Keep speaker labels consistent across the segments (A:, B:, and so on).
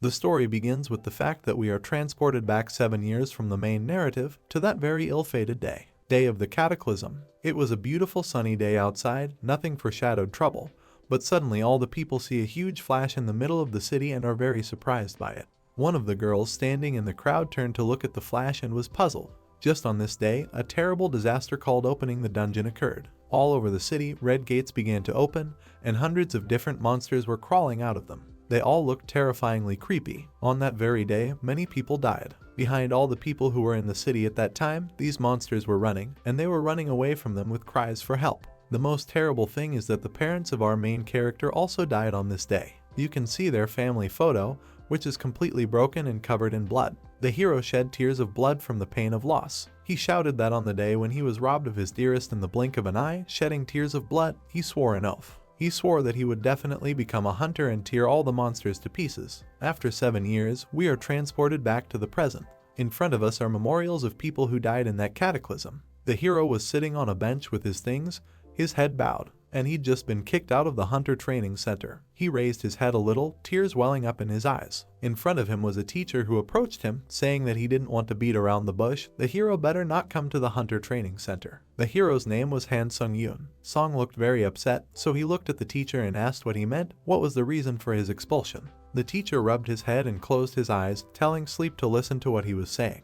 A: The story begins with the fact that we are transported back 7 years from the main narrative to that very ill-fated day of the cataclysm. It was a beautiful sunny day outside, nothing foreshadowed trouble, but suddenly all the people see a huge flash in the middle of the city and are very surprised by it. One of the girls standing in the crowd turned to look at the flash and was puzzled. Just on this day, a terrible disaster called opening the dungeon occurred. All over the city, red gates began to open, and hundreds of different monsters were crawling out of them. They all looked terrifyingly creepy. On that very day, many people died. Behind all the people who were in the city at that time, these monsters were running, and they were running away from them with cries for help. The most terrible thing is that the parents of our main character also died on this day. You can see their family photo, which is completely broken and covered in blood. The hero shed tears of blood from the pain of loss. He shouted that on the day when he was robbed of his dearest in the blink of an eye, shedding tears of blood, he swore an oath. He swore that he would definitely become a hunter and tear all the monsters to pieces. After 7 years, we are transported back to the present. In front of us are memorials of people who died in that cataclysm. The hero was sitting on a bench with his things, his head bowed, and he'd just been kicked out of the hunter training center. He raised his head a little, tears welling up in his eyes. In front of him was a teacher who approached him, saying that he didn't want to beat around the bush. The hero better not come to the hunter training center. The hero's name was Han Sung-yoon. Song looked very upset, so he looked at the teacher and asked what he meant, what was the reason for his expulsion. The teacher rubbed his head and closed his eyes, telling Sleep to listen to what he was saying,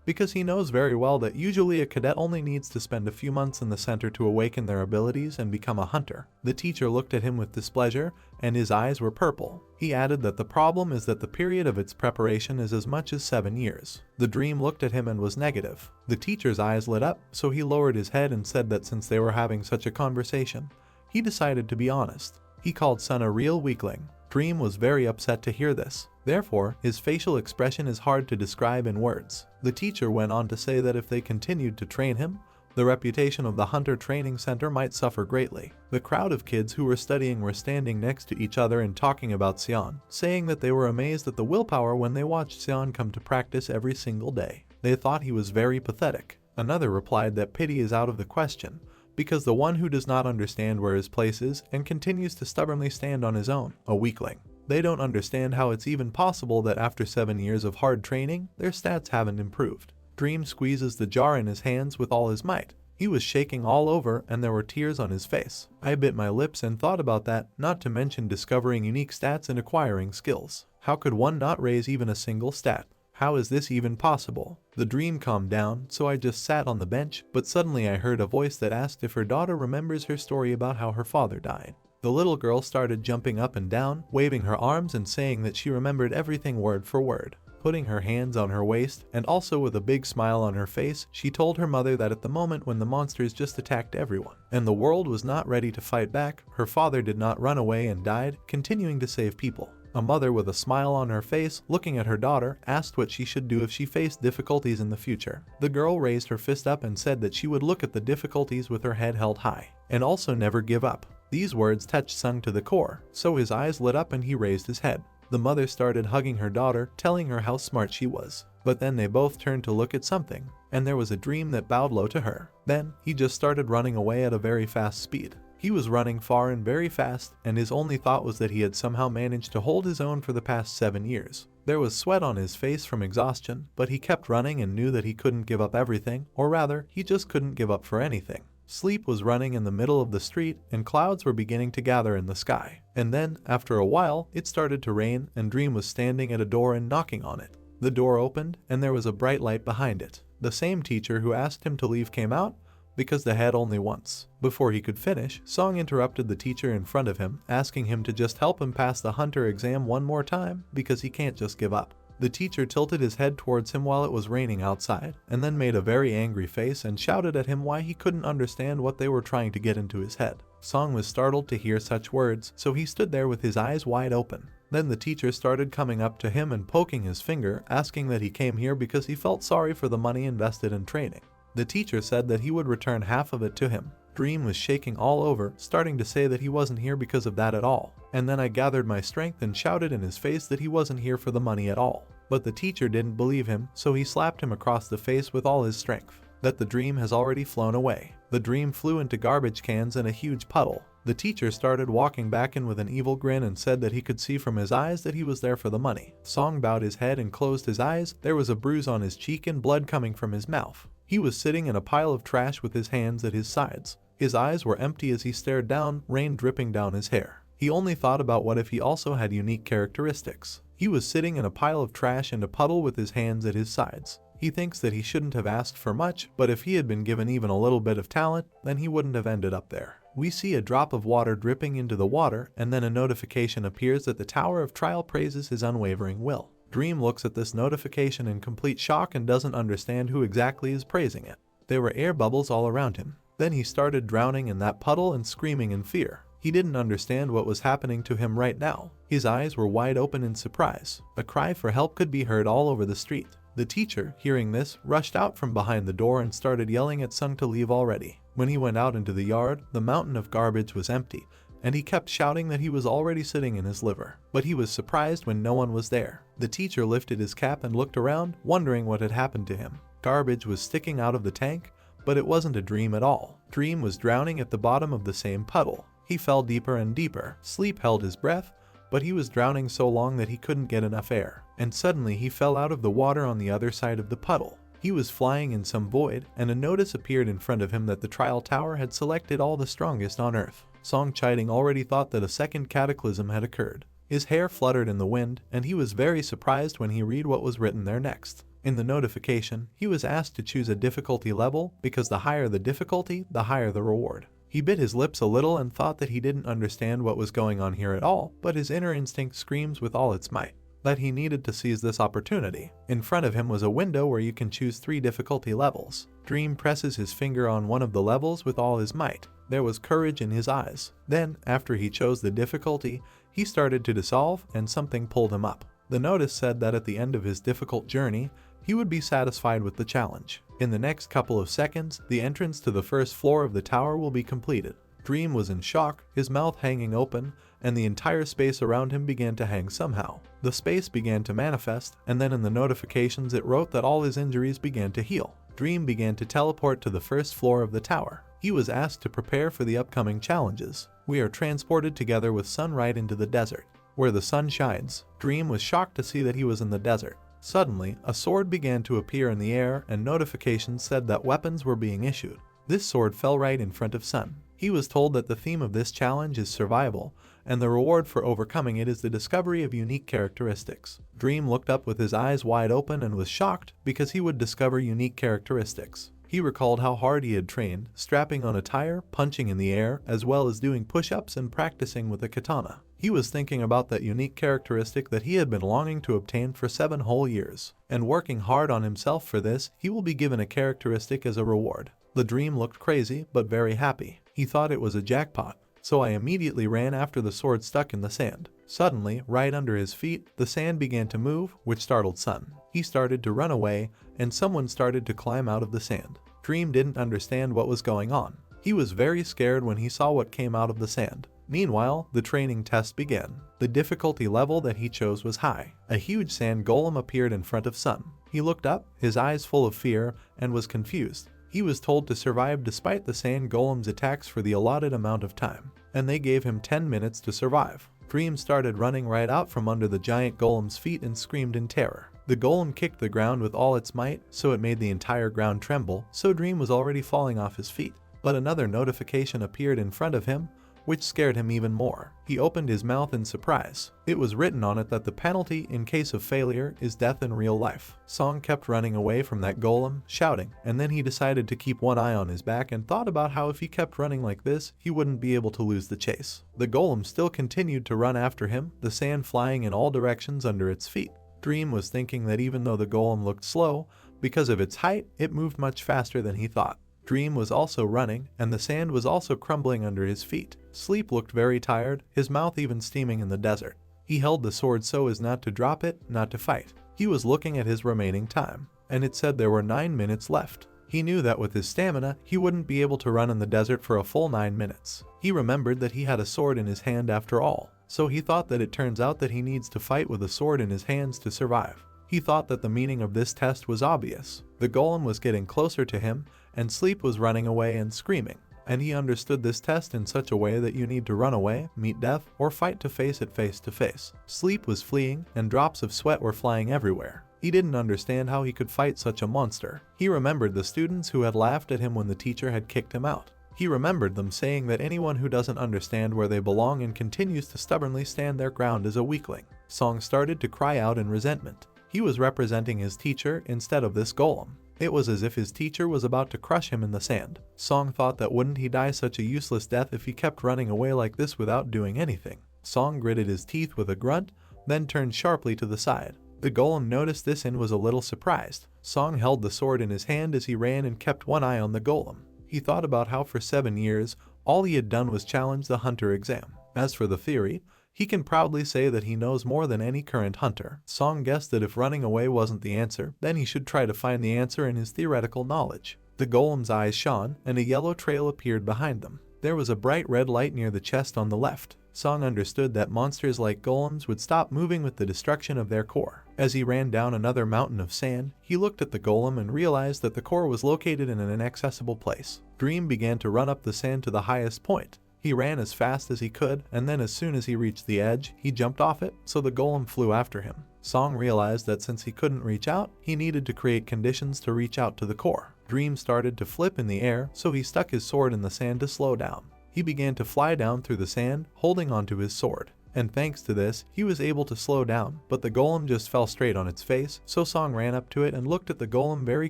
A: because he knows very well that usually a cadet only needs to spend a few months in the center to awaken their abilities and become a hunter. The teacher looked at him with displeasure, and his eyes were purple. He added that the problem is that the period of its preparation is as much as 7 years. The dream looked at him and was negative. The teacher's eyes lit up, so he lowered his head and said that since they were having such a conversation, he decided to be honest. He called Sun a real weakling. Dream was very upset to hear this. Therefore, his facial expression is hard to describe in words. The teacher went on to say that if they continued to train him, the reputation of the Hunter Training Center might suffer greatly. The crowd of kids who were studying were standing next to each other and talking about Sion, saying that they were amazed at the willpower when they watched Sion come to practice every single day. They thought he was very pathetic. Another replied that pity is out of the question, because the one who does not understand where his place is and continues to stubbornly stand on his own, a weakling. They don't understand how it's even possible that after 7 years of hard training, their stats haven't improved. Dream squeezes the jar in his hands with all his might. He was shaking all over and there were tears on his face. I bit my lips and thought about that, not to mention discovering unique stats and acquiring skills. How could one not raise even a single stat? How is this even possible? The dream calmed down, so I just sat on the bench, but suddenly I heard a voice that asked if her daughter remembers her story about how her father died. The little girl started jumping up and down, waving her arms and saying that she remembered everything word for word. Putting her hands on her waist, and also with a big smile on her face, she told her mother that at the moment when the monsters just attacked everyone, and the world was not ready to fight back, her father did not run away and died, continuing to save people. A mother with a smile on her face, looking at her daughter, asked what she should do if she faced difficulties in the future. The girl raised her fist up and said that she would look at the difficulties with her head held high, and also never give up. These words touched Sung to the core, so his eyes lit up and he raised his head. The mother started hugging her daughter, telling her how smart she was. But then they both turned to look at something, and there was a dream that bowed low to her. Then, he just started running away at a very fast speed. He was running far and very fast, and his only thought was that he had somehow managed to hold his own for the past 7 years. There was sweat on his face from exhaustion, but he kept running and knew that he couldn't give up everything, or rather, he just couldn't give up for anything. Sleep was running in the middle of the street, and clouds were beginning to gather in the sky. And then, after a while, it started to rain, and Dream was standing at a door and knocking on it. The door opened, and there was a bright light behind it. The same teacher who asked him to leave came out, because they had only once. Before he could finish, Song interrupted the teacher in front of him, asking him to just help him pass the hunter exam one more time, because he can't just give up. The teacher tilted his head towards him while it was raining outside, and then made a very angry face and shouted at him why he couldn't understand what they were trying to get into his head. Song was startled to hear such words, so he stood there with his eyes wide open. Then the teacher started coming up to him and poking his finger, asking that he came here because he felt sorry for the money invested in training. The teacher said that he would return half of it to him. Dream was shaking all over, starting to say that he wasn't here because of that at all. And then I gathered my strength and shouted in his face that he wasn't here for the money at all. But the teacher didn't believe him, so he slapped him across the face with all his strength. That the dream has already flown away. The dream flew into garbage cans and a huge puddle. The teacher started walking back in with an evil grin and said that he could see from his eyes that he was there for the money. Song bowed his head and closed his eyes. There was a bruise on his cheek and blood coming from his mouth. He was sitting in a pile of trash with his hands at his sides. His eyes were empty as he stared down, rain dripping down his hair. He only thought about what if he also had unique characteristics. He was sitting in a pile of trash and a puddle with his hands at his sides. He thinks that he shouldn't have asked for much, but if he had been given even a little bit of talent, then he wouldn't have ended up there. We see a drop of water dripping into the water, and then a notification appears that the Tower of Trial praises his unwavering will. Dream looks at this notification in complete shock and doesn't understand who exactly is praising it. There were air bubbles all around him. Then he started drowning in that puddle and screaming in fear. He didn't understand what was happening to him right now. His eyes were wide open in surprise. A cry for help could be heard all over the street. The teacher, hearing this, rushed out from behind the door and started yelling at Sung to leave already. When he went out into the yard, the mountain of garbage was empty, and he kept shouting that he was already sitting in his liver. But he was surprised when no one was there. The teacher lifted his cap and looked around, wondering what had happened to him. Garbage was sticking out of the tank, but it wasn't a dream at all. Dream was drowning at the bottom of the same puddle. He fell deeper and deeper. Sleep held his breath, but he was drowning so long that he couldn't get enough air. And suddenly he fell out of the water on the other side of the puddle. He was flying in some void, and a notice appeared in front of him that the trial tower had selected all the strongest on Earth. Song Chiding already thought that a second cataclysm had occurred. His hair fluttered in the wind, and he was very surprised when he read what was written there next. In the notification, he was asked to choose a difficulty level, because the higher the difficulty, the higher the reward. He bit his lips a little and thought that he didn't understand what was going on here at all, but his inner instinct screams with all its might that he needed to seize this opportunity. In front of him was a window where you can choose 3 difficulty levels. Dream presses his finger on one of the levels with all his might. There was courage in his eyes. Then, after he chose the difficulty, he started to dissolve and something pulled him up. The notice said that at the end of his difficult journey, he would be satisfied with the challenge. In the next couple of seconds, the entrance to the first floor of the tower will be completed. Dream was in shock, his mouth hanging open, and the entire space around him began to hang somehow. The space began to manifest, and then in the notifications it wrote that all his injuries began to heal. Dream began to teleport to the first floor of the tower. He was asked to prepare for the upcoming challenges. We are transported together with Sun right into the desert, where the sun shines. Dream was shocked to see that he was in the desert. Suddenly, a sword began to appear in the air, and notifications said that weapons were being issued. This sword fell right in front of Sun. He was told that the theme of this challenge is survival, and the reward for overcoming it is the discovery of unique characteristics. Dream looked up with his eyes wide open and was shocked because he would discover unique characteristics. He recalled how hard he had trained, strapping on a tire, punching in the air, as well as doing push-ups and practicing with a katana. He was thinking about that unique characteristic that he had been longing to obtain for 7 whole years. And working hard on himself for this, he will be given a characteristic as a reward. The dream looked crazy, but very happy. He thought it was a jackpot. So I immediately ran after the sword stuck in the sand. Suddenly, right under his feet, the sand began to move, which startled Sun. He started to run away, and someone started to climb out of the sand. Dream didn't understand what was going on. He was very scared when he saw what came out of the sand. Meanwhile, the training test began. The difficulty level that he chose was high. A huge sand golem appeared in front of Sun. He looked up, his eyes full of fear, and was confused. He was told to survive despite the sand golem's attacks for the allotted amount of time, and they gave him 10 minutes to survive. Dream started running right out from under the giant golem's feet and screamed in terror. The golem kicked the ground with all its might, so it made the entire ground tremble, so Dream was already falling off his feet. But another notification appeared in front of him, which scared him even more. He opened his mouth in surprise. It was written on it that the penalty in case of failure is death in real life. Song kept running away from that golem, shouting, and then he decided to keep one eye on his back and thought about how if he kept running like this, he wouldn't be able to lose the chase. The golem still continued to run after him, the sand flying in all directions under its feet. Dream was thinking that even though the golem looked slow, because of its height, it moved much faster than he thought. Dream was also running, and the sand was also crumbling under his feet. Sleep looked very tired, his mouth even steaming in the desert. He held the sword so as not to drop it, not to fight. He was looking at his remaining time, and it said there were 9 minutes left. He knew that with his stamina, he wouldn't be able to run in the desert for a full 9 minutes. He remembered that he had a sword in his hand after all, so he thought that it turns out that he needs to fight with a sword in his hands to survive. He thought that the meaning of this test was obvious. The golem was getting closer to him, and Sleep was running away and screaming. and he understood this test in such a way that you need to run away, meet death, or fight to face it face to face. Sleep was fleeing, and drops of sweat were flying everywhere. He didn't understand how he could fight such a monster. He remembered the students who had laughed at him when the teacher had kicked him out. He remembered them saying that anyone who doesn't understand where they belong and continues to stubbornly stand their ground is a weakling. Song started to cry out in resentment. He was representing his teacher instead of this golem. It was as if his teacher was about to crush him in the sand. Song thought that wouldn't he die such a useless death if he kept running away like this without doing anything. Song gritted his teeth with a grunt, then turned sharply to the side. The golem noticed this and was a little surprised. Song held the sword in his hand as he ran and kept one eye on the golem. He thought about how for 7 years, all he had done was challenge the hunter exam. As for the theory, he can proudly say that he knows more than any current hunter. Song guessed that if running away wasn't the answer, then he should try to find the answer in his theoretical knowledge. The golem's eyes shone, and a yellow trail appeared behind them. There was a bright red light near the chest on the left. Song understood that monsters like golems would stop moving with the destruction of their core. As he ran down another mountain of sand, he looked at the golem and realized that the core was located in an inaccessible place. Dream began to run up the sand to the highest point. He ran as fast as he could, and then as soon as he reached the edge, he jumped off it, so the golem flew after him. Song realized that since he couldn't reach out, he needed to create conditions to reach out to the core. Dream started to flip in the air, so he stuck his sword in the sand to slow down. He began to fly down through the sand, holding onto his sword. And thanks to this, he was able to slow down, but the golem just fell straight on its face, so Song ran up to it and looked at the golem very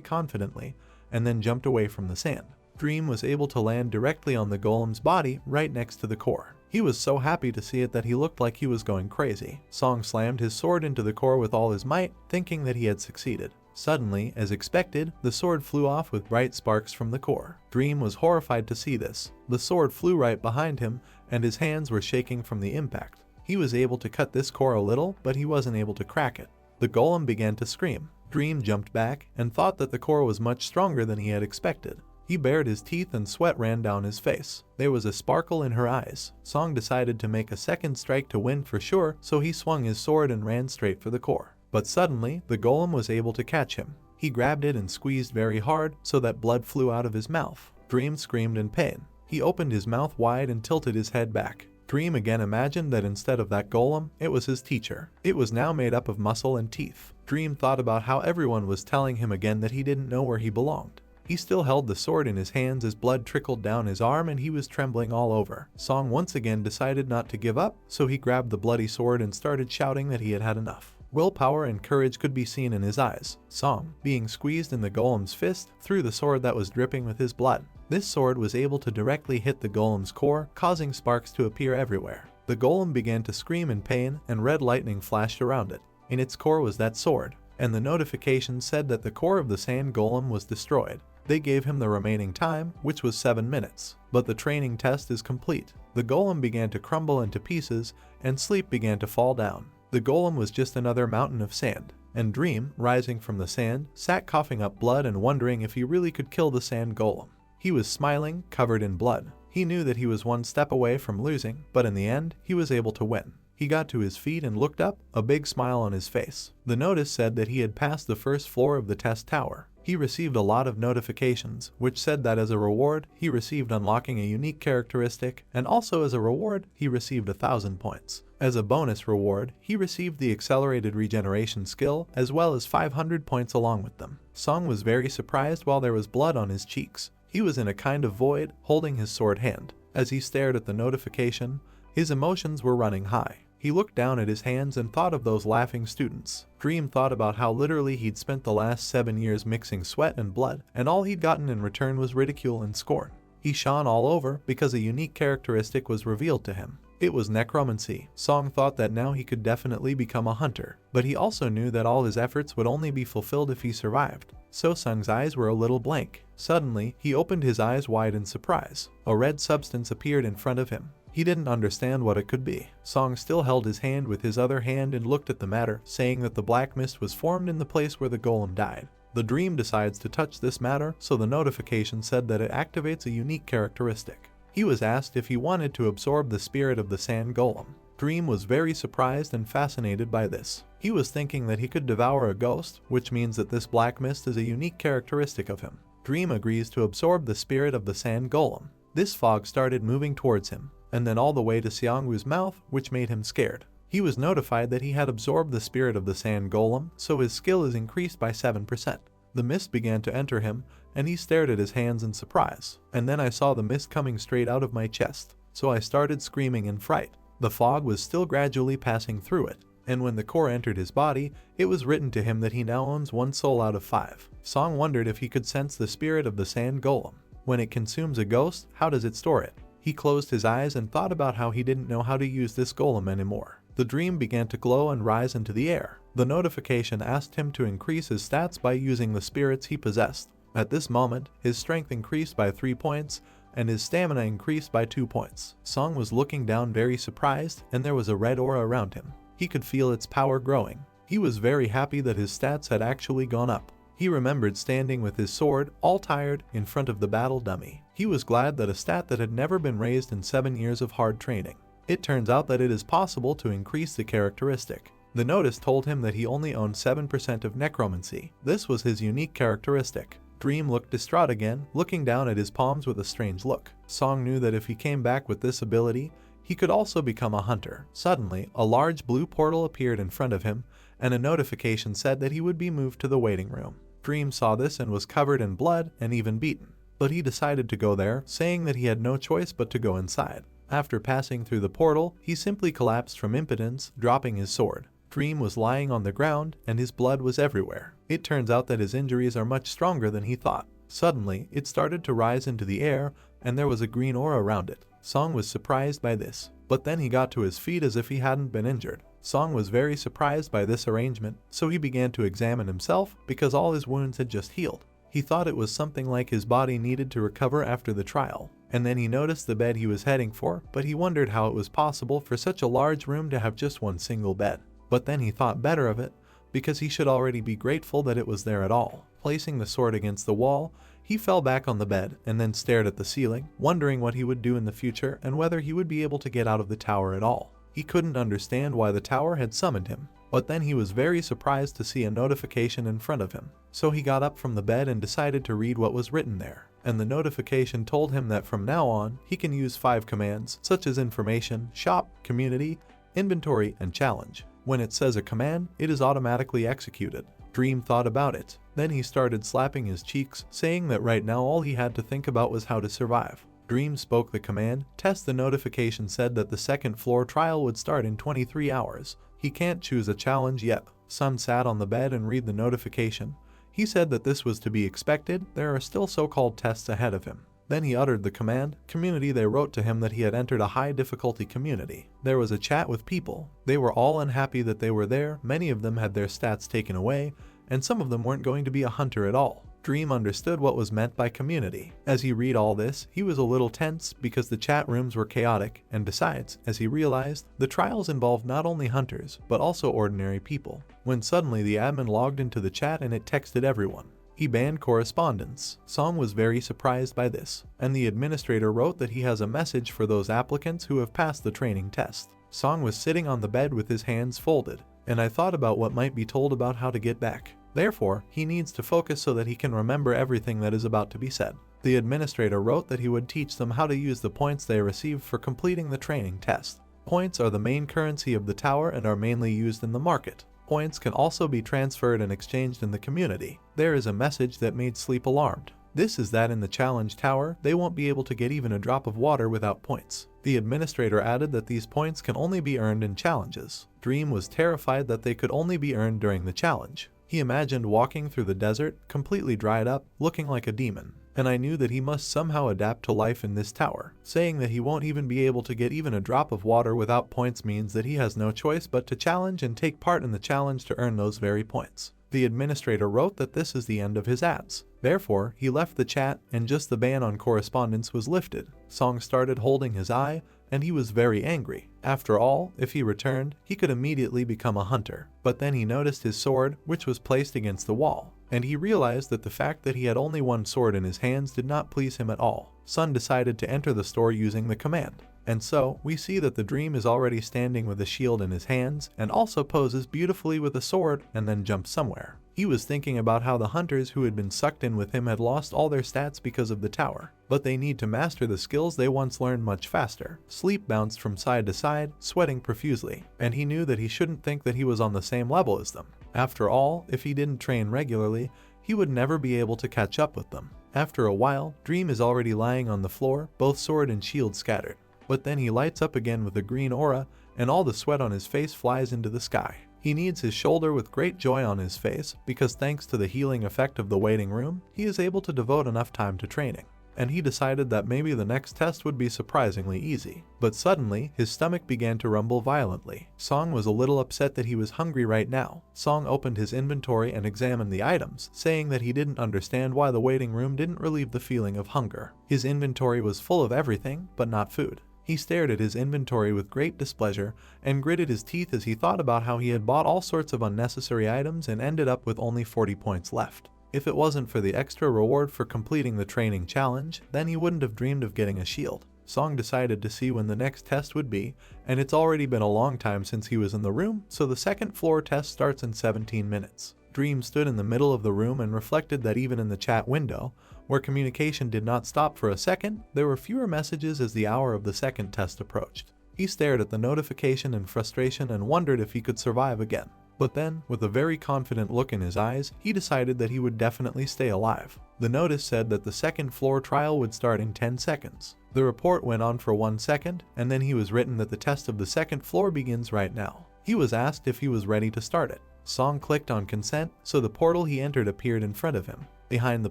A: confidently, and then jumped away from the sand. Dream was able to land directly on the golem's body right next to the core. He was so happy to see it that he looked like he was going crazy. Song slammed his sword into the core with all his might, thinking that he had succeeded. Suddenly, as expected, the sword flew off with bright sparks from the core. Dream was horrified to see this. The sword flew right behind him, and his hands were shaking from the impact. He was able to cut this core a little, but he wasn't able to crack it. The golem began to scream. Dream jumped back and thought that the core was much stronger than he had expected. He bared his teeth and sweat ran down his face. There was a sparkle in her eyes. Song decided to make a second strike to win for sure, so he swung his sword and ran straight for the core. But suddenly, the golem was able to catch him. He grabbed it and squeezed very hard so that blood flew out of his mouth. Dream screamed in pain. He opened his mouth wide and tilted his head back. Dream again imagined that instead of that golem, it was his teacher. It was now made up of muscle and teeth. Dream thought about how everyone was telling him again that he didn't know where he belonged. He still held the sword in his hands as blood trickled down his arm and he was trembling all over. Song once again decided not to give up, so he grabbed the bloody sword and started shouting that he had had enough. Willpower and courage could be seen in his eyes. Song, being squeezed in the golem's fist, threw the sword that was dripping with his blood. This sword was able to directly hit the golem's core, causing sparks to appear everywhere. The golem began to scream in pain and red lightning flashed around it. In its core was that sword, and the notification said that the core of the sand golem was destroyed. They gave him the remaining time, which was 7 minutes. But the training test is complete. The golem began to crumble into pieces, and sleep began to fall down. The golem was just another mountain of sand, and Dream, rising from the sand, sat coughing up blood and wondering if he really could kill the sand golem. He was smiling, covered in blood. He knew that he was one step away from losing, but in the end, he was able to win. He got to his feet and looked up, a big smile on his face. The notice said that he had passed the first floor of the test tower. He received a lot of notifications, which said that as a reward, he received unlocking a unique characteristic, and also as a reward, he received 1,000 points. As a bonus reward, he received the accelerated regeneration skill, as well as 500 points along with them. Song was very surprised while there was blood on his cheeks. He was in a kind of void, holding his sword hand. As he stared at the notification, his emotions were running high. He looked down at his hands and thought of those laughing students. Dream thought about how literally he'd spent the last 7 years mixing sweat and blood, and all he'd gotten in return was ridicule and scorn. He shone all over because a unique characteristic was revealed to him. It was necromancy. Song thought that now he could definitely become a hunter, but he also knew that all his efforts would only be fulfilled if he survived. So Sung's eyes were a little blank. Suddenly, he opened his eyes wide in surprise. A red substance appeared in front of him. He didn't understand what it could be. Song still held his hand with his other hand and looked at the matter, saying that the black mist was formed in the place where the golem died. The dream decides to touch this matter, so the notification said that it activates a unique characteristic. He was asked if he wanted to absorb the spirit of the sand golem. Dream was very surprised and fascinated by this. He was thinking that he could devour a ghost, which means that this black mist is a unique characteristic of him. Dream agrees to absorb the spirit of the sand golem. This fog started moving towards him, and then all the way to Xiangwu's mouth, which made him scared. He was notified that he had absorbed the spirit of the sand golem, so his skill is increased by 7%. The mist began to enter him, and he stared at his hands in surprise. And then I saw the mist coming straight out of my chest, so I started screaming in fright. The fog was still gradually passing through it, and when the core entered his body, it was written to him that he now owns 1 soul out of 5. Song wondered if he could sense the spirit of the sand golem. When it consumes a ghost, how does it store it? He closed his eyes and thought about how he didn't know how to use this golem anymore. The dream began to glow and rise into the air. The notification asked him to increase his stats by using the spirits he possessed. At this moment, his strength increased by 3 points, and his stamina increased by 2 points. Song was looking down very surprised, and there was a red aura around him. He could feel its power growing. He was very happy that his stats had actually gone up. He remembered standing with his sword, all tired, in front of the battle dummy. He was glad that a stat that had never been raised in 7 years of hard training. It turns out that it is possible to increase the characteristic. The notice told him that he only owned 7% of necromancy. This was his unique characteristic. Dream looked distraught again, looking down at his palms with a strange look. Song knew that if he came back with this ability, he could also become a hunter. Suddenly, a large blue portal appeared in front of him, and a notification said that he would be moved to the waiting room. Dream saw this and was covered in blood and even beaten. But he decided to go there, saying that he had no choice but to go inside. After passing through the portal, he simply collapsed from impotence, dropping his sword. Dream was lying on the ground, and his blood was everywhere. It turns out that his injuries are much stronger than he thought. Suddenly, it started to rise into the air, and there was a green aura around it. Song was surprised by this, but then he got to his feet as if he hadn't been injured. Song was very surprised by this arrangement, so he began to examine himself because all his wounds had just healed. He thought it was something like his body needed to recover after the trial, and then he noticed the bed he was heading for, but he wondered how it was possible for such a large room to have just one single bed. But then he thought better of it, because he should already be grateful that it was there at all. Placing the sword against the wall, he fell back on the bed and then stared at the ceiling, wondering what he would do in the future and whether he would be able to get out of the tower at all. He couldn't understand why the tower had summoned him, but then he was very surprised to see a notification in front of him. So he got up from the bed and decided to read what was written there. And the notification told him that from now on, he can use 5 commands, such as information, shop, community, inventory, and challenge. When it says a command, it is automatically executed. Dream thought about it. Then he started slapping his cheeks, saying that right now all he had to think about was how to survive. Dream spoke the command. The notification said that the second floor trial would start in 23 hours. He can't choose a challenge yet. Sun sat on the bed and read the notification. He said that this was to be expected. There are still so-called tests ahead of him. Then he uttered the command, community. They wrote to him that he had entered a high difficulty community. There was a chat with people. They were all unhappy that they were there. Many of them had their stats taken away, and some of them weren't going to be a hunter at all. Dream understood what was meant by community. As he read all this, he was a little tense because the chat rooms were chaotic, and besides, as he realized, the trials involved not only hunters, but also ordinary people. When suddenly the admin logged into the chat and it texted everyone. He banned correspondence. Song was very surprised by this, and the administrator wrote that he has a message for those applicants who have passed the training test. Song was sitting on the bed with his hands folded, and I thought about what might be told about how to get back. Therefore, he needs to focus so that he can remember everything that is about to be said. The administrator wrote that he would teach them how to use the points they received for completing the training test. Points are the main currency of the tower and are mainly used in the market. Points can also be transferred and exchanged in the community. There is a message that made Sleep alarmed. This is that in the challenge tower, they won't be able to get even a drop of water without points. The administrator added that these points can only be earned in challenges. Dream was terrified that they could only be earned during the challenge. He imagined walking through the desert, completely dried up, looking like a demon. And I knew that he must somehow adapt to life in this tower. Saying that he won't even be able to get even a drop of water without points means that he has no choice but to challenge and take part in the challenge to earn those very points. The administrator wrote that this is the end of his ads. Therefore, he left the chat and just the ban on correspondence was lifted. Song started holding his eye, and he was very angry. After all, if he returned, he could immediately become a hunter. But then he noticed his sword, which was placed against the wall, and he realized that the fact that he had only one sword in his hands did not please him at all. Sun decided to enter the store using the command. And so, we see that the dream is already standing with a shield in his hands, and also poses beautifully with a sword, and then jumps somewhere. He was thinking about how the hunters who had been sucked in with him had lost all their stats because of the tower, but they need to master the skills they once learned much faster. Sleep bounced from side to side, sweating profusely, and he knew that he shouldn't think that he was on the same level as them. After all, if he didn't train regularly, he would never be able to catch up with them. After a while, Dream is already lying on the floor, both sword and shield scattered. But then he lights up again with a green aura, and all the sweat on his face flies into the sky. He kneads his shoulder with great joy on his face, because thanks to the healing effect of the waiting room, he is able to devote enough time to training. And he decided that maybe the next test would be surprisingly easy. But suddenly, his stomach began to rumble violently. Song was a little upset that he was hungry right now. Song opened his inventory and examined the items, saying that he didn't understand why the waiting room didn't relieve the feeling of hunger. His inventory was full of everything, but not food. He stared at his inventory with great displeasure and gritted his teeth as he thought about how he had bought all sorts of unnecessary items and ended up with only 40 points left. If it wasn't for the extra reward for completing the training challenge, then he wouldn't have dreamed of getting a shield. Song decided to see when the next test would be, and it's already been a long time since he was in the room, so the second floor test starts in 17 minutes. Dream stood in the middle of the room and reflected that even in the chat window, where communication did not stop for a second, there were fewer messages as the hour of the second test approached. He stared at the notification in frustration and wondered if he could survive again. But then, with a very confident look in his eyes, he decided that he would definitely stay alive. The notice said that the second floor trial would start in 10 seconds. The report went on for 1 second, and then he was written that the test of the second floor begins right now. He was asked if he was ready to start it. Song clicked on consent, so the portal he entered appeared in front of him. Behind the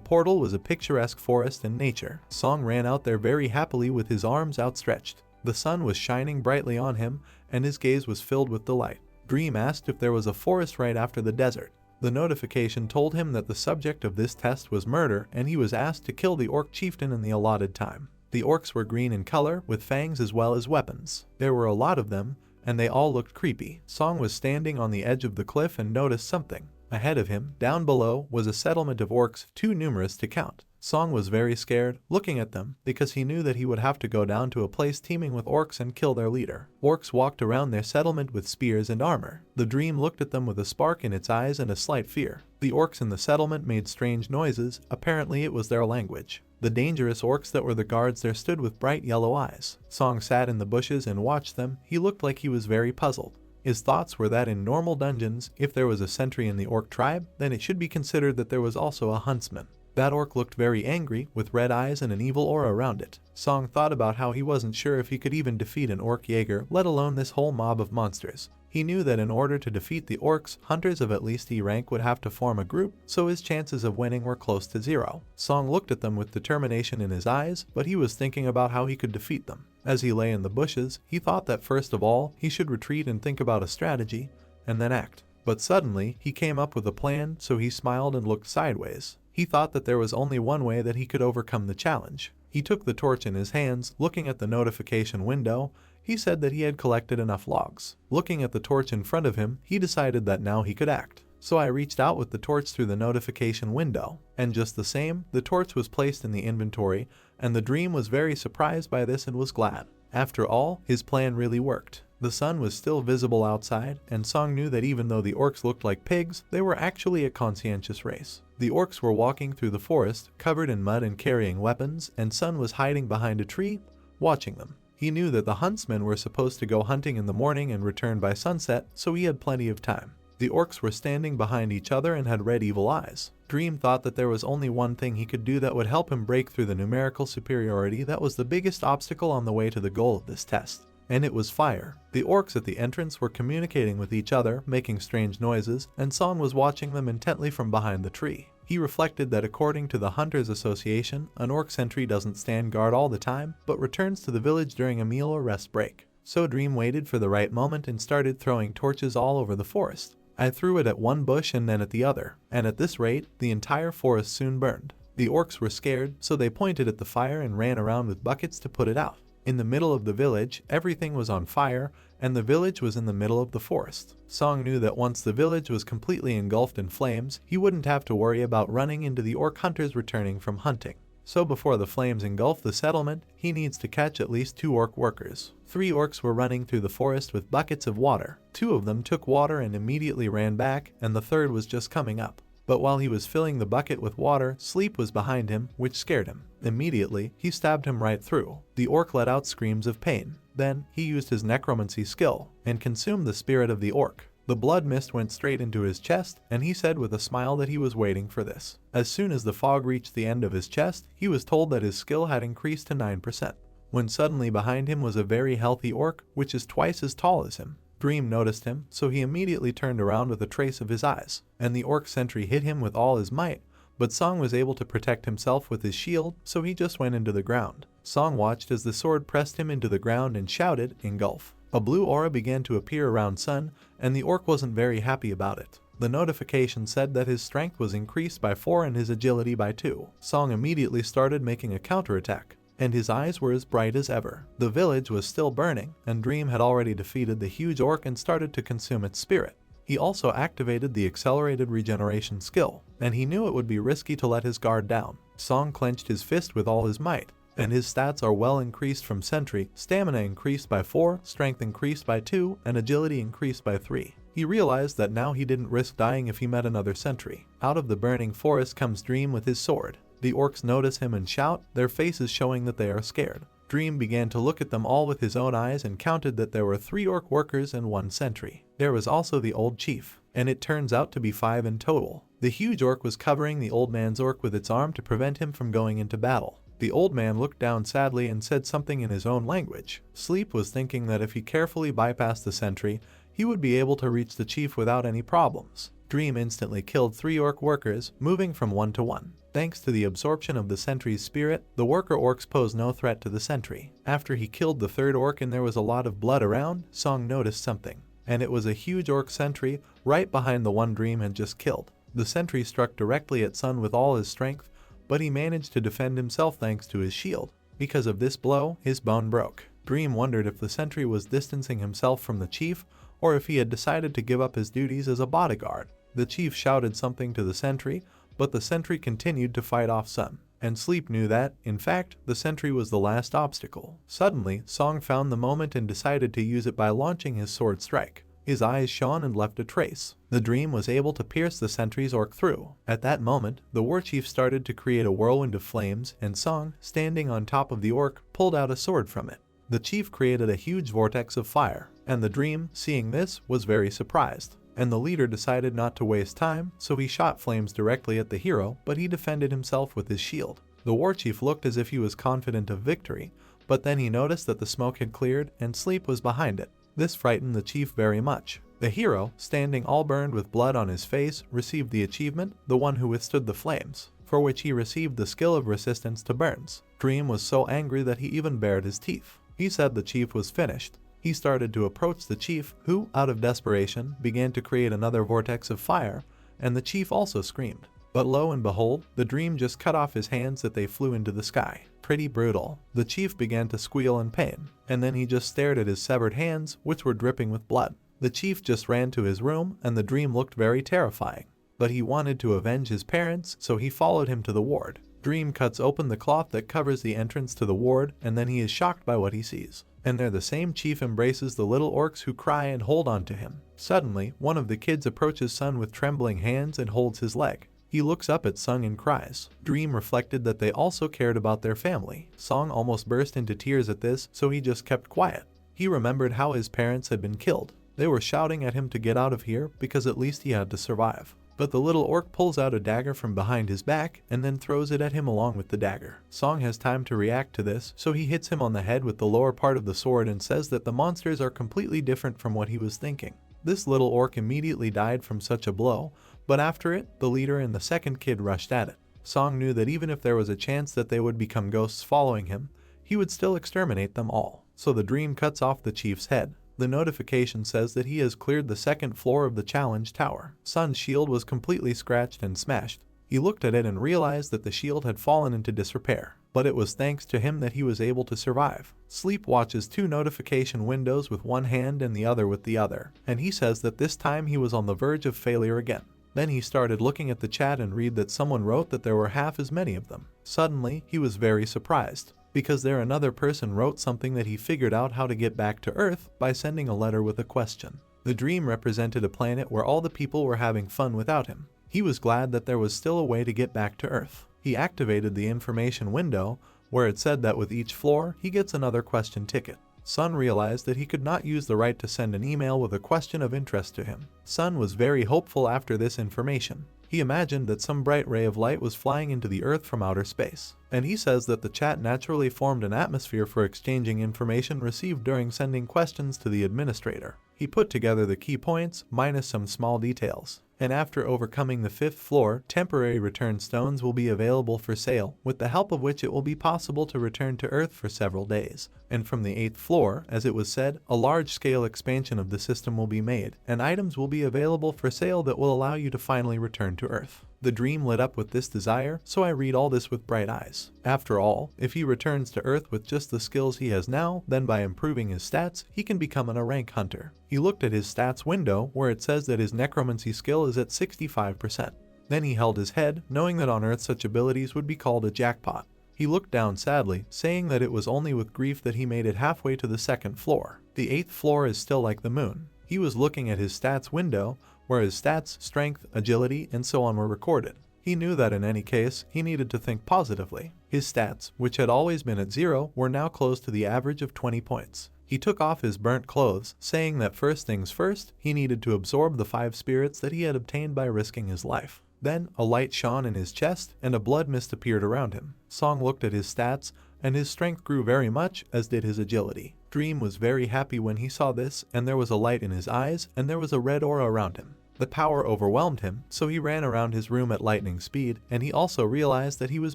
A: portal was a picturesque forest and nature. Song ran out there very happily with his arms outstretched. The sun was shining brightly on him, and his gaze was filled with delight. Dream asked if there was a forest right after the desert. The notification told him that the subject of this test was murder, and he was asked to kill the orc chieftain in the allotted time. The orcs were green in color, with fangs as well as weapons. There were a lot of them, and they all looked creepy. Song was standing on the edge of the cliff and noticed something. Ahead of him, down below, was a settlement of orcs too numerous to count. Song was very scared, looking at them, because he knew that he would have to go down to a place teeming with orcs and kill their leader. Orcs walked around their settlement with spears and armor. The dream looked at them with a spark in its eyes and a slight fear. The orcs in the settlement made strange noises, apparently it was their language. The dangerous orcs that were the guards there stood with bright yellow eyes. Song sat in the bushes and watched them. He looked like he was very puzzled. His thoughts were that in normal dungeons, if there was a sentry in the orc tribe, then it should be considered that there was also a huntsman. That orc looked very angry, with red eyes and an evil aura around it. Song thought about how he wasn't sure if he could even defeat an orc Jaeger, let alone this whole mob of monsters. He knew that in order to defeat the orcs, hunters of at least E rank would have to form a group, so his chances of winning were close to 0. Song looked at them with determination in his eyes, but he was thinking about how he could defeat them. As he lay in the bushes, he thought that first of all, he should retreat and think about a strategy, and then act. But suddenly, he came up with a plan, so he smiled and looked sideways. He thought that there was only one way that he could overcome the challenge. He took the torch in his hands, looking at the notification window. He said that he had collected enough logs. Looking at the torch in front of him, he decided that now he could act. So I reached out with the torch through the notification window, and just the same, the torch was placed in the inventory, and the dream was very surprised by this and was glad. After all, his plan really worked. The sun was still visible outside, and Song knew that even though the orcs looked like pigs, they were actually a conscientious race. The orcs were walking through the forest, covered in mud and carrying weapons, and Sun was hiding behind a tree, watching them. He knew that the huntsmen were supposed to go hunting in the morning and return by sunset, so he had plenty of time. The orcs were standing behind each other and had red evil eyes. Dream thought that there was only one thing he could do that would help him break through the numerical superiority that was the biggest obstacle on the way to the goal of this test. And it was fire. The orcs at the entrance were communicating with each other, making strange noises, and Song was watching them intently from behind the tree. He reflected that according to the Hunters Association, an orc sentry doesn't stand guard all the time, but returns to the village during a meal or rest break. So Dream waited for the right moment and started throwing torches all over the forest. I threw it at one bush and then at the other, and at this rate, the entire forest soon burned. The orcs were scared, so they pointed at the fire and ran around with buckets to put it out. In the middle of the village, everything was on fire, and the village was in the middle of the forest. Song knew that once the village was completely engulfed in flames, he wouldn't have to worry about running into the orc hunters returning from hunting. So before the flames engulf the settlement, he needs to catch at least 2 orc workers. 3 orcs were running through the forest with buckets of water. 2 of them took water and immediately ran back, and the third was just coming up. But while he was filling the bucket with water, Sleep was behind him, which scared him. Immediately, he stabbed him right through. The orc let out screams of pain. Then, he used his necromancy skill and consumed the spirit of the orc. The blood mist went straight into his chest, and he said with a smile that he was waiting for this. As soon as the fog reached the end of his chest, he was told that his skill had increased to 9%. When suddenly behind him was a very healthy orc, which is twice as tall as him. Dream noticed him, so he immediately turned around with a trace of his eyes, and the orc sentry hit him with all his might, but Song was able to protect himself with his shield, so he just went into the ground. Song watched as the sword pressed him into the ground and shouted, "Engulf." A blue aura began to appear around Sun, and the orc wasn't very happy about it. The notification said that his strength was increased by 4 and his agility by 2. Song immediately started making a counterattack, and his eyes were as bright as ever. The village was still burning, and Dream had already defeated the huge orc and started to consume its spirit. He also activated the accelerated regeneration skill, and he knew it would be risky to let his guard down. Song clenched his fist with all his might, and his stats are well increased from sentry, stamina increased by 4, strength increased by 2, and agility increased by 3. He realized that now he didn't risk dying if he met another sentry. Out of the burning forest comes Dream with his sword. The orcs notice him and shout, their faces showing that they are scared. Dream began to look at them all with his own eyes and counted that there were 3 orc workers and 1 sentry. There was also the old chief, and it turns out to be 5 in total. The huge orc was covering the old man's orc with its arm to prevent him from going into battle. The old man looked down sadly and said something in his own language. Sleep was thinking that if he carefully bypassed the sentry, he would be able to reach the chief without any problems. Dream instantly killed 3 orc workers, moving from 1 to 1. Thanks to the absorption of the sentry's spirit, the worker orcs posed no threat to the sentry. After he killed the 3rd orc and there was a lot of blood around, Song noticed something. And it was a huge orc sentry right behind the one Dream had just killed. The sentry struck directly at Sun with all his strength, but he managed to defend himself thanks to his shield. Because of this blow, his bone broke. Dream wondered if the sentry was distancing himself from the chief, or if he had decided to give up his duties as a bodyguard. The chief shouted something to the sentry, but the sentry continued to fight off Sun. And Sleep knew that, in fact, the sentry was the last obstacle. Suddenly, Song found the moment and decided to use it by launching his sword strike. His eyes shone and left a trace. The Dream was able to pierce the sentry's orc through. At that moment, the war chief started to create a whirlwind of flames, and Song, standing on top of the orc, pulled out a sword from it. The chief created a huge vortex of fire, and the Dream, seeing this, was very surprised. And the leader decided not to waste time, so he shot flames directly at the hero, but he defended himself with his shield. The war chief looked as if he was confident of victory, but then he noticed that the smoke had cleared and Sleep was behind it. This frightened the chief very much. The hero, standing all burned with blood on his face, received the achievement, the one who withstood the flames, for which he received the skill of resistance to burns. Dream was so angry that he even bared his teeth. He said the chief was finished. He started to approach the chief, who, out of desperation, began to create another vortex of fire, and the chief also screamed. But lo and behold, the Dream just cut off his hands that they flew into the sky. Pretty brutal. The chief began to squeal in pain, and then he just stared at his severed hands, which were dripping with blood. The chief just ran to his room, and the Dream looked very terrifying. But he wanted to avenge his parents, so he followed him to the ward. Dream cuts open the cloth that covers the entrance to the ward, and then he is shocked by what he sees. And there the same chief embraces the little orcs who cry and hold on to him. Suddenly, one of the kids approaches Sun with trembling hands and holds his leg. He looks up at Sung and cries. Dream reflected that they also cared about their family. Song almost burst into tears at this, so he just kept quiet. He remembered how his parents had been killed. They were shouting at him to get out of here because at least he had to survive. But the little orc pulls out a dagger from behind his back and then throws it at him along with the dagger. Song has time to react to this, so he hits him on the head with the lower part of the sword and says that the monsters are completely different from what he was thinking. This little orc immediately died from such a blow, but after it, the leader and the second kid rushed at it. Song knew that even if there was a chance that they would become ghosts following him, he would still exterminate them all. So the Dream cuts off the chief's head. The notification says that he has cleared the second floor of the challenge tower. Sun's shield was completely scratched and smashed. He looked at it and realized that the shield had fallen into disrepair, but it was thanks to him that he was able to survive. Sleep watches 2 notification windows with one hand and the other with the other, and he says that this time he was on the verge of failure again. Then he started looking at the chat and read that someone wrote that there were half as many of them. Suddenly, he was very surprised, because there another person wrote something that he figured out how to get back to Earth by sending a letter with a question. The Dream represented a planet where all the people were having fun without him. He was glad that there was still a way to get back to Earth. He activated the information window, where it said that with each floor, he gets another question ticket. Sun realized that he could not use the right to send an email with a question of interest to him. Sun was very hopeful after this information. He imagined that some bright ray of light was flying into the Earth from outer space, and he says that the chat naturally formed an atmosphere for exchanging information received during sending questions to the administrator. He put together the key points, minus some small details. And after overcoming the 5th floor, temporary return stones will be available for sale, with the help of which it will be possible to return to Earth for several days. And from the 8th floor, as it was said, a large-scale expansion of the system will be made, and items will be available for sale that will allow you to finally return to Earth. The dream lit up with this desire, so I read all this with bright eyes. After all, if he returns to Earth with just the skills he has now, then by improving his stats, he can become a rank hunter. He looked at his stats window, where it says that his necromancy skill is at 65%. Then he held his head, knowing that on Earth such abilities would be called a jackpot. He looked down sadly, saying that it was only with grief that he made it halfway to the 2nd floor. The 8th floor is still like the moon. He was looking at his stats window, where his stats, strength, agility, and so on were recorded. He knew that in any case, he needed to think positively. His stats, which had always been at 0, were now close to the average of 20 points. He took off his burnt clothes, saying that first things first, he needed to absorb the 5 spirits that he had obtained by risking his life. Then, a light shone in his chest, and a blood mist appeared around him. Song looked at his stats, and his strength grew very much, as did his agility. Dream was very happy when he saw this, and there was a light in his eyes, and there was a red aura around him. The power overwhelmed him, so he ran around his room at lightning speed, and he also realized that he was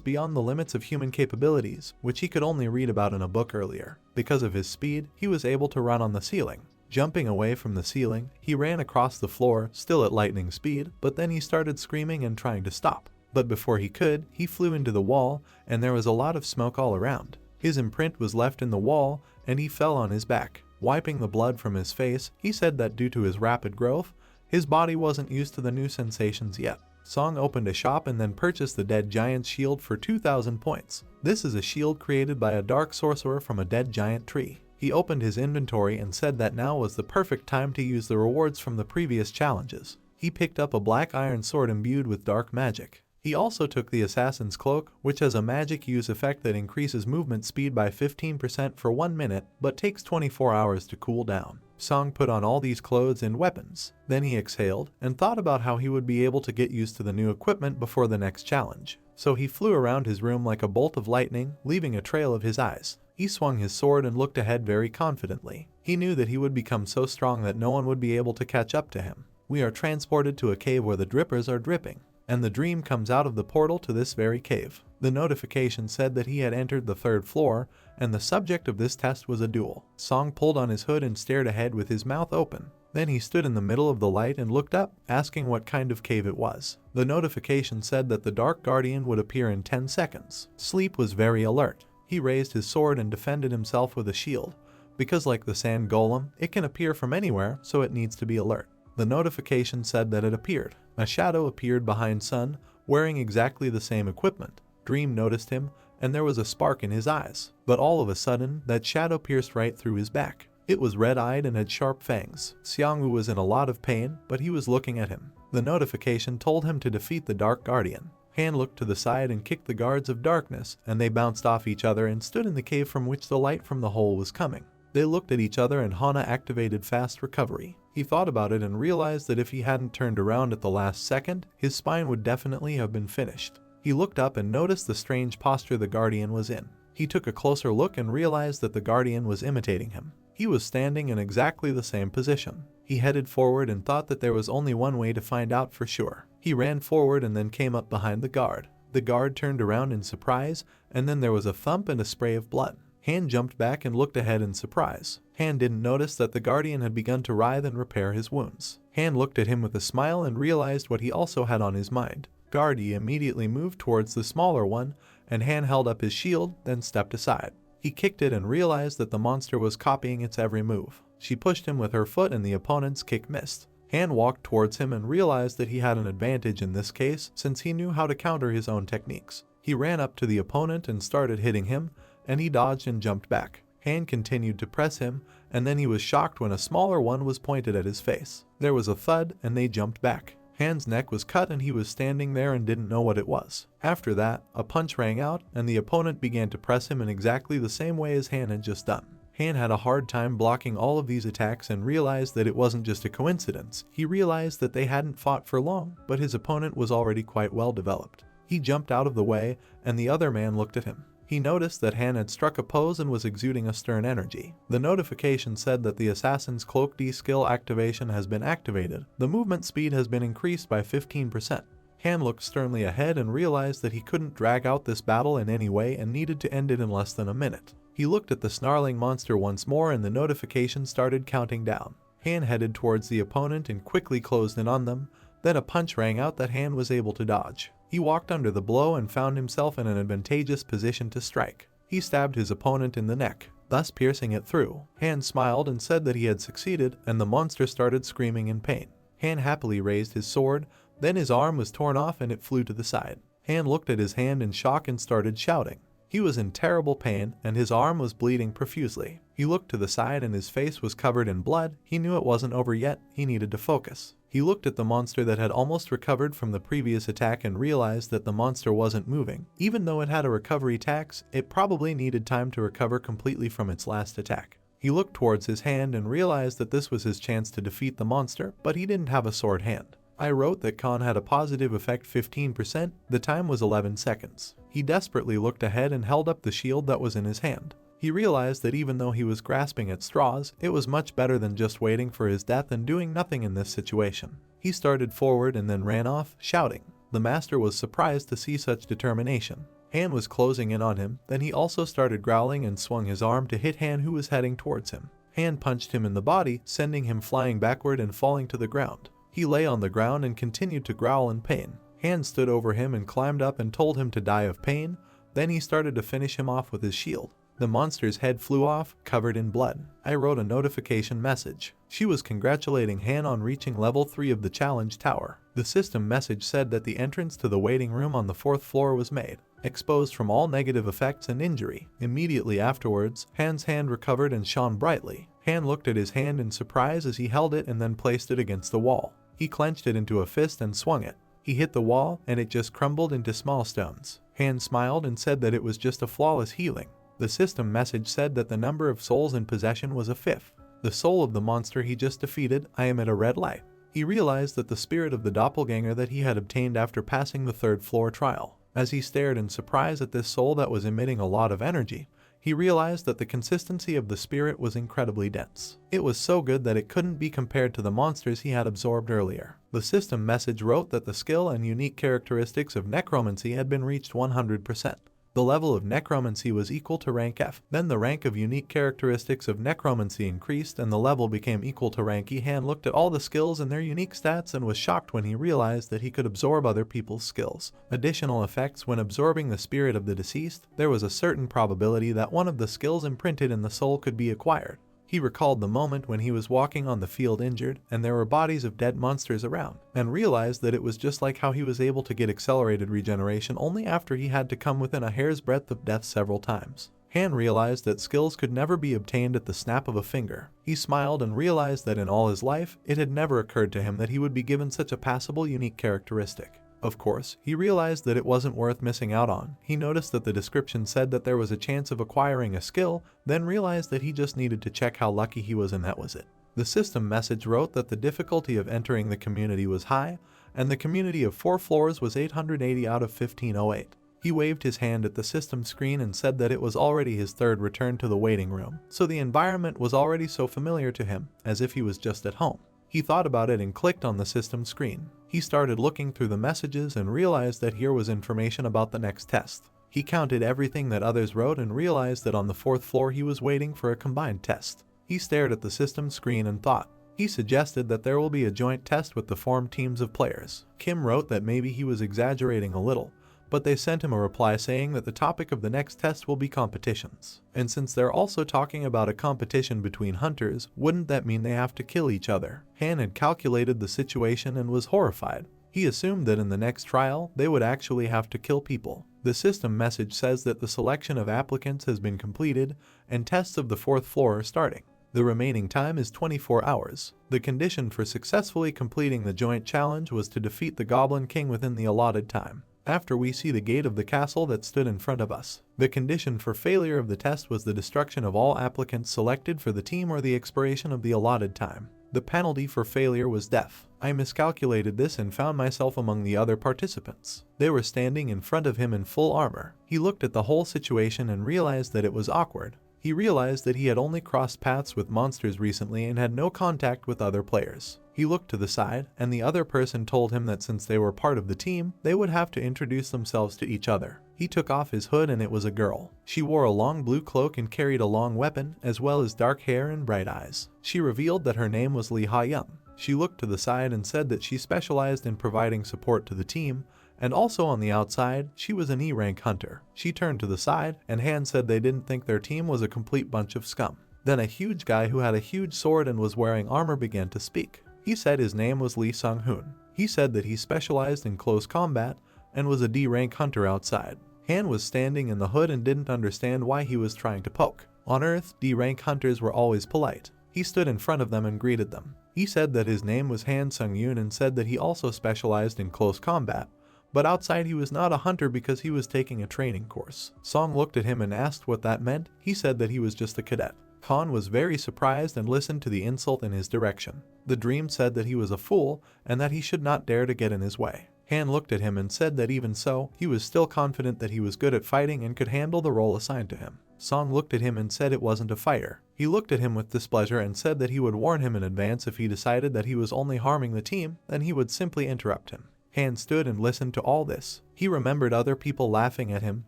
A: beyond the limits of human capabilities, which he could only read about in a book earlier. Because of his speed, he was able to run on the ceiling. Jumping away from the ceiling, he ran across the floor, still at lightning speed, but then he started screaming and trying to stop. But before he could, he flew into the wall, and there was a lot of smoke all around. His imprint was left in the wall, and he fell on his back. Wiping the blood from his face, he said that due to his rapid growth, his body wasn't used to the new sensations yet. Song opened a shop and then purchased the Dead Giant's shield for 2,000 points. This is a shield created by a dark sorcerer from a dead giant tree. He opened his inventory and said that now was the perfect time to use the rewards from the previous challenges. He picked up a black iron sword imbued with dark magic. He also took the Assassin's Cloak, which has a magic use effect that increases movement speed by 15% for 1 minute, but takes 24 hours to cool down. Song put on all these clothes and weapons. Then he exhaled, and thought about how he would be able to get used to the new equipment before the next challenge. So he flew around his room like a bolt of lightning, leaving a trail of his eyes. He swung his sword and looked ahead very confidently. He knew that he would become so strong that no one would be able to catch up to him. We are transported to a cave where the drippers are dripping, and the dream comes out of the portal to this very cave. The notification said that he had entered the 3rd floor, and the subject of this test was a duel. Song pulled on his hood and stared ahead with his mouth open. Then he stood in the middle of the light and looked up, asking what kind of cave it was. The notification said that the Dark Guardian would appear in 10 seconds. Sleep was very alert. He raised his sword and defended himself with a shield, because like the sand golem, it can appear from anywhere, so it needs to be alert. The notification said that it appeared. A shadow appeared behind Sun, wearing exactly the same equipment. Dream noticed him, and there was a spark in his eyes. But all of a sudden, that shadow pierced right through his back. It was red-eyed and had sharp fangs. Xiangwu was in a lot of pain, but he was looking at him. The notification told him to defeat the Dark Guardian. Han looked to the side and kicked the guards of darkness, and they bounced off each other and stood in the cave from which the light from the hole was coming. They looked at each other and Hana activated fast recovery. He thought about it and realized that if he hadn't turned around at the last second, his spine would definitely have been finished. He looked up and noticed the strange posture the Guardian was in. He took a closer look and realized that the Guardian was imitating him. He was standing in exactly the same position. He headed forward and thought that there was only one way to find out for sure. He ran forward and then came up behind the guard. The guard turned around in surprise, and then there was a thump and a spray of blood. Han jumped back and looked ahead in surprise. Han didn't notice that the Guardian had begun to writhe and repair his wounds. Han looked at him with a smile and realized what he also had on his mind. Guardy immediately moved towards the smaller one, and Han held up his shield, then stepped aside. He kicked it and realized that the monster was copying its every move. She pushed him with her foot and the opponent's kick missed. Han walked towards him and realized that he had an advantage in this case since he knew how to counter his own techniques. He ran up to the opponent and started hitting him, and he dodged and jumped back. Han continued to press him, and then he was shocked when a smaller one was pointed at his face. There was a thud, and they jumped back. Han's neck was cut and he was standing there and didn't know what it was. After that, a punch rang out and the opponent began to press him in exactly the same way as Han had just done. Han had a hard time blocking all of these attacks and realized that it wasn't just a coincidence. He realized that they hadn't fought for long, but his opponent was already quite well developed. He jumped out of the way, and the other man looked at him. He noticed that Han had struck a pose and was exuding a stern energy. The notification said that the Assassin's Cloak D skill activation has been activated. The movement speed has been increased by 15%. Han looked sternly ahead and realized that he couldn't drag out this battle in any way and needed to end it in less than a minute. He looked at the snarling monster once more and the notification started counting down. Han headed towards the opponent and quickly closed in on them. Then a punch rang out that Han was able to dodge. He walked under the blow and found himself in an advantageous position to strike. He stabbed his opponent in the neck, thus piercing it through. Han smiled and said that he had succeeded, and the monster started screaming in pain. Han happily raised his sword, then his arm was torn off and it flew to the side. Han looked at his hand in shock and started shouting. He was in terrible pain and his arm was bleeding profusely. He looked to the side and his face was covered in blood. He knew it wasn't over yet. He needed to focus. He looked at the monster that had almost recovered from the previous attack and realized that the monster wasn't moving. Even though it had a recovery tax, it probably needed time to recover completely from its last attack. He looked towards his hand and realized that this was his chance to defeat the monster, but he didn't have a sword hand. I wrote that Khan had a positive effect 15%, the time was 11 seconds. He desperately looked ahead and held up the shield that was in his hand. He realized that even though he was grasping at straws, it was much better than just waiting for his death and doing nothing in this situation. He started forward and then ran off, shouting. The master was surprised to see such determination. Han was closing in on him, then he also started growling and swung his arm to hit Han, who was heading towards him. Han punched him in the body, sending him flying backward and falling to the ground. He lay on the ground and continued to growl in pain. Han stood over him and climbed up and told him to die of pain. Then he started to finish him off with his shield. The monster's head flew off, covered in blood. I wrote a notification message. She was congratulating Han on reaching level 3 of the challenge tower. The system message said that the entrance to the waiting room on the 4th floor was made, exposed from all negative effects and injury. Immediately afterwards, Han's hand recovered and shone brightly. Han looked at his hand in surprise as he held it and then placed it against the wall. He clenched it into a fist and swung it. He hit the wall and it just crumbled into small stones. Han smiled and said that it was just a flawless healing. The system message said that the number of souls in possession was a 5th. The soul of the monster he just defeated, I am at a red light. He realized that the spirit of the doppelganger that he had obtained after passing the 3rd floor trial. As he stared in surprise at this soul that was emitting a lot of energy, he realized that the consistency of the spirit was incredibly dense. It was so good that it couldn't be compared to the monsters he had absorbed earlier. The system message wrote that the skill and unique characteristics of necromancy had been reached 100%. The level of necromancy was equal to rank F. Then the rank of unique characteristics of necromancy increased and the level became equal to rank E. Han looked at all the skills and their unique stats and was shocked when he realized that he could absorb other people's skills. Additional effects: when absorbing the spirit of the deceased, there was a certain probability that one of the skills imprinted in the soul could be acquired. He recalled the moment when he was walking on the field injured and there were bodies of dead monsters around, and realized that it was just like how he was able to get accelerated regeneration only after he had to come within a hair's breadth of death several times. Han realized that skills could never be obtained at the snap of a finger. He smiled and realized that in all his life, it had never occurred to him that he would be given such a passable unique characteristic. Of course, he realized that it wasn't worth missing out on. He noticed that the description said that there was a chance of acquiring a skill, then realized that he just needed to check how lucky he was and that was it. The system message wrote that the difficulty of entering the community was high, and the community of 4 floors was 880 out of 1508. He waved his hand at the system screen and said that it was already his 3rd return to the waiting room, so the environment was already so familiar to him, as if he was just at home. He thought about it and clicked on the system screen. He started looking through the messages and realized that here was information about the next test. He counted everything that others wrote and realized that on the 4th floor he was waiting for a combined test. He stared at the system screen and thought. He suggested that there will be a joint test with the formed teams of players. Kim wrote that maybe he was exaggerating a little, but they sent him a reply saying that the topic of the next test will be competitions. And since they're also talking about a competition between hunters, wouldn't that mean they have to kill each other? Han had calculated the situation and was horrified. He assumed that in the next trial, they would actually have to kill people. The system message says that the selection of applicants has been completed and tests of the 4th floor are starting. The remaining time is 24 hours. The condition for successfully completing the joint challenge was to defeat the Goblin King within the allotted time. After we see the gate of the castle that stood in front of us. The condition for failure of the test was the destruction of all applicants selected for the team or the expiration of the allotted time. The penalty for failure was death. I miscalculated this and found myself among the other participants. They were standing in front of him in full armor. He looked at the whole situation and realized that it was awkward. He realized that he had only crossed paths with monsters recently and had no contact with other players. He looked to the side, and the other person told him that since they were part of the team, they would have to introduce themselves to each other. He took off his hood and it was a girl. She wore a long blue cloak and carried a long weapon, as well as dark hair and bright eyes. She revealed that her name was Lee Ha-young. She looked to the side and said that she specialized in providing support to the team, and also on the outside, she was an E-rank hunter. She turned to the side, and Han said they didn't think their team was a complete bunch of scum. Then a huge guy who had a huge sword and was wearing armor began to speak. He said his name was Lee Sung-hoon. He said that he specialized in close combat and was a D-rank hunter outside. Han was standing in the hood and didn't understand why he was trying to poke. On Earth, D-rank hunters were always polite. He stood in front of them and greeted them. He said that his name was Han Sung-yoon and said that he also specialized in close combat, but outside he was not a hunter because he was taking a training course. Song looked at him and asked what that meant. He said that he was just a cadet. Han was very surprised and listened to the insult in his direction. The dream said that he was a fool and that he should not dare to get in his way. Han looked at him and said that even so, he was still confident that he was good at fighting and could handle the role assigned to him. Song looked at him and said it wasn't a fighter. He looked at him with displeasure and said that he would warn him in advance if he decided that he was only harming the team, then he would simply interrupt him. Han stood and listened to all this. He remembered other people laughing at him,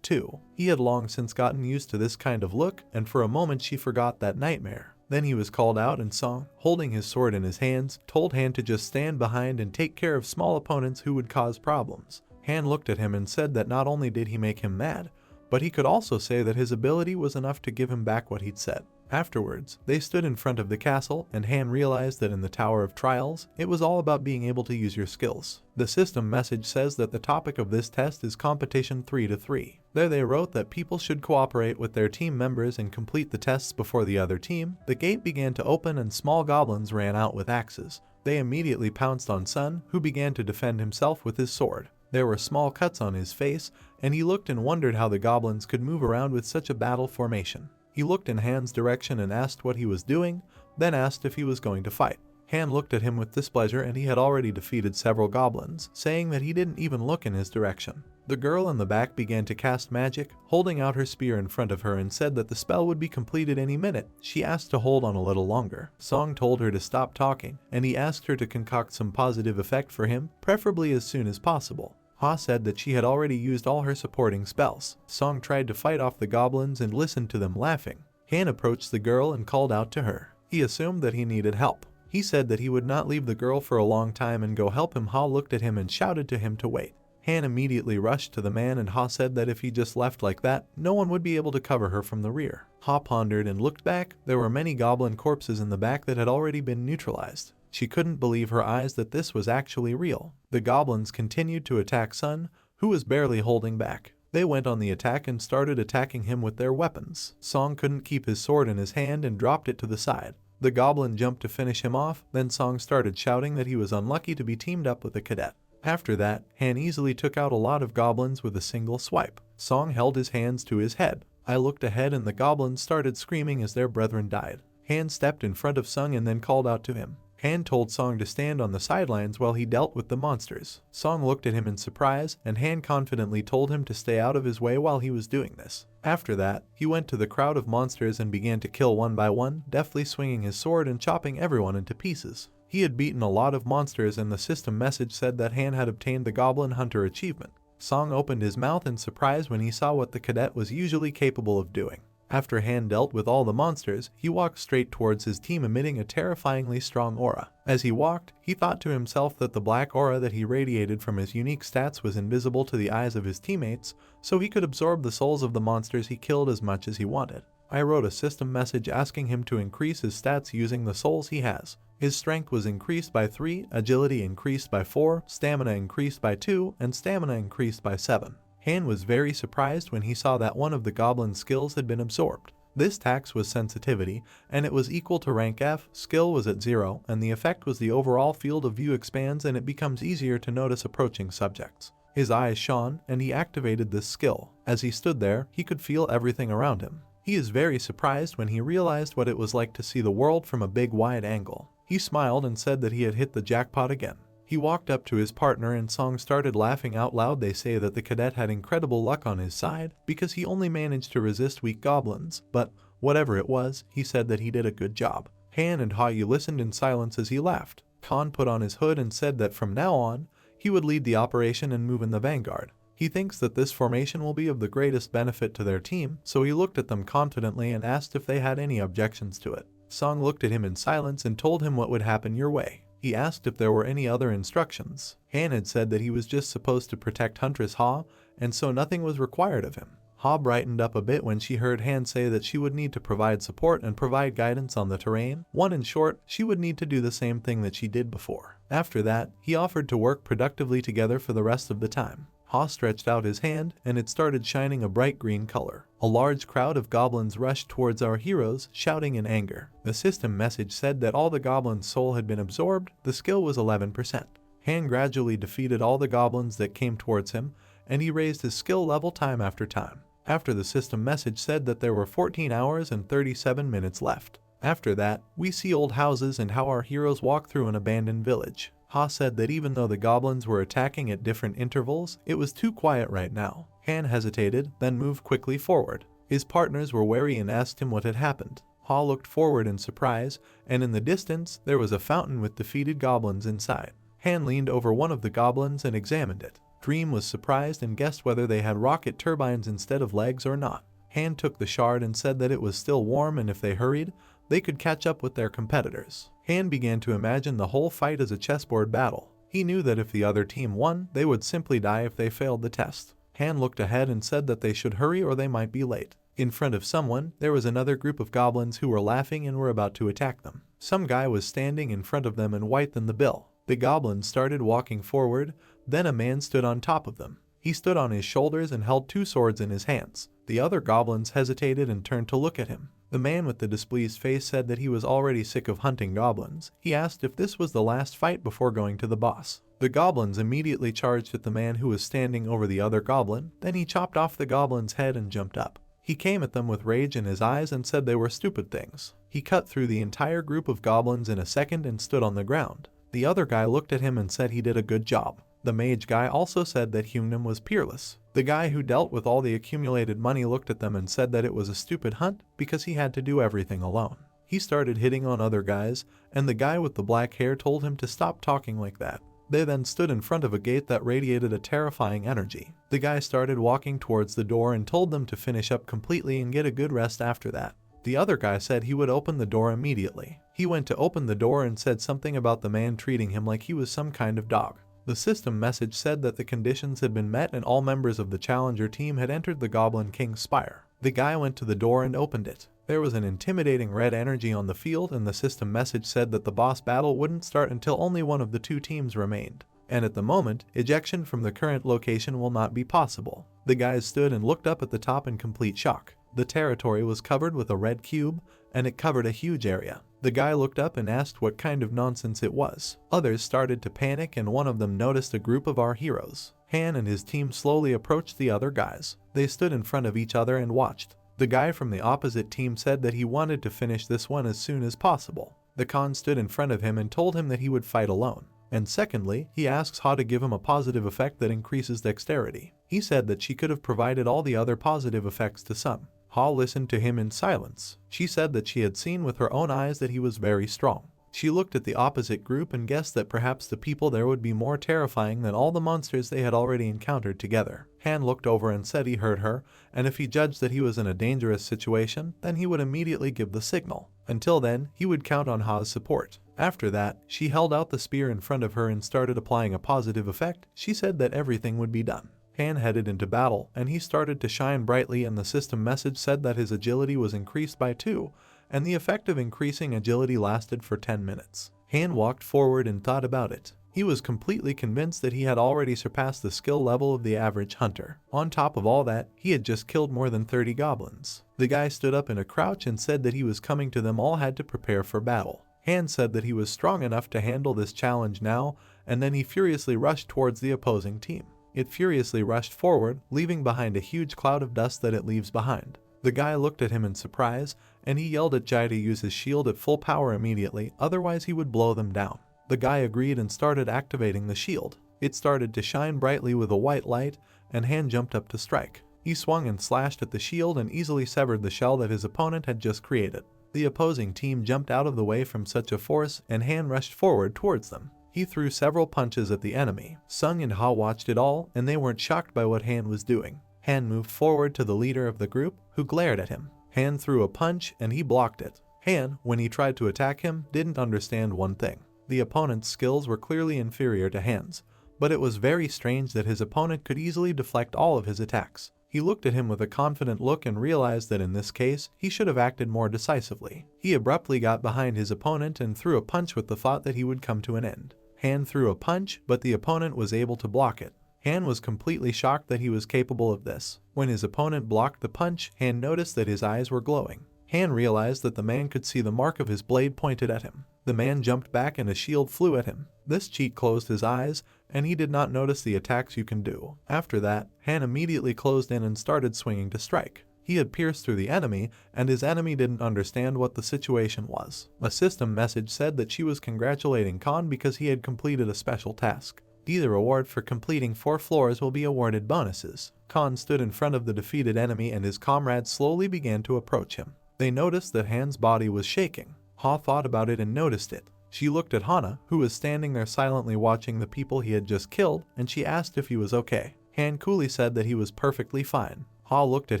A: too. He had long since gotten used to this kind of look, and for a moment she forgot that nightmare. Then he was called out and Song, holding his sword in his hands, told Han to just stand behind and take care of small opponents who would cause problems. Han looked at him and said that not only did he make him mad, but he could also say that his ability was enough to give him back what he'd said. Afterwards, they stood in front of the castle, and Han realized that in the Tower of Trials, it was all about being able to use your skills. The system message says that the topic of this test is competition 3-3. There they wrote that people should cooperate with their team members and complete the tests before the other team. The gate began to open and small goblins ran out with axes. They immediately pounced on Sun, who began to defend himself with his sword. There were small cuts on his face, and he looked and wondered how the goblins could move around with such a battle formation. He looked in Han's direction and asked what he was doing, then asked if he was going to fight. Han looked at him with displeasure and he had already defeated several goblins, saying that he didn't even look in his direction. The girl in the back began to cast magic, holding out her spear in front of her and said that the spell would be completed any minute. She asked to hold on a little longer. Song told her to stop talking, and he asked her to concoct some positive effect for him, preferably as soon as possible. Ha said that she had already used all her supporting spells. Song tried to fight off the goblins and listened to them laughing. Han approached the girl and called out to her. He assumed that he needed help. He said that he would not leave the girl for a long time and go help him. Ha looked at him and shouted to him to wait. Han immediately rushed to the man and Ha said that if he just left like that, no one would be able to cover her from the rear. Ha pondered and looked back. There were many goblin corpses in the back that had already been neutralized. She couldn't believe her eyes that this was actually real. The goblins continued to attack Sun, who was barely holding back. They went on the attack and started attacking him with their weapons. Song couldn't keep his sword in his hand and dropped it to the side. The goblin jumped to finish him off, then Song started shouting that he was unlucky to be teamed up with a cadet. After that, Han easily took out a lot of goblins with a single swipe. Song held his hands to his head. I looked ahead and the goblins started screaming as their brethren died. Han stepped in front of Song and then called out to him. Han told Song to stand on the sidelines while he dealt with the monsters. Song looked at him in surprise, and Han confidently told him to stay out of his way while he was doing this. After that, he went to the crowd of monsters and began to kill one by one, deftly swinging his sword and chopping everyone into pieces. He had beaten a lot of monsters and the system message said that Han had obtained the Goblin Hunter achievement. Song opened his mouth in surprise when he saw what the cadet was usually capable of doing. After Han dealt with all the monsters, he walked straight towards his team emitting a terrifyingly strong aura. As he walked, he thought to himself that the black aura that he radiated from his unique stats was invisible to the eyes of his teammates, so he could absorb the souls of the monsters he killed as much as he wanted. I wrote a system message asking him to increase his stats using the souls he has. His strength was increased by 3, agility increased by 4, stamina increased by 2, and stamina increased by 7. Han was very surprised when he saw that one of the goblin's skills had been absorbed. This tax was sensitivity, and it was equal to rank F, skill was at 0, and the effect was the overall field of view expands and it becomes easier to notice approaching subjects. His eyes shone, and he activated this skill. As he stood there, he could feel everything around him. He is very surprised when he realized what it was like to see the world from a big wide angle. He smiled and said that he had hit the jackpot again. He walked up to his partner and Song started laughing out loud. They say that the cadet had incredible luck on his side because he only managed to resist weak goblins, but whatever it was, he said that he did a good job. Han and Hayu listened in silence as he laughed. Khan put on his hood and said that from now on, he would lead the operation and move in the vanguard. He thinks that this formation will be of the greatest benefit to their team, so he looked at them confidently and asked if they had any objections to it. Song looked at him in silence and told him what would happen your way. He asked if there were any other instructions. Han had said that he was just supposed to protect Huntress Ha, and so nothing was required of him. Ha brightened up a bit when she heard Han say that she would need to provide support and provide guidance on the terrain. In short, she would need to do the same thing that she did before. After that, he offered to work productively together for the rest of the time. Ha stretched out his hand, and it started shining a bright green color. A large crowd of goblins rushed towards our heroes, shouting in anger. The system message said that all the goblins' soul had been absorbed. The skill was 11%. Han gradually defeated all the goblins that came towards him, and he raised his skill level time after time. After the system message said that there were 14 hours and 37 minutes left. After that, we see old houses and how our heroes walk through an abandoned village. Ha said that even though the goblins were attacking at different intervals, it was too quiet right now. Han hesitated, then moved quickly forward. His partners were wary and asked him what had happened. Ha looked forward in surprise, and in the distance, there was a fountain with defeated goblins inside. Han leaned over one of the goblins and examined it. Dream was surprised and guessed whether they had rocket turbines instead of legs or not. Han took the shard and said that it was still warm and if they hurried, they could catch up with their competitors. Han began to imagine the whole fight as a chessboard battle. He knew that if the other team won, they would simply die if they failed the test. Han looked ahead and said that they should hurry or they might be late. In front of someone, there was another group of goblins who were laughing and were about to attack them. Some guy was standing in front of them and whitened the bill. The goblins started walking forward, then a man stood on top of them. He stood on his shoulders and held two swords in his hands. The other goblins hesitated and turned to look at him. The man with the displeased face said that he was already sick of hunting goblins. He asked if this was the last fight before going to the boss. The goblins immediately charged at the man who was standing over the other goblin. Then he chopped off the goblin's head and jumped up. He came at them with rage in his eyes and said they were stupid things. He cut through the entire group of goblins in a second and stood on the ground. The other guy looked at him and said he did a good job. The mage guy also said that Humnum was peerless. The guy who dealt with all the accumulated money looked at them and said that it was a stupid hunt because he had to do everything alone. He started hitting on other guys, and the guy with the black hair told him to stop talking like that. They then stood in front of a gate that radiated a terrifying energy. The guy started walking towards the door and told them to finish up completely and get a good rest after that. The other guy said he would open the door immediately. He went to open the door and said something about the man treating him like he was some kind of dog. The system message said that the conditions had been met and all members of the challenger team had entered the Goblin King's spire. The guy went to the door and opened it. There was an intimidating red energy on the field, and the system message said that the boss battle wouldn't start until only one of the two teams remained. And at the moment, ejection from the current location will not be possible. The guys stood and looked up at the top in complete shock. The territory was covered with a red cube, and it covered a huge area. The guy looked up and asked what kind of nonsense it was. Others started to panic, and one of them noticed a group of our heroes. Han and his team slowly approached the other guys. They stood in front of each other and watched. The guy from the opposite team said that he wanted to finish this one as soon as possible. The Khan stood in front of him and told him that he would fight alone. And secondly, he asks Ha to give him a positive effect that increases dexterity. He said that she could have provided all the other positive effects to some. Ha listened to him in silence. She said that she had seen with her own eyes that he was very strong. She looked at the opposite group and guessed that perhaps the people there would be more terrifying than all the monsters they had already encountered together. Han looked over and said he heard her, and if he judged that he was in a dangerous situation, then he would immediately give the signal. Until then, he would count on Ha's support. After that, she held out the spear in front of her and started applying a positive effect. She said that everything would be done. Han headed into battle, and he started to shine brightly, and the system message said that his agility was increased by 2, and the effect of increasing agility lasted for 10 minutes. Han walked forward and thought about it. He was completely convinced that he had already surpassed the skill level of the average hunter. On top of all that, he had just killed more than 30 goblins. The guy stood up in a crouch and said that he was coming to them all had to prepare for battle. Han said that he was strong enough to handle this challenge now, and then he furiously rushed towards the opposing team. It furiously rushed forward, leaving behind a huge cloud of dust that it leaves behind. The guy looked at him in surprise, and he yelled at Jai to use his shield at full power immediately, otherwise he would blow them down. The guy agreed and started activating the shield. It started to shine brightly with a white light, and Han jumped up to strike. He swung and slashed at the shield and easily severed the shell that his opponent had just created. The opposing team jumped out of the way from such a force, and Han rushed forward towards them. He threw several punches at the enemy. Sung and Ha watched it all, and they weren't shocked by what Han was doing. Han moved forward to the leader of the group, who glared at him. Han threw a punch, and he blocked it. Han, when he tried to attack him, didn't understand one thing. The opponent's skills were clearly inferior to Han's, but it was very strange that his opponent could easily deflect all of his attacks. He looked at him with a confident look and realized that in this case, he should have acted more decisively. He abruptly got behind his opponent and threw a punch with the thought that he would come to an end. Han threw a punch, but the opponent was able to block it. Han was completely shocked that he was capable of this. When his opponent blocked the punch, Han noticed that his eyes were glowing. Han realized that the man could see the mark of his blade pointed at him. The man jumped back and a shield flew at him. This cheat closed his eyes, and he did not notice the attacks you can do. After that, Han immediately closed in and started swinging to strike. He had pierced through the enemy, and his enemy didn't understand what the situation was. A system message said that she was congratulating Khan because he had completed a special task. The reward for completing 4 floors will be awarded bonuses. Khan stood in front of the defeated enemy and his comrades slowly began to approach him. They noticed that Han's body was shaking. Ha thought about it and noticed it. She looked at Hana, who was standing there silently watching the people he had just killed, and she asked if he was okay. Han coolly said that he was perfectly fine. Ha looked at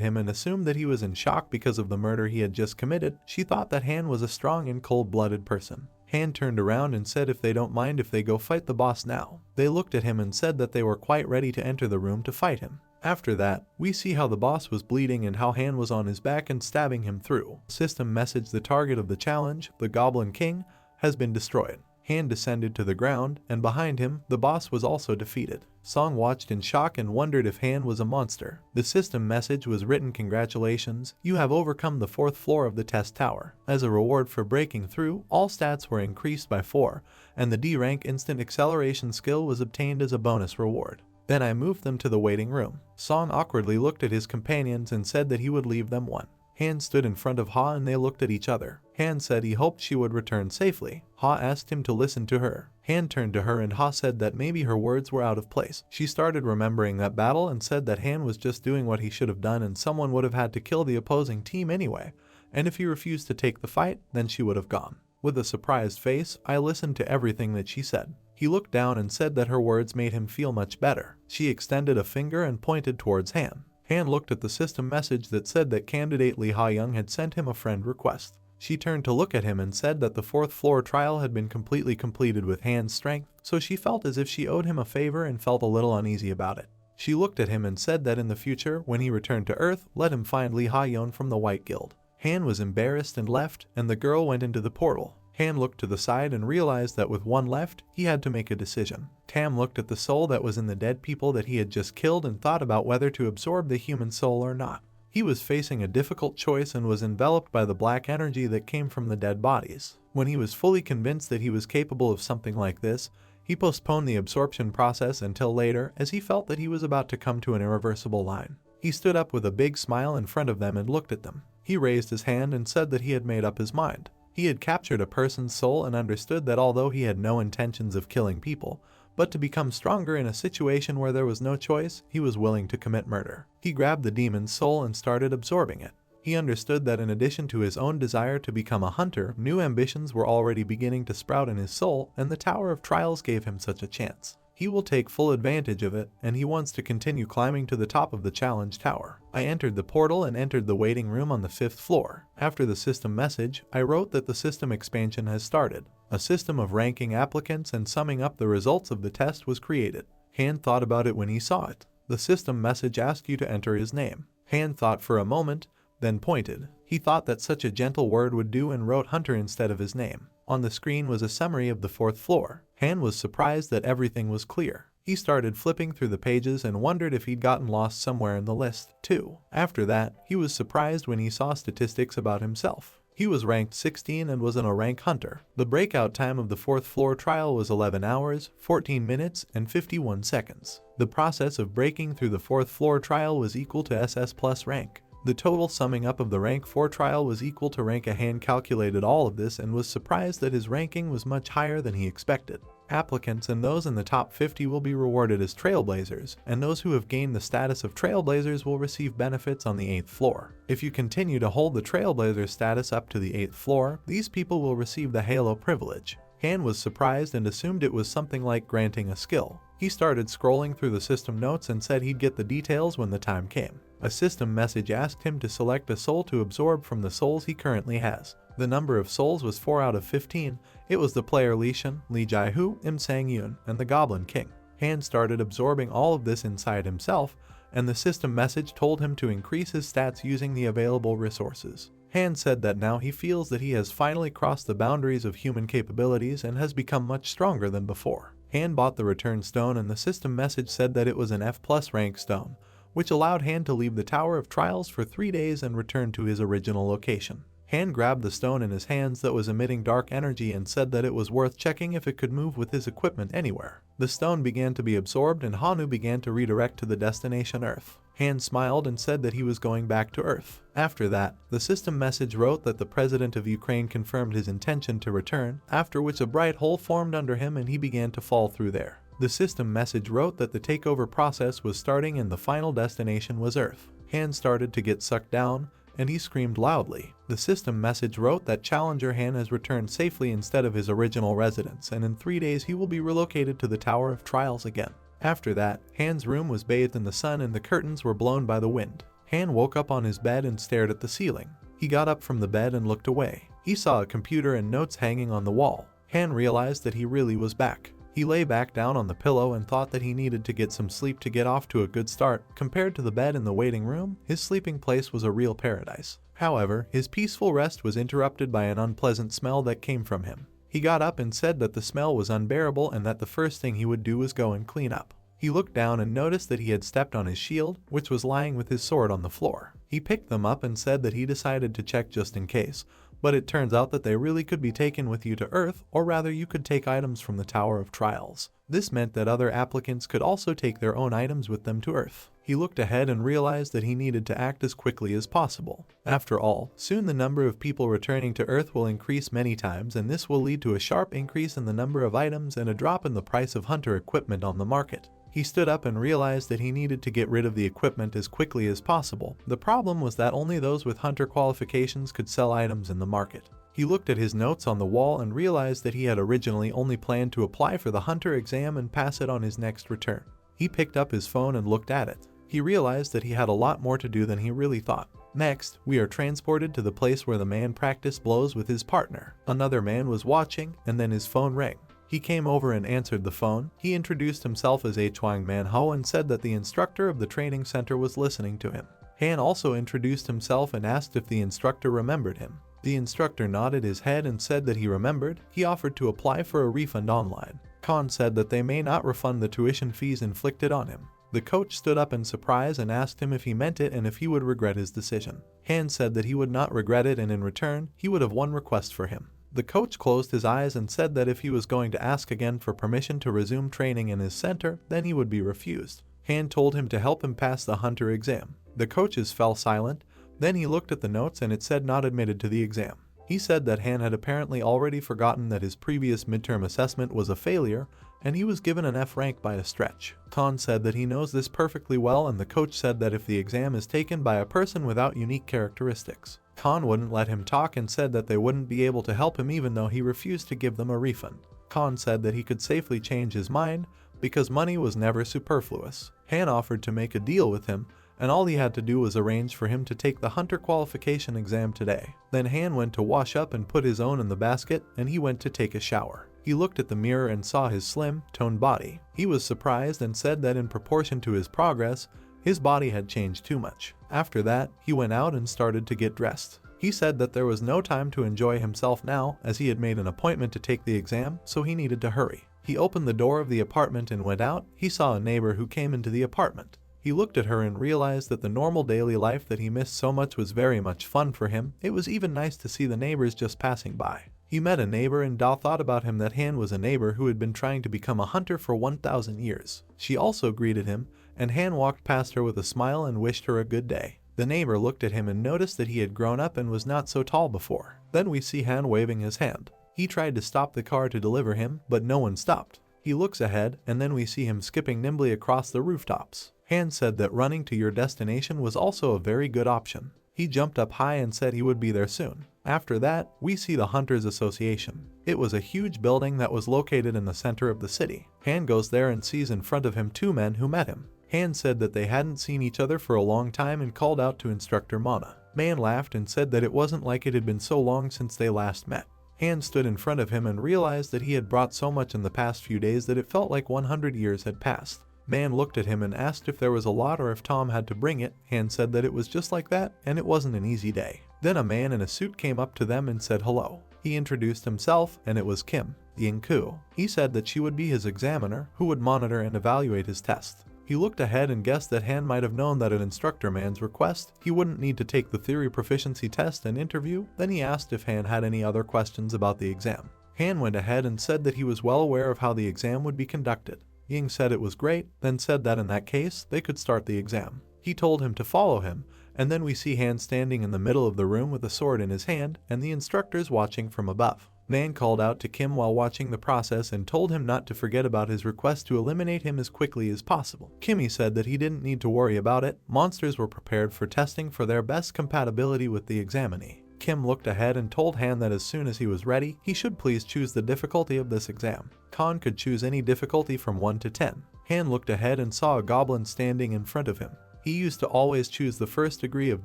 A: him and assumed that he was in shock because of the murder he had just committed. She thought that Han was a strong and cold-blooded person. Han turned around and said if they don't mind if they go fight the boss now. They looked at him and said that they were quite ready to enter the room to fight him. After that, we see how the boss was bleeding and how Han was on his back and stabbing him through. System message: the target of the challenge, the Goblin King, has been destroyed. Han descended to the ground, and behind him, the boss was also defeated. Song watched in shock and wondered if Han was a monster. The system message was written: congratulations, you have overcome the 4th floor of the test tower. As a reward for breaking through, all stats were increased by 4, and the D rank instant acceleration skill was obtained as a bonus reward. Then I moved them to the waiting room. Song awkwardly looked at his companions and said that he would leave them one. Han stood in front of Ha and they looked at each other. Han said he hoped she would return safely. Ha asked him to listen to her. Han turned to her and Ha said that maybe her words were out of place. She started remembering that battle and said that Han was just doing what he should have done and someone would have had to kill the opposing team anyway, and if he refused to take the fight, then she would have gone. With a surprised face, I listened to everything that she said. He looked down and said that her words made him feel much better. She extended a finger and pointed towards Han. Han looked at the system message that said that candidate Lee Ha-young had sent him a friend request. She turned to look at him and said that the 4th floor trial had been completely completed with Han's strength, so she felt as if she owed him a favor and felt a little uneasy about it. She looked at him and said that in the future, when he returned to Earth, let him find Lee Ha-young from the White Guild. Han was embarrassed and left, and the girl went into the portal. Han looked to the side and realized that with one left, he had to make a decision. Tam looked at the soul that was in the dead people that he had just killed and thought about whether to absorb the human soul or not. He was facing a difficult choice and was enveloped by the black energy that came from the dead bodies. When he was fully convinced that he was capable of something like this, he postponed the absorption process until later as he felt that he was about to come to an irreversible line. He stood up with a big smile in front of them and looked at them. He raised his hand and said that he had made up his mind. He had captured a person's soul and understood that although he had no intentions of killing people, but to become stronger in a situation where there was no choice, he was willing to commit murder. He grabbed the demon's soul and started absorbing it. He understood that in addition to his own desire to become a hunter, new ambitions were already beginning to sprout in his soul, and the Tower of Trials gave him such a chance. He will take full advantage of it, and he wants to continue climbing to the top of the challenge tower. I entered the portal and entered the waiting room on the 5th floor. After the system message, I wrote that the system expansion has started. A system of ranking applicants and summing up the results of the test was created. Han thought about it when he saw it. The system message asked you to enter his name. Han thought for a moment, then pointed. He thought that such a gentle word would do and wrote Hunter instead of his name. On the screen was a summary of the 4th floor. Han was surprised that everything was clear. He started flipping through the pages and wondered if he'd gotten lost somewhere in the list, too. After that, he was surprised when he saw statistics about himself. He was ranked 16 and was a rank hunter. The breakout time of the 4th floor trial was 11 hours, 14 minutes, and 51 seconds. The process of breaking through the 4th floor trial was equal to SS plus rank. The total summing up of the rank 4 trial was equal to rank A. Han calculated all of this and was surprised that his ranking was much higher than he expected. Applicants and those in the top 50 will be rewarded as trailblazers, and those who have gained the status of trailblazers will receive benefits on the 8th floor. If you continue to hold the trailblazer status up to the 8th floor, these people will receive the Halo privilege. Han was surprised and assumed it was something like granting a skill. He started scrolling through the system notes and said he'd get the details when the time came. A system message asked him to select a soul to absorb from the souls he currently has. The number of souls was 4 out of 15. It was the player Li Shen, Li Jaihu, Im Sang-yoon, and the Goblin King. Han started absorbing all of this inside himself, and the system message told him to increase his stats using the available resources. Han said that now he feels that he has finally crossed the boundaries of human capabilities and has become much stronger than before. Han bought the return stone and the system message said that it was an F+ rank stone, which allowed Han to leave the Tower of Trials for 3 days and return to his original location. Han grabbed the stone in his hands that was emitting dark energy and said that it was worth checking if it could move with his equipment anywhere. The stone began to be absorbed and Hanu began to redirect to the destination Earth. Han smiled and said that he was going back to Earth. After that, the system message wrote that the president of Ukraine confirmed his intention to return, after which a bright hole formed under him and he began to fall through there. The system message wrote that the takeover process was starting and the final destination was Earth. Han started to get sucked down, and he screamed loudly. The system message wrote that Challenger Han has returned safely instead of his original residence, and in 3 days he will be relocated to the Tower of Trials again. After that, Han's room was bathed in the sun and the curtains were blown by the wind. Han woke up on his bed and stared at the ceiling. He got up from the bed and looked away. He saw a computer and notes hanging on the wall. Han realized that he really was back. He lay back down on the pillow and thought that he needed to get some sleep to get off to a good start. Compared to the bed in the waiting room, his sleeping place was a real paradise. However, his peaceful rest was interrupted by an unpleasant smell that came from him. He got up and said that the smell was unbearable and that the first thing he would do was go and clean up. He looked down and noticed that he had stepped on his shield, which was lying with his sword on the floor. He picked them up and said that he decided to check just in case, but it turns out that they really could be taken with you to Earth, or rather you could take items from the Tower of Trials. This meant that other applicants could also take their own items with them to Earth. He looked ahead and realized that he needed to act as quickly as possible. After all, soon the number of people returning to Earth will increase many times, and this will lead to a sharp increase in the number of items and a drop in the price of hunter equipment on the market. He stood up and realized that he needed to get rid of the equipment as quickly as possible. The problem was that only those with hunter qualifications could sell items in the market. He looked at his notes on the wall and realized that he had originally only planned to apply for the hunter exam and pass it on his next return. He picked up his phone and looked at it. He realized that he had a lot more to do than he really thought. Next, we are transported to the place where the man practiced blows with his partner. Another man was watching, and then his phone rang. He came over and answered the phone. He introduced himself as Chuang Manhwa and said that the instructor of the training center was listening to him. Han also introduced himself and asked if the instructor remembered him. The instructor nodded his head and said that he remembered. He offered to apply for a refund online. Khan said that they may not refund the tuition fees inflicted on him. The coach stood up in surprise and asked him if he meant it and if he would regret his decision. Han said that he would not regret it and in return, he would have one request for him. The coach closed his eyes and said that if he was going to ask again for permission to resume training in his center, then he would be refused. Han told him to help him pass the hunter exam. The coaches fell silent. Then he looked at the notes and it said not admitted to the exam. He said that Han had apparently already forgotten that his previous midterm assessment was a failure, and he was given an F rank by a stretch. Khan said that he knows this perfectly well, and the coach said that if the exam is taken by a person without unique characteristics, Khan wouldn't let him talk and said that they wouldn't be able to help him even though he refused to give them a refund. Khan said that he could safely change his mind because money was never superfluous. Han offered to make a deal with him, and all he had to do was arrange for him to take the hunter qualification exam today. Then Han went to wash up and put his own in the basket, and he went to take a shower. He looked at the mirror and saw his slim, toned body. He was surprised and said that in proportion to his progress, his body had changed too much. After that, he went out and started to get dressed. He said that there was no time to enjoy himself now, as he had made an appointment to take the exam, so he needed to hurry. He opened the door of the apartment and went out. He saw a neighbor who came into the apartment. He looked at her and realized that the normal daily life that he missed so much was very much fun for him. It was even nice to see the neighbors just passing by. He met a neighbor and thought about him that Han was a neighbor who had been trying to become a hunter for 1,000 years. She also greeted him, and Han walked past her with a smile and wished her a good day. The neighbor looked at him and noticed that he had grown up and was not so tall before. Then we see Han waving his hand. He tried to stop the car to deliver him, but no one stopped. He looks ahead, and then we see him skipping nimbly across the rooftops. Han said that running to your destination was also a very good option. He jumped up high and said he would be there soon. After that, we see the Hunters Association. It was a huge building that was located in the center of the city. Han goes there and sees in front of him two men who met him. Han said that they hadn't seen each other for a long time and called out to Instructor Mana. Man laughed and said that it wasn't like it had been so long since they last met. Han stood in front of him and realized that he had brought so much in the past few days that it felt like 100 years had passed. Man looked at him and asked if there was a lot or if Tom had to bring it. Han said that it was just like that, and it wasn't an easy day. Then a man in a suit came up to them and said hello. He introduced himself, and it was Kim Ying-ku. He said that she would be his examiner, who would monitor and evaluate his test. He looked ahead and guessed that Han might have known that at Instructor Man's request, he wouldn't need to take the theory proficiency test and interview. Then he asked if Han had any other questions about the exam. Han went ahead and said that he was well aware of how the exam would be conducted. Ying said it was great, then said that in that case, they could start the exam. He told him to follow him, and then we see Han standing in the middle of the room with a sword in his hand, and the instructors watching from above. Man called out to Kim while watching the process and told him not to forget about his request to eliminate him as quickly as possible. Kimmy said that he didn't need to worry about it. Monsters were prepared for testing for their best compatibility with the examinee. Kim looked ahead and told Han that as soon as he was ready, he should please choose the difficulty of this exam. Han could choose any difficulty from 1 to 10. Han looked ahead and saw a goblin standing in front of him. He used to always choose the first degree of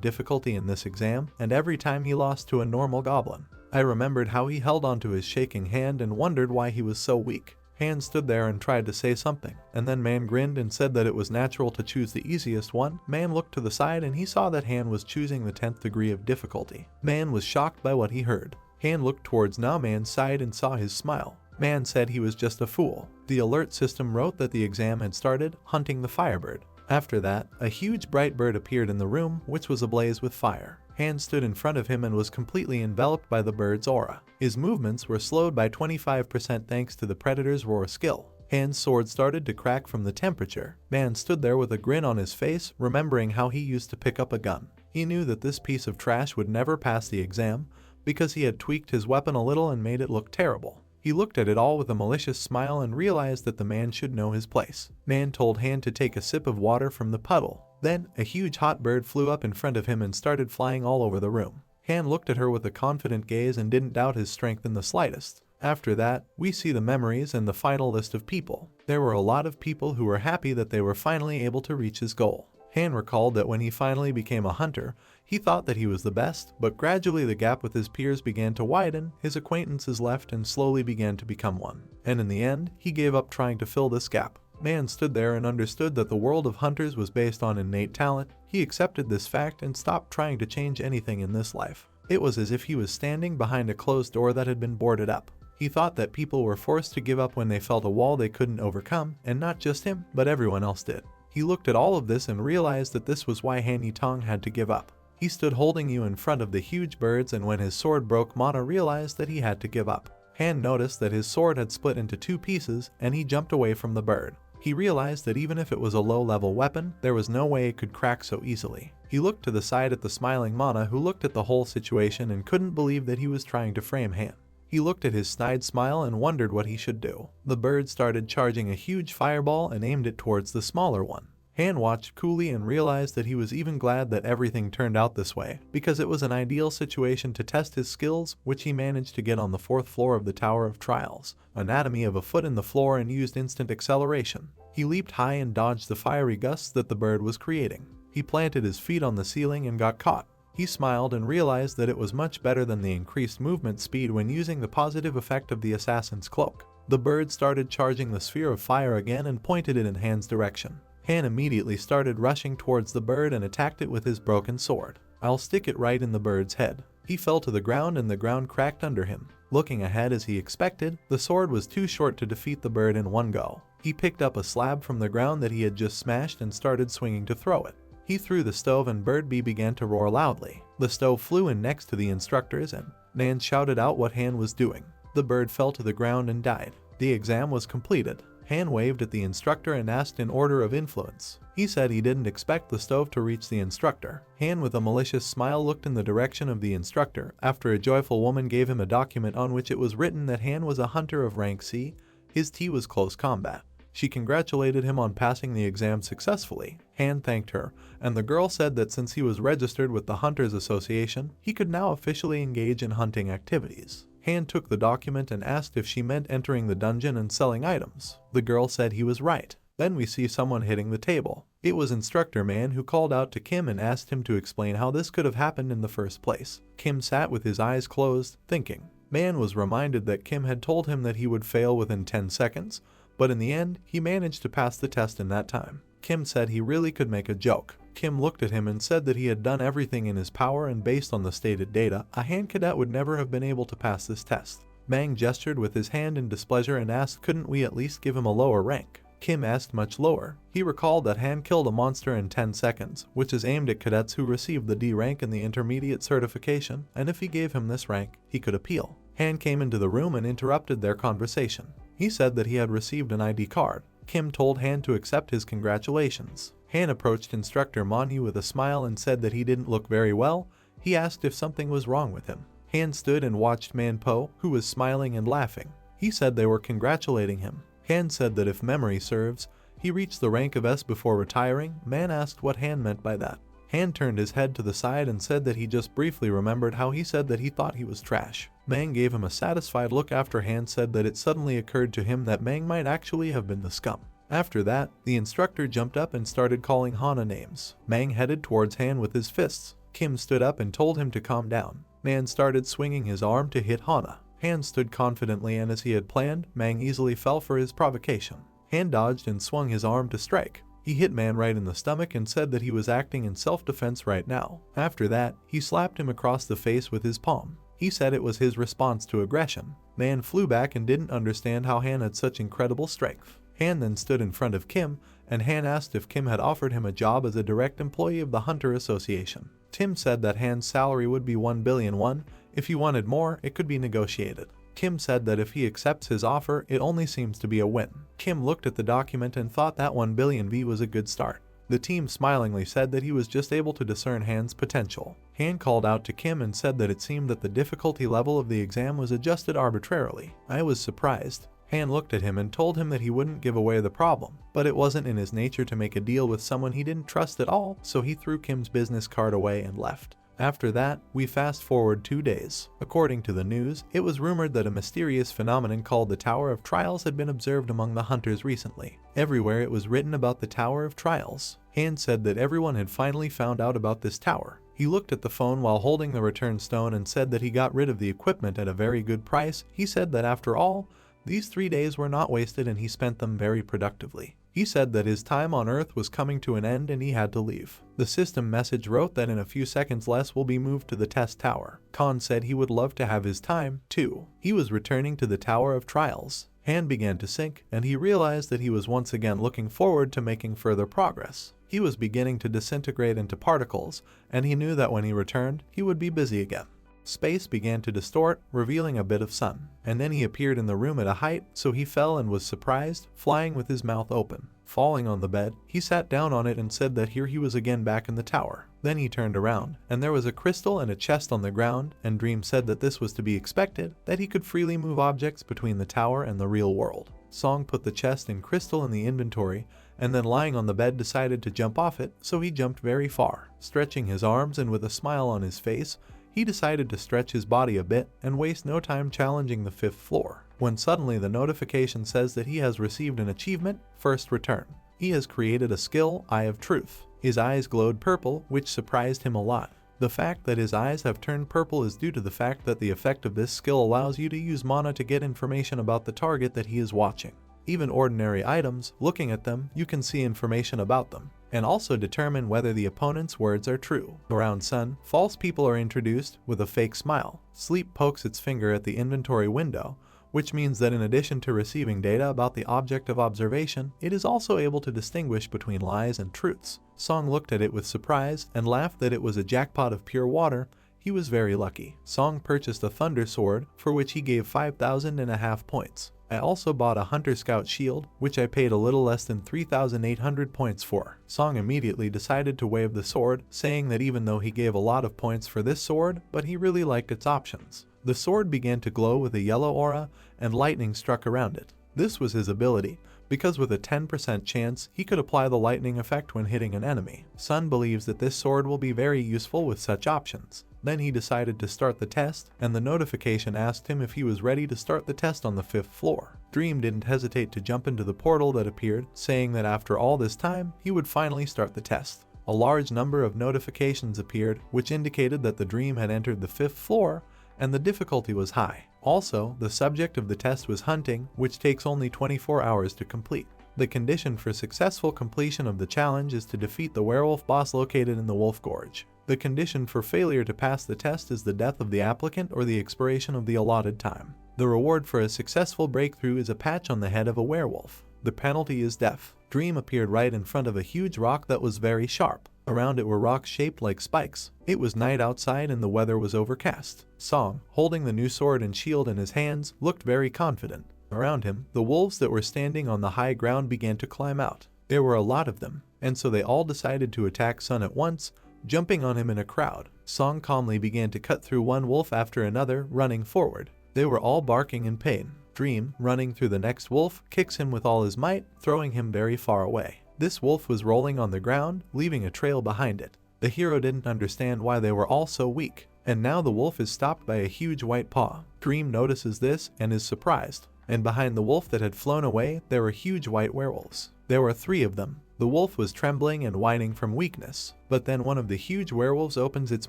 A: difficulty in this exam, and every time he lost to a normal goblin. I remembered how he held onto his shaking hand and wondered why he was so weak. Han stood there and tried to say something, and then Man grinned and said that it was natural to choose the easiest one. Man looked to the side and he saw that Han was choosing the 10th degree of difficulty. Man was shocked by what he heard. Han looked towards Man's side and saw his smile. Man said he was just a fool. The alert system wrote that the exam had started, hunting the firebird. After that, a huge bright bird appeared in the room, which was ablaze with fire. Han stood in front of him and was completely enveloped by the bird's aura. His movements were slowed by 25% thanks to the predator's roar skill. Han's sword started to crack from the temperature. Man stood there with a grin on his face, remembering how he used to pick up a gun. He knew that this piece of trash would never pass the exam, because he had tweaked his weapon a little and made it look terrible. He looked at it all with a malicious smile and realized that the man should know his place. Man told Han to take a sip of water from the puddle. Then, a huge hot bird flew up in front of him and started flying all over the room. Han looked at her with a confident gaze and didn't doubt his strength in the slightest. After that, we see the memories and the final list of people. There were a lot of people who were happy that they were finally able to reach his goal. Han recalled that when he finally became a hunter, he thought that he was the best, but gradually the gap with his peers began to widen, his acquaintances left and slowly began to become one. And in the end, he gave up trying to fill this gap. Man stood there and understood that the world of hunters was based on innate talent. He accepted this fact and stopped trying to change anything in this life. It was as if he was standing behind a closed door that had been boarded up. He thought that people were forced to give up when they felt a wall they couldn't overcome, and not just him, but everyone else did. He looked at all of this and realized that this was why Han Yitong had to give up. He stood holding you in front of the huge birds, and when his sword broke, Mana realized that he had to give up. Han noticed that his sword had split into 2 pieces, and he jumped away from the bird. He realized that even if it was a low-level weapon, there was no way it could crack so easily. He looked to the side at the smiling Mana, who looked at the whole situation and couldn't believe that he was trying to frame Han. He looked at his snide smile and wondered what he should do. The bird started charging a huge fireball and aimed it towards the smaller one. Han watched coolly and realized that he was even glad that everything turned out this way, because it was an ideal situation to test his skills, which he managed to get on the 4th floor of the Tower of Trials. Anatomy of a foot in the floor and used instant acceleration. He leaped high and dodged the fiery gusts that the bird was creating. He planted his feet on the ceiling and got caught. He smiled and realized that it was much better than the increased movement speed when using the positive effect of the assassin's cloak. The bird started charging the sphere of fire again and pointed it in Han's direction. Han immediately started rushing towards the bird and attacked it with his broken sword. "I'll stick it right in the bird's head," He fell to the ground and the ground cracked under him. Looking ahead as he expected, the sword was too short to defeat the bird in one go. He picked up a slab from the ground that he had just smashed and started swinging to throw it. He threw the stove and Bird B began to roar loudly. The stove flew in next to the instructors and Nan shouted out what Han was doing. The bird fell to the ground and died. The exam was completed. Han waved at the instructor and asked in order of influence. He said he didn't expect the stove to reach the instructor. Han with a malicious smile looked in the direction of the instructor after a joyful woman gave him a document on which it was written that Han was a hunter of rank C. His T was close combat. She congratulated him on passing the exam successfully. Han thanked her, and the girl said that since he was registered with the Hunters Association, he could now officially engage in hunting activities. Han took the document and asked if she meant entering the dungeon and selling items. The girl said he was right. Then we see someone hitting the table. It was Instructor Man who called out to Kim and asked him to explain how this could have happened in the first place. Kim sat with his eyes closed, thinking. Man was reminded that Kim had told him that he would fail within 10 seconds, but in the end, he managed to pass the test in that time. Kim said he really could make a joke. Kim looked at him and said that he had done everything in his power and based on the stated data, a Han cadet would never have been able to pass this test. Bang gestured with his hand in displeasure and asked couldn't we at least give him a lower rank. Kim asked much lower. He recalled that Han killed a monster in 10 seconds, which is aimed at cadets who received the D rank in the intermediate certification, and if he gave him this rank, he could appeal. Han came into the room and interrupted their conversation. He said that he had received an ID card. Kim told Han to accept his congratulations. Han approached Instructor Manhwa with a smile and said that he didn't look very well. He asked if something was wrong with him. Han stood and watched Man Po, who was smiling and laughing. He said they were congratulating him. Han said that if memory serves, he reached the rank of S before retiring. Man asked what Han meant by that. Han turned his head to the side and said that he just briefly remembered how he said that he thought he was trash. Mang gave him a satisfied look after Han said that it suddenly occurred to him that Mang might actually have been the scum. After that, the instructor jumped up and started calling Hana names. Mang headed towards Han with his fists. Kim stood up and told him to calm down. Man started swinging his arm to hit Hana. Han stood confidently and as he had planned, Mang easily fell for his provocation. Han dodged and swung his arm to strike. He hit Man right in the stomach and said that he was acting in self-defense right now. After that, he slapped him across the face with his palm. He said it was his response to aggression. Man flew back and didn't understand how Han had such incredible strength. Han then stood in front of Kim, and Han asked if Kim had offered him a job as a direct employee of the Hunter Association. Tim said that Han's salary would be 1 billion won. If he wanted more, it could be negotiated. Kim said that if he accepts his offer, it only seems to be a win. Kim looked at the document and thought that 1 billion V was a good start. The team smilingly said that he was just able to discern Han's potential. Han called out to Kim and said that it seemed that the difficulty level of the exam was adjusted arbitrarily. I was surprised. Han looked at him and told him that he wouldn't give away the problem, but it wasn't in his nature to make a deal with someone he didn't trust at all, so he threw Kim's business card away and left. After that, we fast forward 2 days. According to the news, it was rumored that a mysterious phenomenon called the Tower of Trials had been observed among the hunters recently. Everywhere it was written about the Tower of Trials. Han said that everyone had finally found out about this tower. He looked at the phone while holding the return stone and said that he got rid of the equipment at a very good price. He said that after all, these 3 days were not wasted and he spent them very productively. He said that his time on Earth was coming to an end and he had to leave. The system message wrote that in a few seconds less will be moved to the test tower. Khan said he would love to have his time, too. He was returning to the Tower of Trials. Han began to sink, and he realized that he was once again looking forward to making further progress. He was beginning to disintegrate into particles, and he knew that when he returned, he would be busy again. Space began to distort, revealing a bit of sun, and then he appeared in the room at a height, so he fell and was surprised, flying with his mouth open. Falling on the bed, he sat down on it and said that here he was again back in the tower. Then he turned around, and there was a crystal and a chest on the ground, and Dream said that this was to be expected, that he could freely move objects between the tower and the real world. Song put the chest and crystal in the inventory, and then lying on the bed decided to jump off it, so he jumped very far. Stretching his arms and with a smile on his face, he decided to stretch his body a bit and waste no time challenging the 5th floor, when suddenly the notification says that he has received an achievement, First Return. He has created a skill, Eye of Truth. His eyes glowed purple, which surprised him a lot. The fact that his eyes have turned purple is due to the fact that the effect of this skill allows you to use mana to get information about the target that he is watching. Even ordinary items, looking at them, you can see information about them. and also determine whether the opponent's words are true. Around Sun, false people are introduced with a fake smile. Sleep pokes its finger at the inventory window, which means that in addition to receiving data about the object of observation, it is also able to distinguish between lies and truths. Song looked at it with surprise and laughed that it was a jackpot of pure water. He was very lucky. Song purchased a Thunder Sword, for which he gave 5,500 points. I also bought a Hunter Scout Shield, which I paid a little less than 3,800 points for. Song immediately decided to waive the sword, saying that even though he gave a lot of points for this sword, but he really liked its options. The sword began to glow with a yellow aura, and lightning struck around it. This was his ability, because with a 10% chance, he could apply the lightning effect when hitting an enemy. Sun believes that this sword will be very useful with such options. Then he decided to start the test, and the notification asked him if he was ready to start the test on the 5th floor. Dream didn't hesitate to jump into the portal that appeared, saying that after all this time, he would finally start the test. A large number of notifications appeared, which indicated that the Dream had entered the 5th floor, and the difficulty was high. Also, the subject of the test was hunting, which takes only 24 hours to complete. The condition for successful completion of the challenge is to defeat the werewolf boss located in the Wolf Gorge. The condition for failure to pass the test is the death of the applicant or the expiration of the allotted time. The reward for a successful breakthrough is a patch on the head of a werewolf. The penalty is death. Dream appeared right in front of a huge rock that was very sharp. Around it were rocks shaped like spikes. It was night outside and the weather was overcast. Song, holding the new sword and shield in his hands, looked very confident. Around him, the wolves that were standing on the high ground began to climb out. There were a lot of them, and so they all decided to attack Sun at once, jumping on him in a crowd. Song calmly began to cut through one wolf after another, running forward. They were all barking in pain. Dream, running through the next wolf, kicks him with all his might, throwing him very far away. This wolf was rolling on the ground, leaving a trail behind it. The hero didn't understand why they were all so weak, and now the wolf is stopped by a huge white paw. Dream notices this and is surprised, and behind the wolf that had flown away, there were huge white werewolves. There were 3 of them. The wolf was trembling and whining from weakness, but then one of the huge werewolves opens its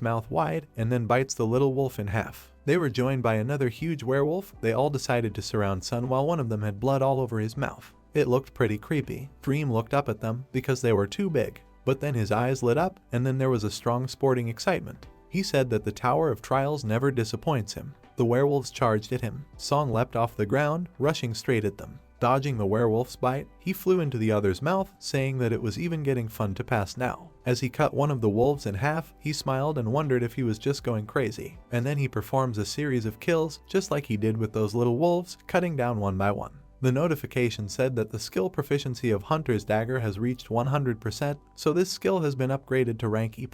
A: mouth wide and then bites the little wolf in half. They were joined by another huge werewolf. They all decided to surround Sun while one of them had blood all over his mouth. It looked pretty creepy. Dream looked up at them because they were too big, but then his eyes lit up and then there was a strong sporting excitement. He said that the Tower of Trials never disappoints him. The werewolves charged at him. Song leapt off the ground, rushing straight at them. Dodging the werewolf's bite, he flew into the other's mouth, saying that it was even getting fun to pass now. As he cut one of the wolves in half, he smiled and wondered if he was just going crazy. And then he performs a series of kills, just like he did with those little wolves, cutting down one by one. The notification said that the skill proficiency of Hunter's Dagger has reached 100%, so this skill has been upgraded to rank E+,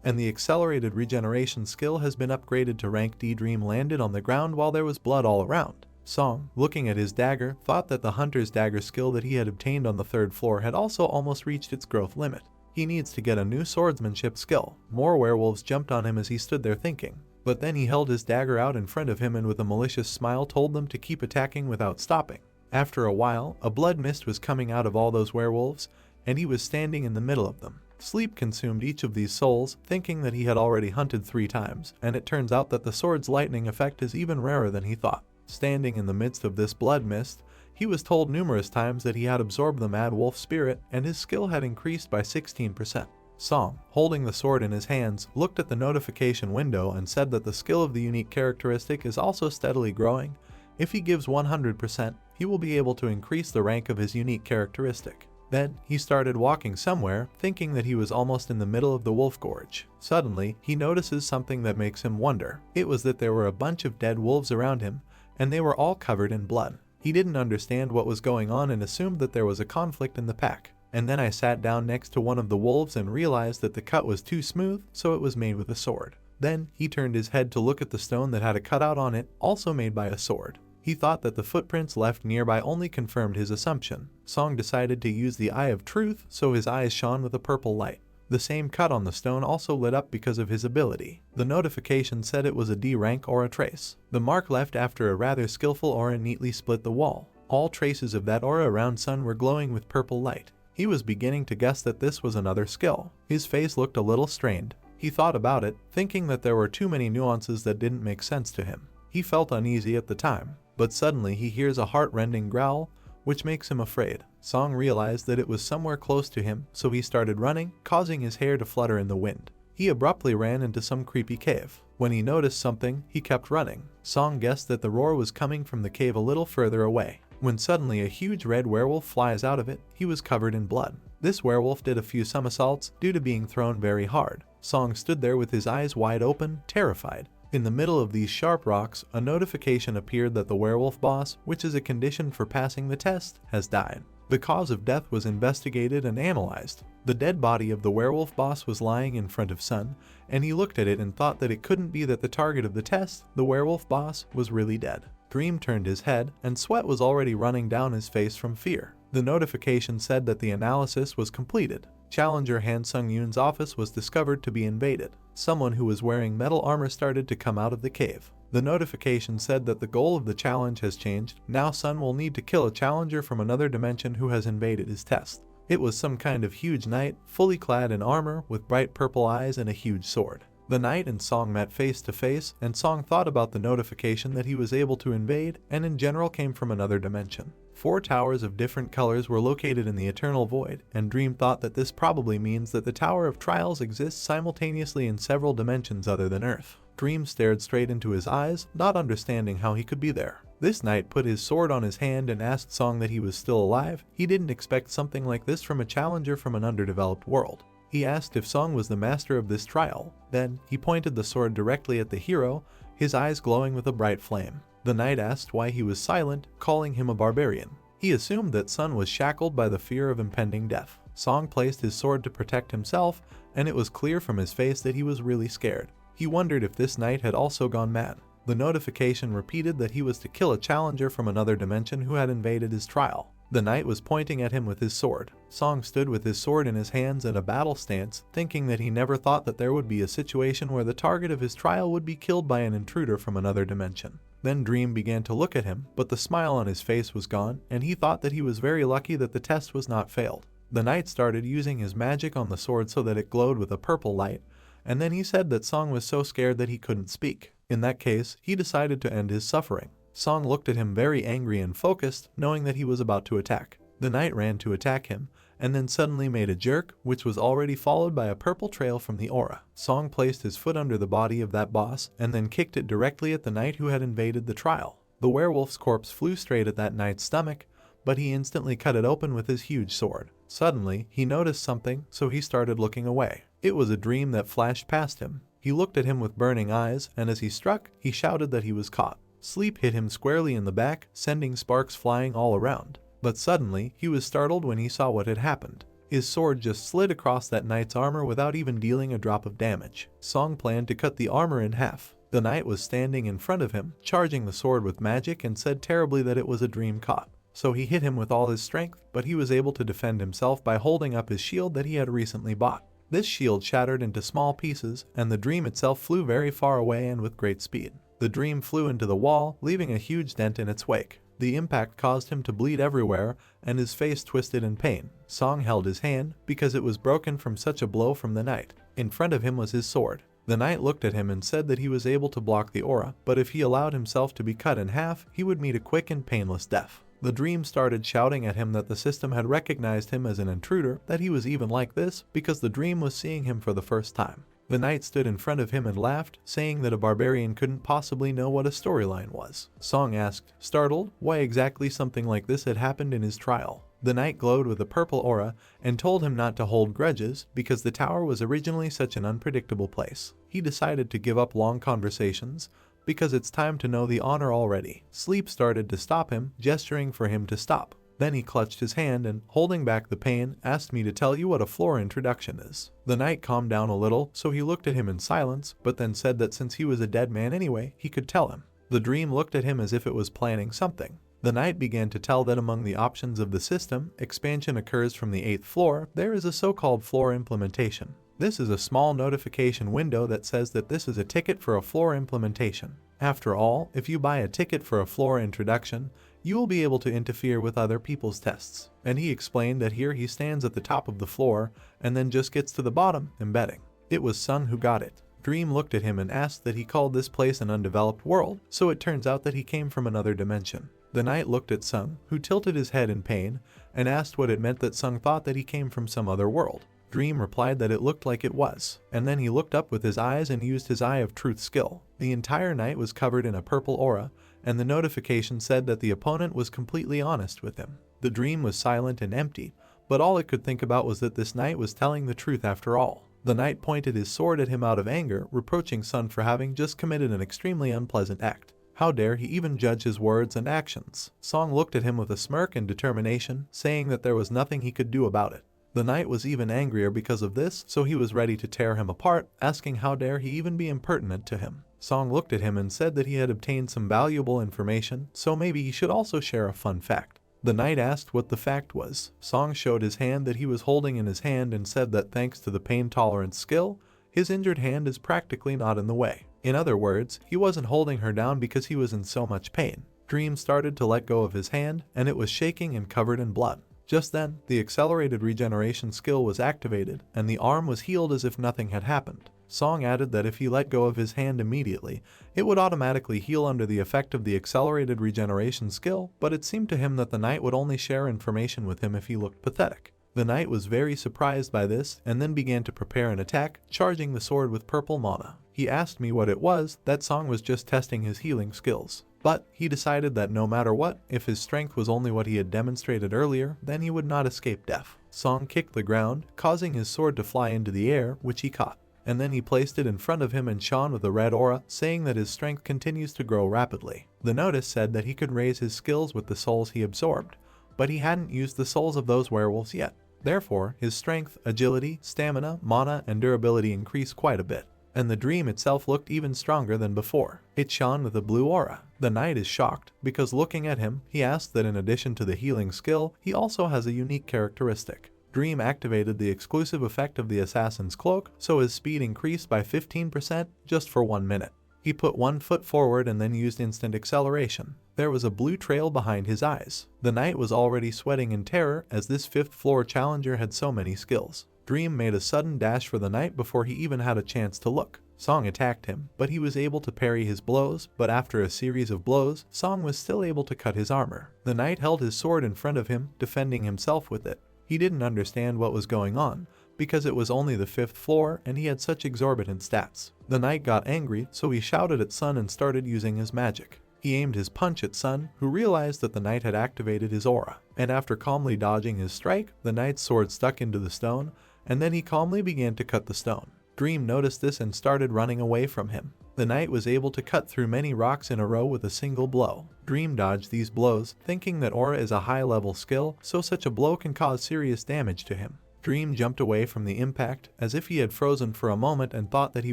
A: and the accelerated regeneration skill has been upgraded to rank D. Dream landed on the ground while there was blood all around. Song, looking at his dagger, thought that the Hunter's Dagger skill that he had obtained on the 3rd floor had also almost reached its growth limit. He needs to get a new swordsmanship skill. More werewolves jumped on him as he stood there thinking. But then he held his dagger out in front of him and with a malicious smile told them to keep attacking without stopping. After a while, a blood mist was coming out of all those werewolves, and he was standing in the middle of them. Sleep consumed each of these souls, thinking that he had already hunted 3 times, and it turns out that the sword's lightning effect is even rarer than he thought. Standing in the midst of this blood mist, he was told numerous times that he had absorbed the Mad Wolf spirit, and his skill had increased by 16%. Song, holding the sword in his hands, looked at the notification window and said that the skill of the unique characteristic is also steadily growing. If he gives 100%, he will be able to increase the rank of his unique characteristic. Then, he started walking somewhere, thinking that he was almost in the middle of the Wolf Gorge. Suddenly, he notices something that makes him wonder. It was that there were a bunch of dead wolves around him, and they were all covered in blood. He didn't understand what was going on and assumed that there was a conflict in the pack. And then I sat down next to one of the wolves and realized that the cut was too smooth, so it was made with a sword. Then, he turned his head to look at the stone that had a cutout on it, also made by a sword. He thought that the footprints left nearby only confirmed his assumption. Song decided to use the Eye of Truth, so his eyes shone with a purple light. The same cut on the stone also lit up because of his ability. The notification said it was a D rank aura trace. The mark left after a rather skillful aura neatly split the wall. All traces of that aura around Sun were glowing with purple light. He was beginning to guess that this was another skill. His face looked a little strained. He thought about it, thinking that there were too many nuances that didn't make sense to him. He felt uneasy at the time. But suddenly he hears a heart-rending growl, which makes him afraid. Song realized that it was somewhere close to him, so he started running, causing his hair to flutter in the wind. He abruptly ran into some creepy cave. When he noticed something, he kept running. Song guessed that the roar was coming from the cave a little further away. When suddenly a huge red werewolf flies out of it, he was covered in blood. This werewolf did a few somersaults due to being thrown very hard. Song stood there with his eyes wide open, terrified. In the middle of these sharp rocks, a notification appeared that the werewolf boss, which is a condition for passing the test, has died. The cause of death was investigated and analyzed. The dead body of the werewolf boss was lying in front of Sun, and he looked at it and thought that it couldn't be that the target of the test, the werewolf boss, was really dead. Dream turned his head, and sweat was already running down his face from fear. The notification said that the analysis was completed. Challenger Han Sung-yoon's office was discovered to be invaded. Someone who was wearing metal armor started to come out of the cave. The notification said that the goal of the challenge has changed. Now Sun will need to kill a challenger from another dimension who has invaded his test. It was some kind of huge knight, fully clad in armor, with bright purple eyes and a huge sword. The knight and Song met face to face, and Song thought about the notification that he was able to invade and in general came from another dimension. 4 towers of different colors were located in the eternal void, and Dream thought that this probably means that the Tower of Trials exists simultaneously in several dimensions other than Earth. Dream stared straight into his eyes, not understanding how he could be there. This knight put his sword on his hand and asked Song that he was still alive. He didn't expect something like this from a challenger from an underdeveloped world. He asked if Song was the master of this trial. Then, he pointed the sword directly at the hero, his eyes glowing with a bright flame. The knight asked why he was silent, calling him a barbarian. He assumed that Sun was shackled by the fear of impending death. Song placed his sword to protect himself, and it was clear from his face that he was really scared. He wondered if this knight had also gone mad. The notification repeated that he was to kill a challenger from another dimension who had invaded his trial. The knight was pointing at him with his sword. Song stood with his sword in his hands in a battle stance, thinking that he never thought that there would be a situation where the target of his trial would be killed by an intruder from another dimension. Then Dream began to look at him, but the smile on his face was gone, and he thought that he was very lucky that the test was not failed. The knight started using his magic on the sword so that it glowed with a purple light, and then he said that Song was so scared that he couldn't speak. In that case, he decided to end his suffering. Song looked at him very angry and focused, knowing that he was about to attack. The knight ran to attack him, and then suddenly made a jerk, which was already followed by a purple trail from the aura. Song placed his foot under the body of that boss, and then kicked it directly at the knight who had invaded the trial. The werewolf's corpse flew straight at that knight's stomach, but he instantly cut it open with his huge sword. Suddenly, he noticed something, so he started looking away. It was a dream that flashed past him. He looked at him with burning eyes, and as he struck, he shouted that he was caught. Sleep hit him squarely in the back, sending sparks flying all around. But suddenly, he was startled when he saw what had happened. His sword just slid across that knight's armor without even dealing a drop of damage. Song planned to cut the armor in half. The knight was standing in front of him, charging the sword with magic, and said terribly that it was a dream caught. So he hit him with all his strength, but he was able to defend himself by holding up his shield that he had recently bought. This shield shattered into small pieces, and the dream itself flew very far away and with great speed. The dream flew into the wall, leaving a huge dent in its wake. The impact caused him to bleed everywhere, and his face twisted in pain. Song held his hand, because it was broken from such a blow from the knight. In front of him was his sword. The knight looked at him and said that he was able to block the aura, but if he allowed himself to be cut in half, he would meet a quick and painless death. The dream started shouting at him that the system had recognized him as an intruder, that he was even like this, because the dream was seeing him for the first time. The knight stood in front of him and laughed, saying that a barbarian couldn't possibly know what a storyline was. Song asked, startled, why exactly something like this had happened in his trial. The knight glowed with a purple aura and told him not to hold grudges because the tower was originally such an unpredictable place. He decided to give up long conversations because it's time to know the honor already. Sleep started to stop him, gesturing for him to stop. Then he clutched his hand and, holding back the pain, asked me to tell you what a floor introduction is. The knight calmed down a little, so he looked at him in silence, but then said that since he was a dead man anyway, he could tell him. The dream looked at him as if it was planning something. The knight began to tell that among the options of the system, expansion occurs from the 8th floor, there is a so-called floor implementation. This is a small notification window that says that this is a ticket for a floor implementation. After all, if you buy a ticket for a floor introduction, you will be able to interfere with other people's tests. And he explained that here he stands at the top of the floor and then just gets to the bottom, embedding. It was Sun who got it. Dream looked at him and asked that he called this place an undeveloped world, so it turns out that he came from another dimension. The knight looked at Sung, who tilted his head in pain, and asked what it meant that Sung thought that he came from some other world. Dream replied that it looked like it was, and then he looked up with his eyes and used his Eye of Truth skill. The entire night was covered in a purple aura, and the notification said that the opponent was completely honest with him. The dream was silent and empty, but all it could think about was that this knight was telling the truth after all. The knight pointed his sword at him out of anger, reproaching Sun for having just committed an extremely unpleasant act. How dare he even judge his words and actions? Song looked at him with a smirk and determination, saying that there was nothing he could do about it. The knight was even angrier because of this, so he was ready to tear him apart, asking how dare he even be impertinent to him. Song looked at him and said that he had obtained some valuable information, so maybe he should also share a fun fact. The knight asked what the fact was. Song showed his hand that he was holding in his hand and said that thanks to the pain tolerance skill, his injured hand is practically not in the way. In other words, he wasn't holding her down because he was in so much pain. Dream started to let go of his hand, and it was shaking and covered in blood. Just then, the accelerated regeneration skill was activated, and the arm was healed as if nothing had happened. Song added that if he let go of his hand immediately, it would automatically heal under the effect of the accelerated regeneration skill, but it seemed to him that the knight would only share information with him if he looked pathetic. The knight was very surprised by this and then began to prepare an attack, charging the sword with purple mana. He asked me what it was. That Song was just testing his healing skills. But he decided that no matter what, if his strength was only what he had demonstrated earlier, then he would not escape death. Song kicked the ground, causing his sword to fly into the air, which he caught. And then he placed it in front of him and shone with a red aura, saying that his strength continues to grow rapidly. The notice said that he could raise his skills with the souls he absorbed, but he hadn't used the souls of those werewolves yet. Therefore, his strength, agility, stamina, mana, and durability increased quite a bit. And the dream itself looked even stronger than before. It shone with a blue aura. The knight is shocked, because looking at him, he asked that in addition to the healing skill, he also has a unique characteristic. Dream activated the exclusive effect of the assassin's cloak, so his speed increased by 15% just for 1 minute. He put one foot forward and then used instant acceleration. There was a blue trail behind his eyes. The knight was already sweating in terror as this 5th floor challenger had so many skills. Dream made a sudden dash for the knight before he even had a chance to look. Song attacked him, but he was able to parry his blows, but after a series of blows, Song was still able to cut his armor. The knight held his sword in front of him, defending himself with it. He didn't understand what was going on, because it was only the 5th floor and he had such exorbitant stats. The knight got angry, so he shouted at Sun and started using his magic. He aimed his punch at Sun, who realized that the knight had activated his aura, and after calmly dodging his strike, the knight's sword stuck into the stone, and then he calmly began to cut the stone. Dream noticed this and started running away from him. The knight was able to cut through many rocks in a row with a single blow. Dream dodged these blows, thinking that aura is a high-level skill, so such a blow can cause serious damage to him. Dream jumped away from the impact, as if he had frozen for a moment and thought that he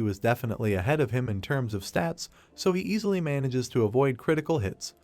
A: was definitely ahead of him in terms of stats, so he easily manages to avoid critical hits.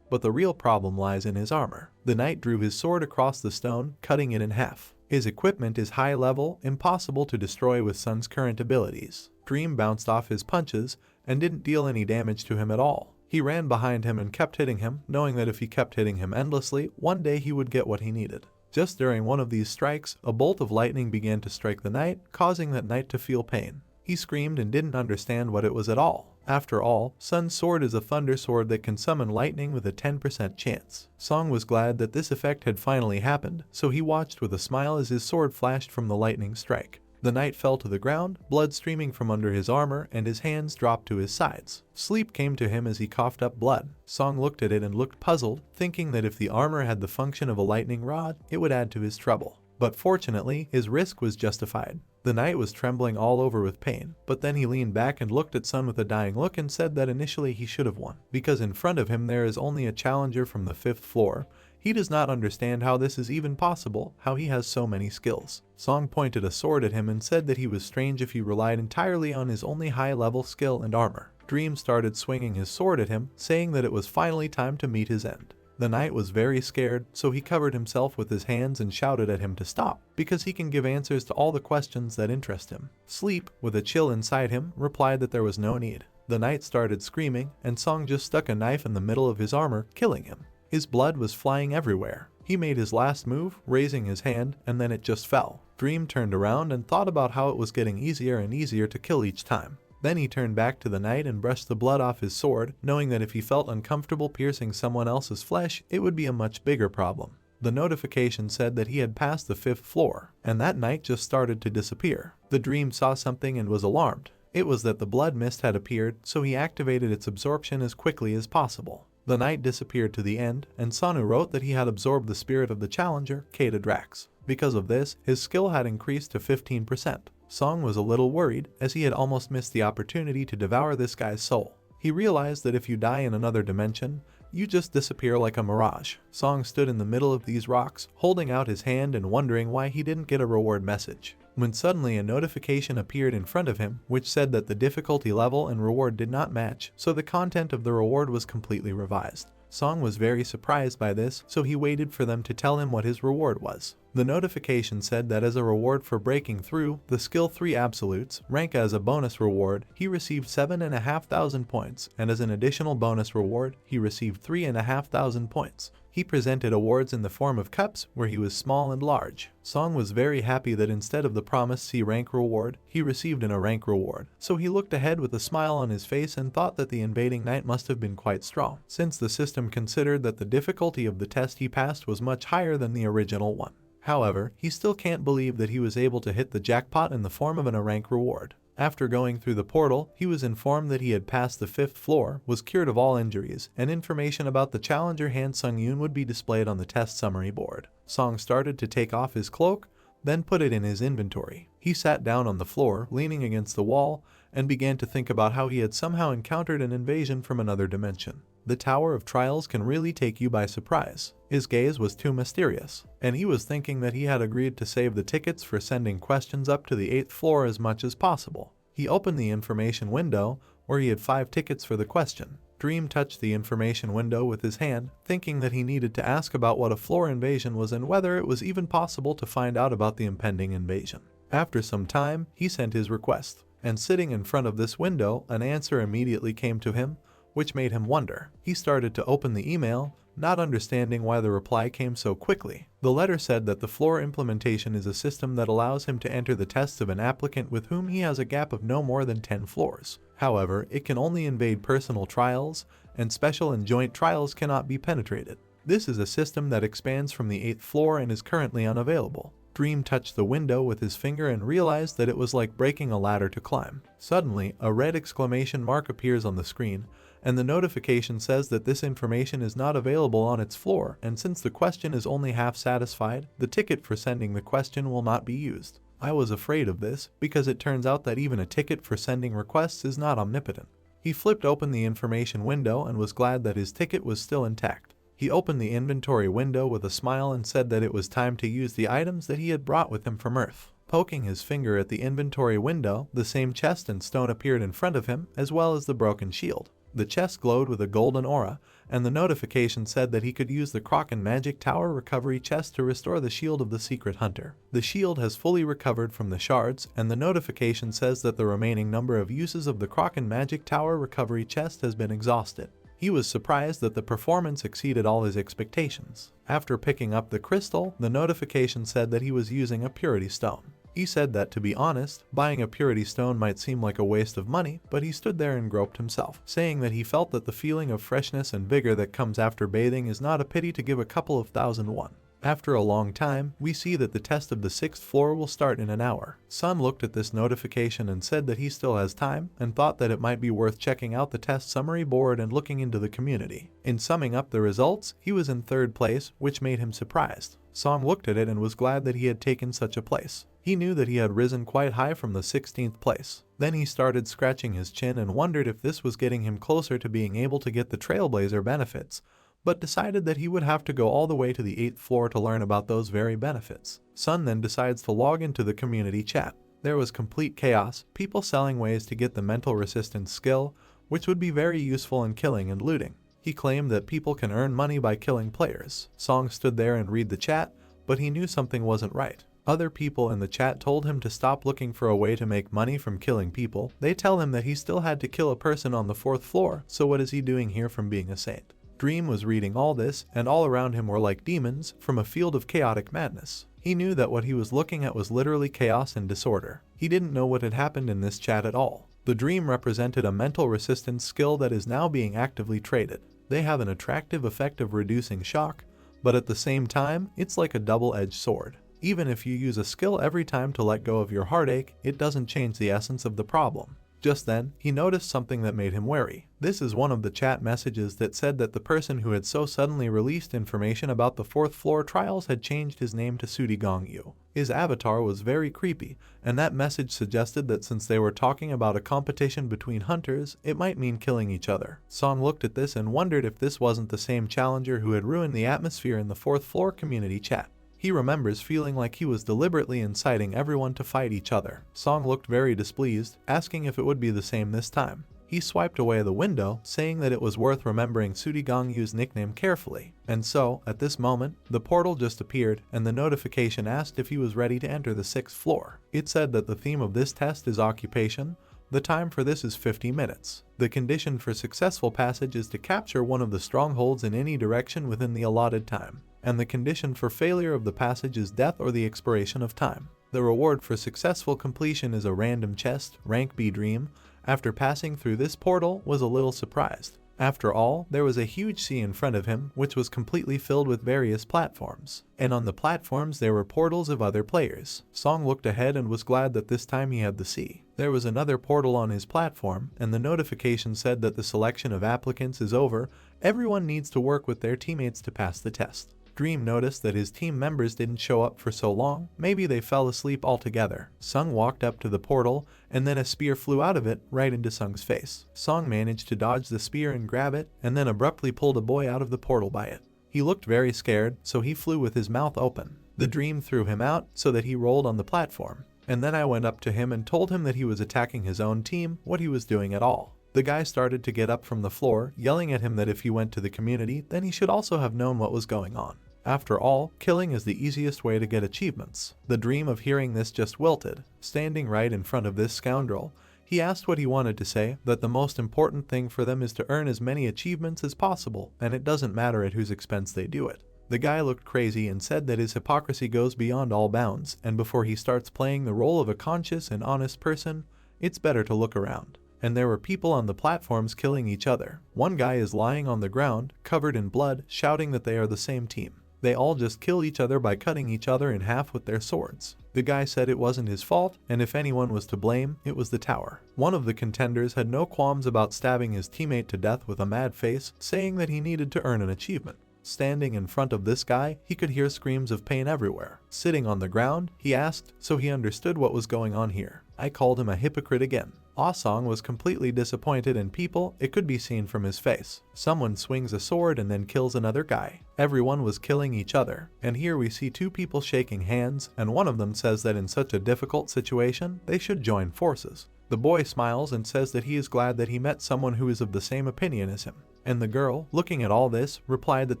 A: But the real problem lies in his armor. The knight drew his sword across the stone, cutting it in half. His equipment is high level, impossible to destroy with Sun's current abilities. Dream bounced off his punches and didn't deal any damage to him at all. He ran behind him and kept hitting him, knowing that if he kept hitting him endlessly, one day he would get what he needed. Just during one of these strikes, a bolt of lightning began to strike the knight, causing that knight to feel pain. He screamed and didn't understand what it was at all. After all, Sun's sword is a thunder sword that can summon lightning with a 10% chance. Song was glad that this effect had finally happened, so he watched with a smile as his sword flashed from the lightning strike. The knight fell to the ground, blood streaming from under his armor, and his hands dropped to his sides. Sleep came to him as he coughed up blood. Song looked at it and looked puzzled, thinking that if the armor had the function of a lightning rod, it would add to his trouble. But fortunately, his risk was justified. The knight was trembling all over with pain, but then he leaned back and looked at Sun with a dying look and said that initially he should have won, because in front of him there is only a challenger from the 5th floor. He does not understand how this is even possible, how he has so many skills. Song pointed a sword at him and said that he was strange if he relied entirely on his only high-level skill and armor. Dream started swinging his sword at him, saying that it was finally time to meet his end. The knight was very scared, so he covered himself with his hands and shouted at him to stop, because he can give answers to all the questions that interest him. Sleep, with a chill inside him, replied that there was no need. The knight started screaming, and Song just stuck a knife in the middle of his armor, killing him. His blood was flying everywhere. He made his last move, raising his hand, and then it just fell. Dream turned around and thought about how it was getting easier and easier to kill each time. Then he turned back to the knight and brushed the blood off his sword, knowing that if he felt uncomfortable piercing someone else's flesh, it would be a much bigger problem. The notification said that he had passed the 5th floor, and that knight just started to disappear. The dream saw something and was alarmed. It was that the blood mist had appeared, so he activated its absorption as quickly as possible. The knight disappeared to the end, and Sonu wrote that he had absorbed the spirit of the challenger, Kata Drax. Because of this, his skill had increased to 15%. Song was a little worried, as he had almost missed the opportunity to devour this guy's soul. He realized that if you die in another dimension, you just disappear like a mirage. Song stood in the middle of these rocks, holding out his hand and wondering why he didn't get a reward message, when suddenly a notification appeared in front of him, which said that the difficulty level and reward did not match, so the content of the reward was completely revised. Song was very surprised by this, so he waited for them to tell him what his reward was. The notification said that as a reward for breaking through the Skill 3 Absolutes rank as a bonus reward, he received 7,500 points, and as an additional bonus reward, he received 3,500 points. He presented awards in the form of cups, where he was small and large. Song was very happy that instead of the promised C rank reward, he received an A rank reward, so he looked ahead with a smile on his face and thought that the invading knight must have been quite strong, since the system considered that the difficulty of the test he passed was much higher than the original one. However, he still can't believe that he was able to hit the jackpot in the form of an A rank reward. After going through the portal, he was informed that he had passed the 5th floor, was cured of all injuries, and information about the challenger Han Sung-yoon would be displayed on the test summary board. Song started to take off his cloak, then put it in his inventory. He sat down on the floor, leaning against the wall, and began to think about how he had somehow encountered an invasion from another dimension. The Tower of Trials can really take you by surprise. His gaze was too mysterious, and he was thinking that he had agreed to save the tickets for sending questions up to the 8th floor as much as possible. He opened the information window, where he had 5 tickets for the question. Dream touched the information window with his hand, thinking that he needed to ask about what a floor invasion was and whether it was even possible to find out about the impending invasion. After some time, he sent his request, and sitting in front of this window, an answer immediately came to him, which made him wonder. He started to open the email, not understanding why the reply came so quickly. The letter said that the floor implementation is a system that allows him to enter the tests of an applicant with whom he has a gap of no more than 10 floors. However, it can only invade personal trials, and special and joint trials cannot be penetrated. This is a system that expands from the 8th floor and is currently unavailable. Dream touched the window with his finger and realized that it was like breaking a ladder to climb. Suddenly, a red exclamation mark appears on the screen, and the notification says that this information is not available on its floor, and since the question is only half satisfied, the ticket for sending the question will not be used. I was afraid of this, because it turns out that even a ticket for sending requests is not omnipotent. He flipped open the information window and was glad that his ticket was still intact. He opened the inventory window with a smile and said that it was time to use the items that he had brought with him from Earth. Poking his finger at the inventory window, the same chest and stone appeared in front of him, as well as the broken shield. The chest glowed with a golden aura, and the notification said that he could use the Kraken Magic Tower recovery chest to restore the shield of the secret hunter. The shield has fully recovered from the shards, and the notification says that the remaining number of uses of the Kraken Magic Tower recovery chest has been exhausted. He was surprised that the performance exceeded all his expectations. After picking up the crystal, the notification said that he was using a purity stone. He said that, to be honest, buying a purity stone might seem like a waste of money, but he stood there and groped himself, saying that he felt that the feeling of freshness and vigor that comes after bathing is not a pity to give a couple of thousand won. After a long time, we see that the test of the 6th floor will start in an hour. Sun looked at this notification and said that he still has time, and thought that it might be worth checking out the test summary board and looking into the community. In summing up the results, he was in 3rd place, which made him surprised. Song looked at it and was glad that he had taken such a place. He knew that he had risen quite high from the 16th place. Then he started scratching his chin and wondered if this was getting him closer to being able to get the Trailblazer benefits, but decided that he would have to go all the way to the 8th floor to learn about those very benefits. Sun then decides to log into the community chat. There was complete chaos, people selling ways to get the mental resistance skill, which would be very useful in killing and looting. He claimed that people can earn money by killing players. Song stood there and read the chat, but he knew something wasn't right. Other people in the chat told him to stop looking for a way to make money from killing people. They tell him that he still had to kill a person on the 4th floor, so what is he doing here from being a saint? Dream was reading all this, and all around him were like demons from a field of chaotic madness. He knew that what he was looking at was literally chaos and disorder. He didn't know what had happened in this chat at all. The dream represented a mental resistance skill that is now being actively traded. They have an attractive effect of reducing shock, but at the same time, it's like a double-edged sword. Even if you use a skill every time to let go of your heartache, it doesn't change the essence of the problem. Just then, he noticed something that made him wary. This is one of the chat messages that said that the person who had so suddenly released information about the 4th floor trials had changed his name to Sudigongyu. His avatar was very creepy, and that message suggested that since they were talking about a competition between hunters, it might mean killing each other. Song looked at this and wondered if this wasn't the same challenger who had ruined the atmosphere in the 4th floor community chat. He remembers feeling like he was deliberately inciting everyone to fight each other. Song looked very displeased, asking if it would be the same this time. He swiped away the window, saying that it was worth remembering Sudigongyu's nickname carefully. And so, at this moment, the portal just appeared, and the notification asked if he was ready to enter the 6th floor. It said that the theme of this test is occupation. The time for this is 50 minutes. The condition for successful passage is to capture one of the strongholds in any direction within the allotted time. And the condition for failure of the passage is death or the expiration of time. The reward for successful completion is a random chest, rank B dream. After passing through this portal, was a little surprised. After all, there was a huge sea in front of him, which was completely filled with various platforms. And on the platforms there were portals of other players. Song looked ahead and was glad that this time he had the sea. There was another portal on his platform, and the notification said that the selection of applicants is over. Everyone needs to work with their teammates to pass the test. Dream noticed that his team members didn't show up for so long. Maybe they fell asleep altogether. Sung walked up to the portal, and then a spear flew out of it right into Sung's face. Sung managed to dodge the spear and grab it, and then abruptly pulled a boy out of the portal by it. He looked very scared, so he flew with his mouth open. The dream threw him out so that he rolled on the platform. And then I went up to him and told him that he was attacking his own team, what he was doing at all. The guy started to get up from the floor, yelling at him that if he went to the community, then he should also have known what was going on. After all, killing is the easiest way to get achievements. The dream of hearing this just wilted. Standing right in front of this scoundrel, he asked what he wanted to say, that the most important thing for them is to earn as many achievements as possible, and it doesn't matter at whose expense they do it. The guy looked crazy and said that his hypocrisy goes beyond all bounds, and before he starts playing the role of a conscious and honest person, it's better to look around. And there were people on the platforms killing each other. One guy is lying on the ground, covered in blood, shouting that they are the same team. They all just kill each other by cutting each other in half with their swords. The guy said it wasn't his fault, and if anyone was to blame, it was the tower. One of the contenders had no qualms about stabbing his teammate to death with a mad face, saying that he needed to earn an achievement. Standing in front of this guy, he could hear screams of pain everywhere. Sitting on the ground, he asked, so he understood what was going on here. I called him a hypocrite again. Ah-song was completely disappointed in people, it could be seen from his face. Someone swings a sword and then kills another guy. Everyone was killing each other. And here we see two people shaking hands, and one of them says that in such a difficult situation, they should join forces. The boy smiles and says that he is glad that he met someone who is of the same opinion as him. And the girl, looking at all this, replied that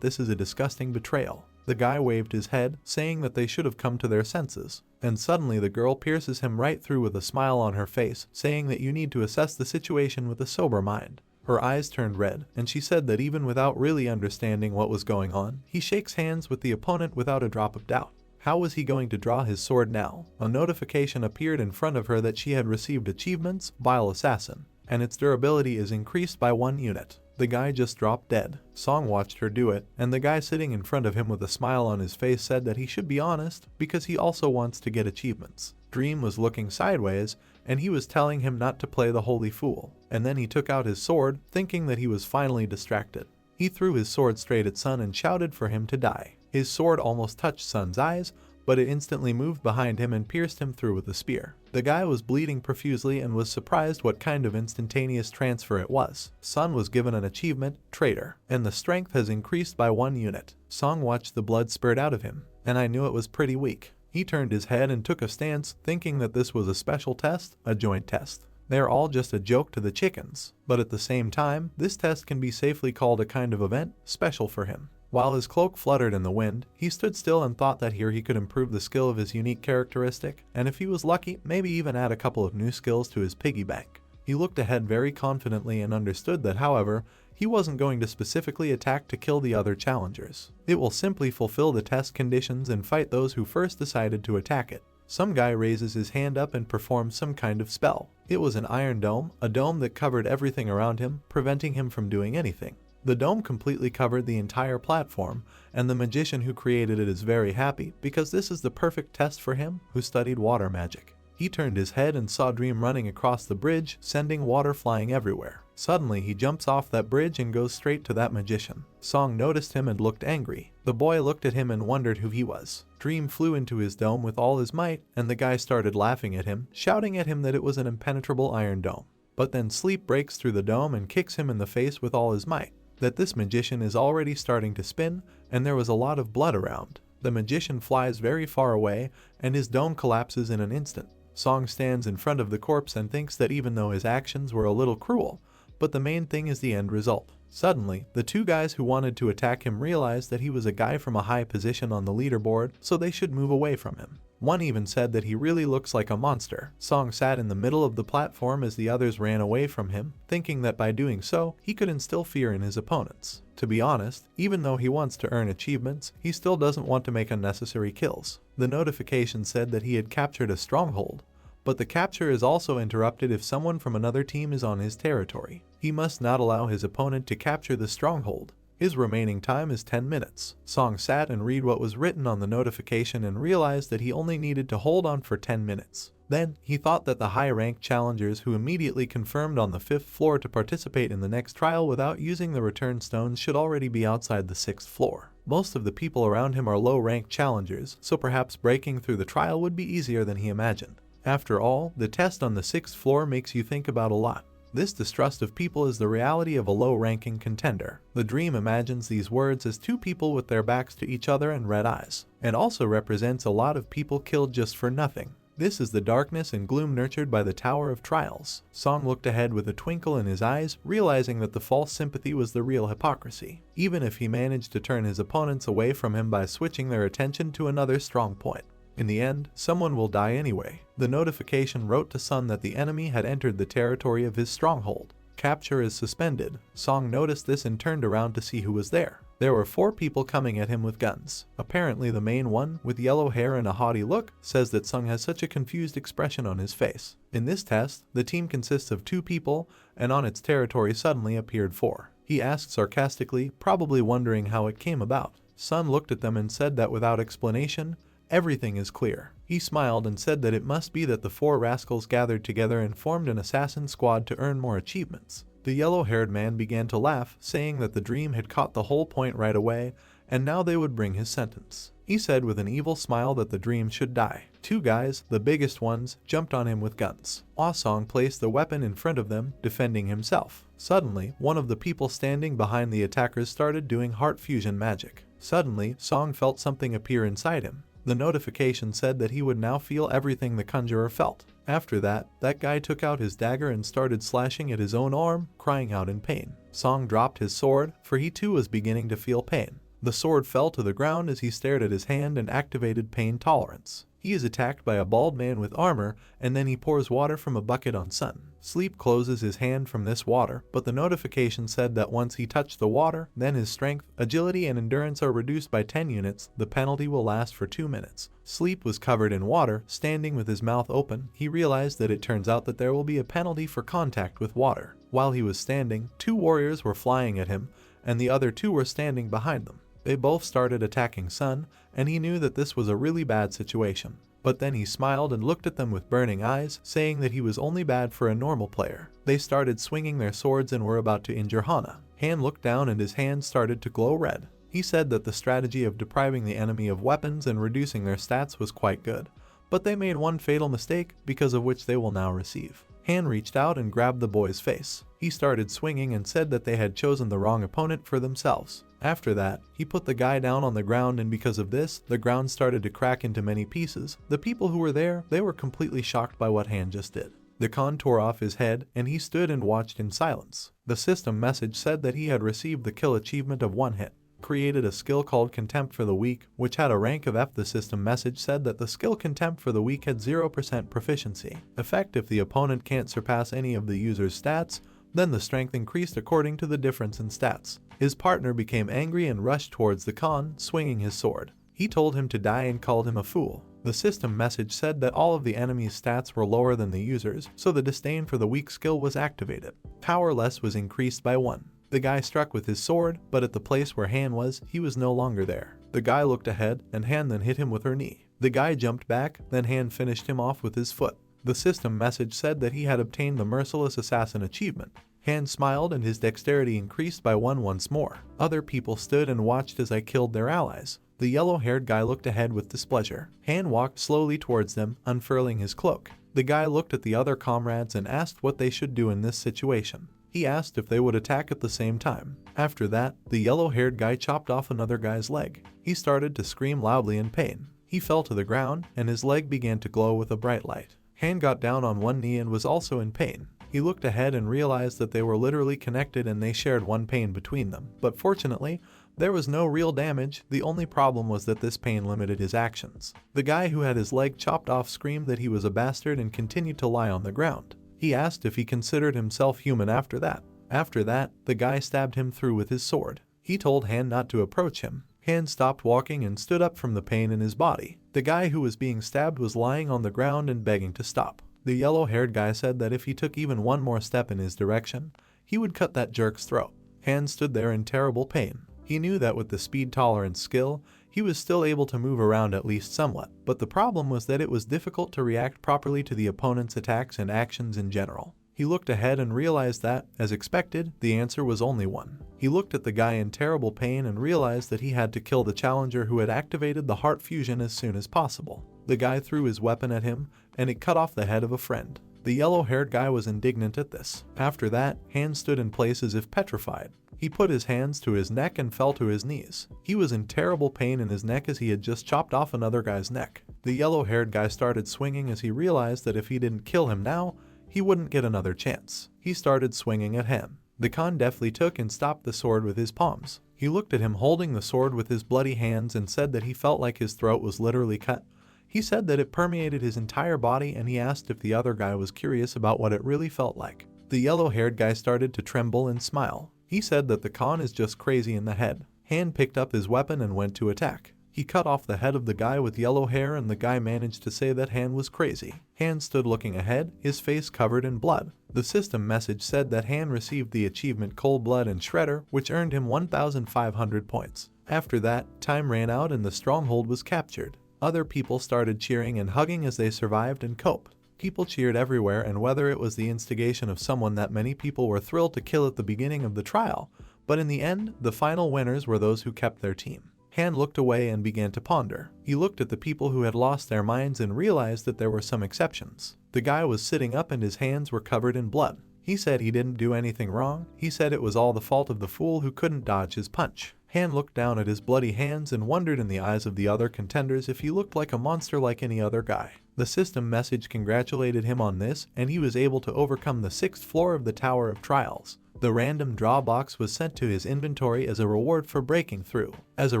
A: this is a disgusting betrayal. The guy waved his head, saying that they should have come to their senses. And suddenly the girl pierces him right through with a smile on her face, saying that you need to assess the situation with a sober mind. Her eyes turned red, and she said that even without really understanding what was going on, he shakes hands with the opponent without a drop of doubt. How was he going to draw his sword now? A notification appeared in front of her that she had received achievements, Vile Assassin, and its durability is increased by 1 unit. The guy just dropped dead. Song watched her do it, and the guy sitting in front of him with a smile on his face said that he should be honest because he also wants to get achievements. Dream was looking sideways, and he was telling him not to play the holy fool. And then he took out his sword, thinking that he was finally distracted. He threw his sword straight at Sun and shouted for him to die. His sword almost touched Sun's eyes, but it instantly moved behind him and pierced him through with a spear. The guy was bleeding profusely and was surprised what kind of instantaneous transfer it was. Sun was given an achievement, Traitor, and the strength has increased by 1 unit. Song watched the blood spurt out of him, and I knew it was pretty weak. He turned his head and took a stance, thinking that this was a special test, a joint test. They are all just a joke to the chickens, but at the same time, this test can be safely called a kind of event, special for him. While his cloak fluttered in the wind, he stood still and thought that here he could improve the skill of his unique characteristic, and if he was lucky, maybe even add a couple of new skills to his piggy bank. He looked ahead very confidently and understood that, however, he wasn't going to specifically attack to kill the other challengers. It will simply fulfill the test conditions and fight those who first decided to attack it. Some guy raises his hand up and performs some kind of spell. It was an iron dome, a dome that covered everything around him, preventing him from doing anything. The dome completely covered the entire platform, and the magician who created it is very happy because this is the perfect test for him who studied water magic. He turned his head and saw Dream running across the bridge, sending water flying everywhere. Suddenly he jumps off that bridge and goes straight to that magician. Song noticed him and looked angry. The boy looked at him and wondered who he was. Dream flew into his dome with all his might, and the guy started laughing at him, shouting at him that it was an impenetrable iron dome. But then Sleep breaks through the dome and kicks him in the face with all his might. That this magician is already starting to spin, and there was a lot of blood around. The magician flies very far away, and his dome collapses in an instant. Song stands in front of the corpse and thinks that even though his actions were a little cruel, but the main thing is the end result. Suddenly, the two guys who wanted to attack him realized that he was a guy from a high position on the leaderboard, so they should move away from him. One even said that he really looks like a monster. Song sat in the middle of the platform as the others ran away from him, thinking that by doing so, he could instill fear in his opponents. To be honest, even though he wants to earn achievements, he still doesn't want to make unnecessary kills. The notification said that he had captured a stronghold, but the capture is also interrupted if someone from another team is on his territory. He must not allow his opponent to capture the stronghold. His remaining time is 10 minutes. Song sat and read what was written on the notification and realized that he only needed to hold on for 10 minutes. Then, he thought that the high-ranked challengers who immediately confirmed on the 5th floor to participate in the next trial without using the return stones should already be outside the 6th floor. Most of the people around him are low-ranked challengers, so perhaps breaking through the trial would be easier than he imagined. After all, the test on the 6th floor makes you think about a lot. This distrust of people is the reality of a low-ranking contender. The dream imagines these words as two people with their backs to each other and red eyes, and also represents a lot of people killed just for nothing. This is the darkness and gloom nurtured by the Tower of Trials. Song looked ahead with a twinkle in his eyes, realizing that the false sympathy was the real hypocrisy, even if he managed to turn his opponents away from him by switching their attention to another strong point. In the end, someone will die anyway. The notification wrote to Sun that the enemy had entered the territory of his stronghold. Capture is suspended. Song noticed this and turned around to see who was there. There were 4 people coming at him with guns. Apparently the main one, with yellow hair and a haughty look, says that Sung has such a confused expression on his face. In this test, the team consists of 2 people, and on its territory suddenly appeared 4. He asked sarcastically, probably wondering how it came about. Sun looked at them and said that without explanation, everything is clear. He smiled and said that it must be that the 4 rascals gathered together and formed an assassin squad to earn more achievements. The yellow-haired man began to laugh, saying that the dream had caught the whole point right away, and now they would bring his sentence. He said with an evil smile that the dream should die. 2 guys, the biggest ones, jumped on him with guns. Song placed the weapon in front of them, defending himself. Suddenly, one of the people standing behind the attackers started doing heart fusion magic. Suddenly, Song felt something appear inside him. The notification said that he would now feel everything the conjurer felt. After that guy took out his dagger and started slashing at his own arm, crying out in pain. Song dropped his sword, for he too was beginning to feel pain. The sword fell to the ground as he stared at his hand and activated pain tolerance. He is attacked by a bald man with armor, and then he pours water from a bucket on Sun. Sleep closes his hand from this water, but the notification said that once he touched the water, then his strength, agility, and endurance are reduced by 10 units. The penalty will last for 2 minutes. Sleep was covered in water, standing with his mouth open. He realized that it turns out that there will be a penalty for contact with water. While he was standing, 2 warriors were flying at him, and the other 2 were standing behind them. They both started attacking Sun, and he knew that this was a really bad situation. But then he smiled and looked at them with burning eyes, saying that he was only bad for a normal player. They started swinging their swords and were about to injure Hana. Han looked down and his hand started to glow red. He said that the strategy of depriving the enemy of weapons and reducing their stats was quite good, but they made one fatal mistake, because of which they will now receive. Han reached out and grabbed the boy's face. He started swinging and said that they had chosen the wrong opponent for themselves. After that, he put the guy down on the ground, and because of this, the ground started to crack into many pieces. The people who were there, they were completely shocked by what Han just did. The Khan tore off his head, and he stood and watched in silence. The system message said that he had received the kill achievement of 1 hit. Created a skill called Contempt for the Weak, which had a rank of F. The system message said that the skill Contempt for the Weak had 0% proficiency. Effect: if the opponent can't surpass any of the user's stats, then the strength increased according to the difference in stats. His partner became angry and rushed towards the Khan, swinging his sword. He told him to die and called him a fool. The system message said that all of the enemy's stats were lower than the user's, so the disdain for the weak skill was activated. Powerless was increased by 1. The guy struck with his sword, but at the place where Han was, he was no longer there. The guy looked ahead, and Han then hit him with her knee. The guy jumped back, then Han finished him off with his foot. The system message said that he had obtained the Merciless Assassin achievement. Han smiled and his dexterity increased by 1 once more. Other people stood and watched as I killed their allies. The yellow-haired guy looked ahead with displeasure. Han walked slowly towards them, unfurling his cloak. The guy looked at the other comrades and asked what they should do in this situation. He asked if they would attack at the same time. After that, the yellow-haired guy chopped off another guy's leg. He started to scream loudly in pain. He fell to the ground, and his leg began to glow with a bright light. Han got down on one knee and was also in pain. He looked ahead and realized that they were literally connected and they shared one pain between them. But fortunately, there was no real damage. The only problem was that this pain limited his actions. The guy who had his leg chopped off screamed that he was a bastard and continued to lie on the ground. He asked if he considered himself human after that. After that, the guy stabbed him through with his sword. He told Han not to approach him. Han stopped walking and stood up from the pain in his body. The guy who was being stabbed was lying on the ground and begging to stop. The yellow-haired guy said that if he took even one more step in his direction, he would cut that jerk's throat. Han stood there in terrible pain. He knew that with the speed tolerance skill, he was still able to move around at least somewhat, but the problem was that it was difficult to react properly to the opponent's attacks and actions in general. He looked ahead and realized that, as expected, the answer was only one. He looked at the guy in terrible pain and realized that he had to kill the challenger who had activated the heart fusion as soon as possible. The guy threw his weapon at him, and it cut off the head of a friend. The yellow-haired guy was indignant at this. After that, Han stood in place as if petrified. He put his hands to his neck and fell to his knees. He was in terrible pain in his neck as he had just chopped off another guy's neck. The yellow-haired guy started swinging as he realized that if he didn't kill him now, he wouldn't get another chance. He started swinging at Han. The Khan deftly took and stopped the sword with his palms. He looked at him holding the sword with his bloody hands and said that he felt like his throat was literally cut. He said that it permeated his entire body, and he asked if the other guy was curious about what it really felt like. The yellow-haired guy started to tremble and smile. He said that the Khan is just crazy in the head. Han picked up his weapon and went to attack. He cut off the head of the guy with yellow hair, and the guy managed to say that Han was crazy. Han stood looking ahead, his face covered in blood. The system message said that Han received the achievement Cold Blood and Shredder, which earned him 1,500 points. After that, time ran out and the stronghold was captured. Other people started cheering and hugging as they survived and coped. People cheered everywhere, and whether it was the instigation of someone that many people were thrilled to kill at the beginning of the trial, but in the end, the final winners were those who kept their team. Han looked away and began to ponder. He looked at the people who had lost their minds and realized that there were some exceptions. The guy was sitting up and his hands were covered in blood. He said he didn't do anything wrong. He said it was all the fault of the fool who couldn't dodge his punch. Han looked down at his bloody hands and wondered in the eyes of the other contenders if he looked like a monster like any other guy. The system message congratulated him on this, and he was able to overcome the 6th floor of the Tower of Trials. The random draw box was sent to his inventory as a reward for breaking through. As a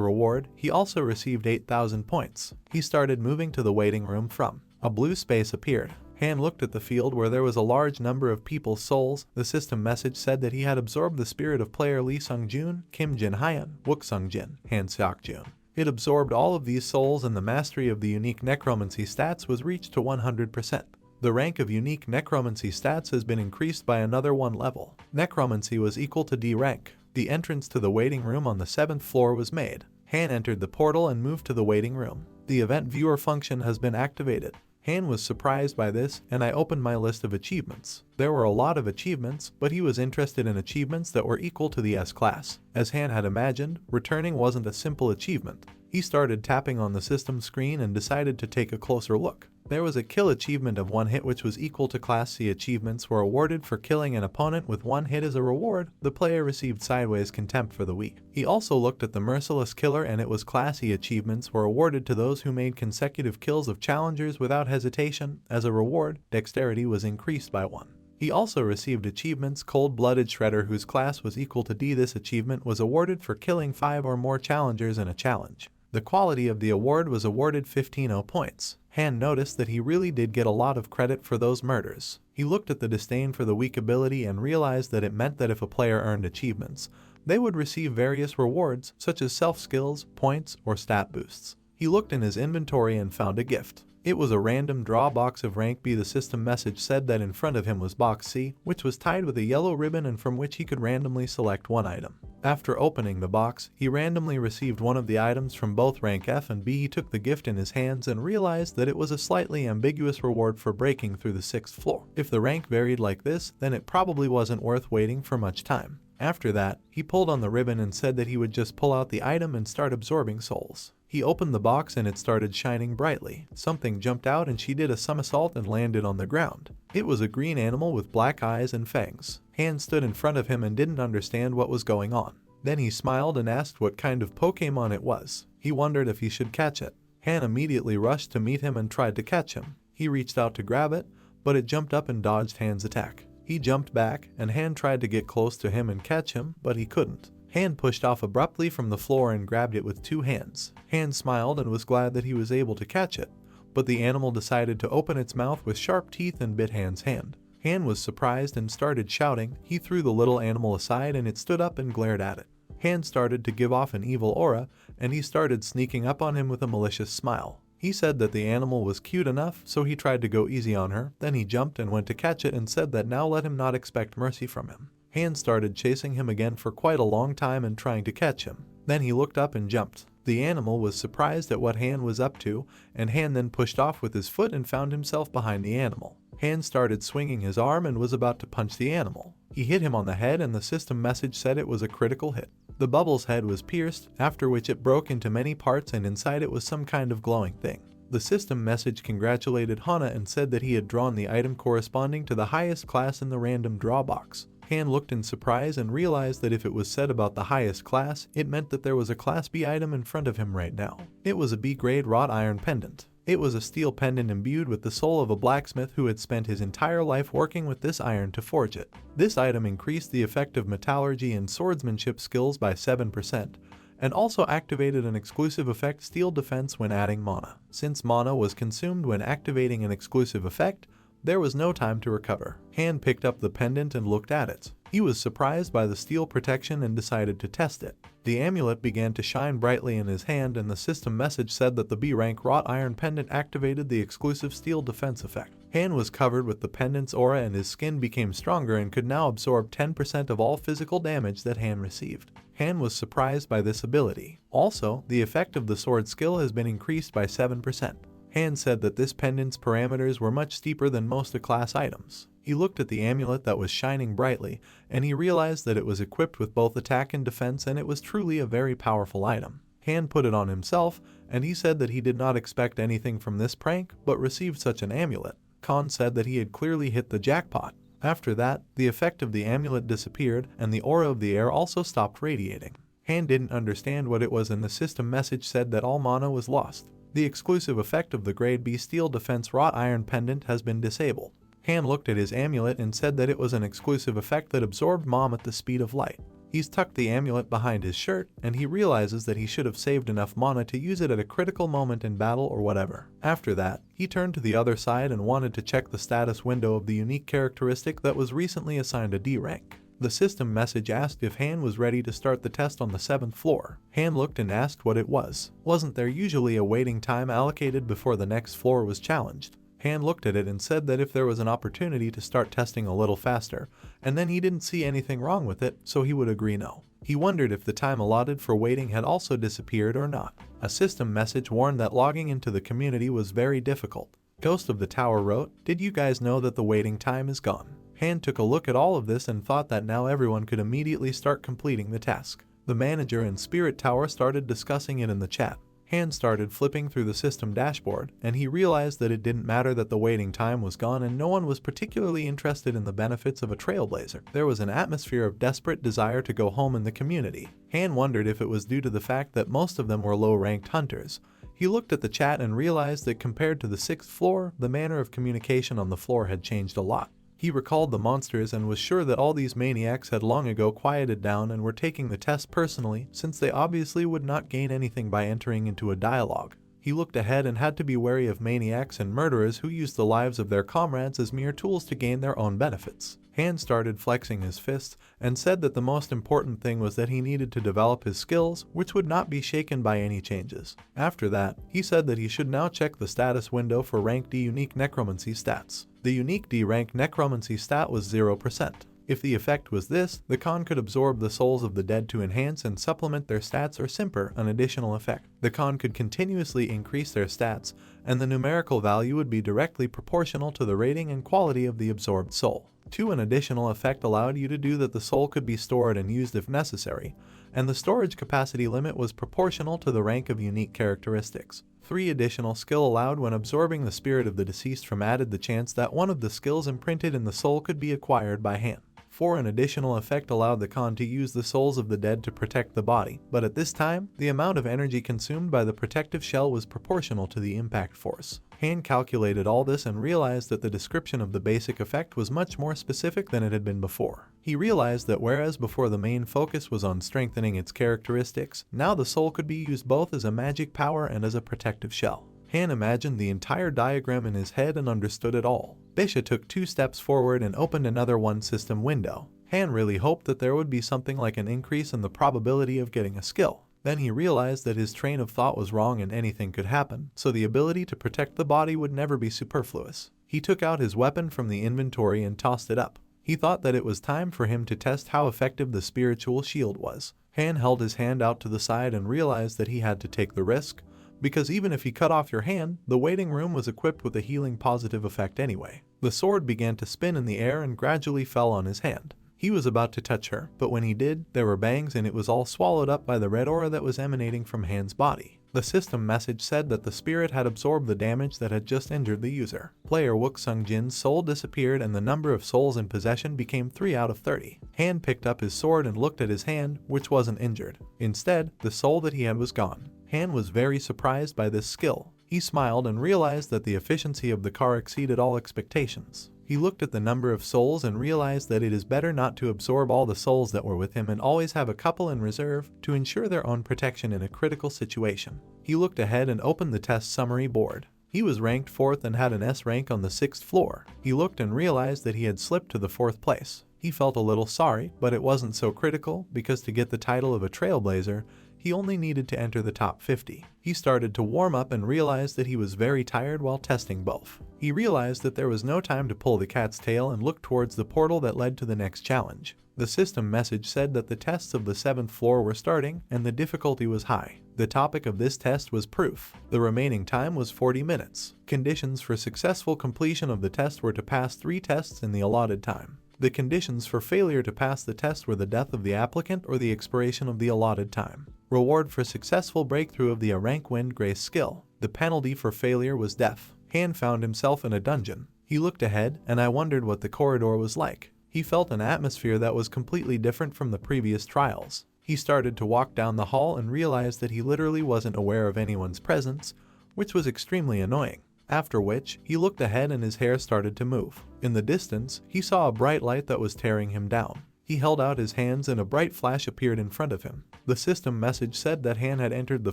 A: reward, he also received 8,000 points. He started moving to the waiting room from. A blue space appeared. Han looked at the field where there was a large number of people's souls. The system message said that he had absorbed the spirit of player Lee Sung-jun, Kim Jin-hyun, Wook Sung-jin, Han Seok-jun. It absorbed all of these souls, and the mastery of the unique necromancy stats was reached to 100%. The rank of unique necromancy stats has been increased by another 1 level. Necromancy was equal to D rank. The entrance to the waiting room on the 7th floor was made. Han entered the portal and moved to the waiting room. The event viewer function has been activated. Han was surprised by this, and I opened my list of achievements. There were a lot of achievements, but he was interested in achievements that were equal to the S class. As Han had imagined, returning wasn't a simple achievement. He started tapping on the system screen and decided to take a closer look. There was a kill achievement of 1 hit which was equal to Class C. Achievements were awarded for killing an opponent with 1 hit as a reward. The player received sideways contempt for the weak. He also looked at the Merciless Killer, and it was Class E. Achievements were awarded to those who made consecutive kills of challengers without hesitation. As a reward, dexterity was increased by 1. He also received achievements Cold-Blooded Shredder, whose class was equal to D. This achievement was awarded for killing 5 or more challengers in a challenge. The quality of the award was awarded 15 points. Han noticed that he really did get a lot of credit for those murders. He looked at the disdain for the weak ability and realized that it meant that if a player earned achievements, they would receive various rewards such as self-skills, points, or stat boosts. He looked in his inventory and found a gift. It was a random draw box of rank B. The system message said that in front of him was box C, which was tied with a yellow ribbon and from which he could randomly select one item. After opening the box, he randomly received one of the items from both rank F and B. He took the gift in his hands and realized that it was a slightly ambiguous reward for breaking through the 6th floor. If the rank varied like this, then it probably wasn't worth waiting for much time. After that, he pulled on the ribbon and said that he would just pull out the item and start absorbing souls. He opened the box and it started shining brightly. Something jumped out and she did a somersault and landed on the ground. It was a green animal with black eyes and fangs. Han stood in front of him and didn't understand what was going on. Then he smiled and asked what kind of Pokemon it was. He wondered if he should catch it. Han immediately rushed to meet him and tried to catch him. He reached out to grab it, but it jumped up and dodged Han's attack. He jumped back, and Han tried to get close to him and catch him, but he couldn't. Han pushed off abruptly from the floor and grabbed it with 2 hands. Han smiled and was glad that he was able to catch it, but the animal decided to open its mouth with sharp teeth and bit Han's hand. Han was surprised and started shouting. He threw the little animal aside and it stood up and glared at it. Han started to give off an evil aura, and he started sneaking up on him with a malicious smile. He said that the animal was cute enough, so he tried to go easy on her. Then he jumped and went to catch it and said that now let him not expect mercy from him. Han started chasing him again for quite a long time and trying to catch him. Then he looked up and jumped. The animal was surprised at what Han was up to, and Han then pushed off with his foot and found himself behind the animal. Han started swinging his arm and was about to punch the animal. He hit him on the head and the system message said it was a critical hit. The bubble's head was pierced, after which it broke into many parts and inside it was some kind of glowing thing. The system message congratulated Hana and said that he had drawn the item corresponding to the highest class in the random draw box. Han looked in surprise and realized that if it was said about the highest class, it meant that there was a class B item in front of him right now. It was a B-grade wrought iron pendant. It was a steel pendant imbued with the soul of a blacksmith who had spent his entire life working with this iron to forge it. This item increased the effect of metallurgy and swordsmanship skills by 7%, and also activated an exclusive effect steel defense when adding mana. Since mana was consumed when activating an exclusive effect, there was no time to recover. Han picked up the pendant and looked at it. He was surprised by the steel protection and decided to test it. The amulet began to shine brightly in his hand and the system message said that the B-rank wrought iron pendant activated the exclusive steel defense effect. Han was covered with the pendant's aura and his skin became stronger and could now absorb 10% of all physical damage that Han received. Han was surprised by this ability. Also, the effect of the sword skill has been increased by 7%. Han said that this pendant's parameters were much steeper than most A-class items. He looked at the amulet that was shining brightly, and he realized that it was equipped with both attack and defense and it was truly a very powerful item. Han put it on himself, and he said that he did not expect anything from this prank, but received such an amulet. Khan said that he had clearly hit the jackpot. After that, the effect of the amulet disappeared, and the aura of the air also stopped radiating. Han didn't understand what it was and the system message said that all mana was lost. The exclusive effect of the grade B steel defense wrought iron pendant has been disabled. Han looked at his amulet and said that it was an exclusive effect that absorbed Mom at the speed of light. He's tucked the amulet behind his shirt, and he realizes that he should have saved enough mana to use it at a critical moment in battle or whatever. After that, he turned to the other side and wanted to check the status window of the unique characteristic that was recently assigned a D rank. The system message asked if Han was ready to start the test on the 7th floor. Han looked and asked what it was. Wasn't there usually a waiting time allocated before the next floor was challenged? Han looked at it and said that if there was an opportunity to start testing a little faster, and then he didn't see anything wrong with it, so he would agree no. He wondered if the time allotted for waiting had also disappeared or not. A system message warned that logging into the community was very difficult. Ghost of the Tower wrote, "Did you guys know that the waiting time is gone?" Han took a look at all of this and thought that now everyone could immediately start completing the task. The manager and Spirit Tower started discussing it in the chat. Han started flipping through the system dashboard, and he realized that it didn't matter that the waiting time was gone and no one was particularly interested in the benefits of a trailblazer. There was an atmosphere of desperate desire to go home in the community. Han wondered if it was due to the fact that most of them were low-ranked hunters. He looked at the chat and realized that compared to the 6th floor, the manner of communication on the floor had changed a lot. He recalled the monsters and was sure that all these maniacs had long ago quieted down and were taking the test personally, since they obviously would not gain anything by entering into a dialogue. He looked ahead and had to be wary of maniacs and murderers who used the lives of their comrades as mere tools to gain their own benefits. Han started flexing his fists and said that the most important thing was that he needed to develop his skills, which would not be shaken by any changes. After that, he said that he should now check the status window for rank D unique necromancy stats. The unique D rank necromancy stat was 0%. If the effect was this, the Khan could absorb the souls of the dead to enhance and supplement their stats, or simper, an additional effect. The Khan could continuously increase their stats, and the numerical value would be directly proportional to the rating and quality of the absorbed soul. 2. An additional effect allowed you to do that the soul could be stored and used if necessary, and the storage capacity limit was proportional to the rank of unique characteristics. 3. Additional skill allowed when absorbing the spirit of the deceased from added the chance that one of the skills imprinted in the soul could be acquired by hand. 4. An additional effect allowed the Khan to use the souls of the dead to protect the body, but at this time, the amount of energy consumed by the protective shell was proportional to the impact force. Han calculated all this and realized that the description of the basic effect was much more specific than it had been before. He realized that whereas before the main focus was on strengthening its characteristics, now the soul could be used both as a magic power and as a protective shell. Han imagined the entire diagram in his head and understood it all. Bisha took 2 steps forward and opened another one system window. Han really hoped that there would be something like an increase in the probability of getting a skill. Then he realized that his train of thought was wrong and anything could happen, so the ability to protect the body would never be superfluous. He took out his weapon from the inventory and tossed it up. He thought that it was time for him to test how effective the spiritual shield was. Han held his hand out to the side and realized that he had to take the risk, because even if he cut off your hand, the waiting room was equipped with a healing positive effect anyway. The sword began to spin in the air and gradually fell on his hand. He was about to touch her, but when he did, there were bangs and it was all swallowed up by the red aura that was emanating from Han's body. The system message said that the spirit had absorbed the damage that had just injured the user. Player Wook Sung Jin's soul disappeared and the number of souls in possession became 3 out of 30. Han picked up his sword and looked at his hand, which wasn't injured. Instead, the soul that he had was gone. Han was very surprised by this skill. He smiled and realized that the efficiency of the car exceeded all expectations. He looked at the number of souls and realized that it is better not to absorb all the souls that were with him and always have a couple in reserve to ensure their own protection in a critical situation. He looked ahead and opened the test summary board. He was ranked 4th and had an S rank on the 6th floor. He looked and realized that he had slipped to the 4th place. He felt a little sorry, but it wasn't so critical because to get the title of a trailblazer, he only needed to enter the top 50. He started to warm up and realized that he was very tired while testing both. He realized that there was no time to pull the cat's tail and looked towards the portal that led to the next challenge. The system message said that the tests of the 7th floor were starting and the difficulty was high. The topic of this test was proof. The remaining time was 40 minutes. Conditions for successful completion of the test were to pass 3 tests in the allotted time. The conditions for failure to pass the test were the death of the applicant or the expiration of the allotted time. Reward for successful breakthrough of the A rank Wind Grace skill. The penalty for failure was death. Han found himself in a dungeon. He looked ahead, and I wondered what the corridor was like. He felt an atmosphere that was completely different from the previous trials. He started to walk down the hall and realized that he literally wasn't aware of anyone's presence, which was extremely annoying. After which, he looked ahead and his hair started to move. In the distance, he saw a bright light that was tearing him down. He held out his hands and a bright flash appeared in front of him. The system message said that Han had entered the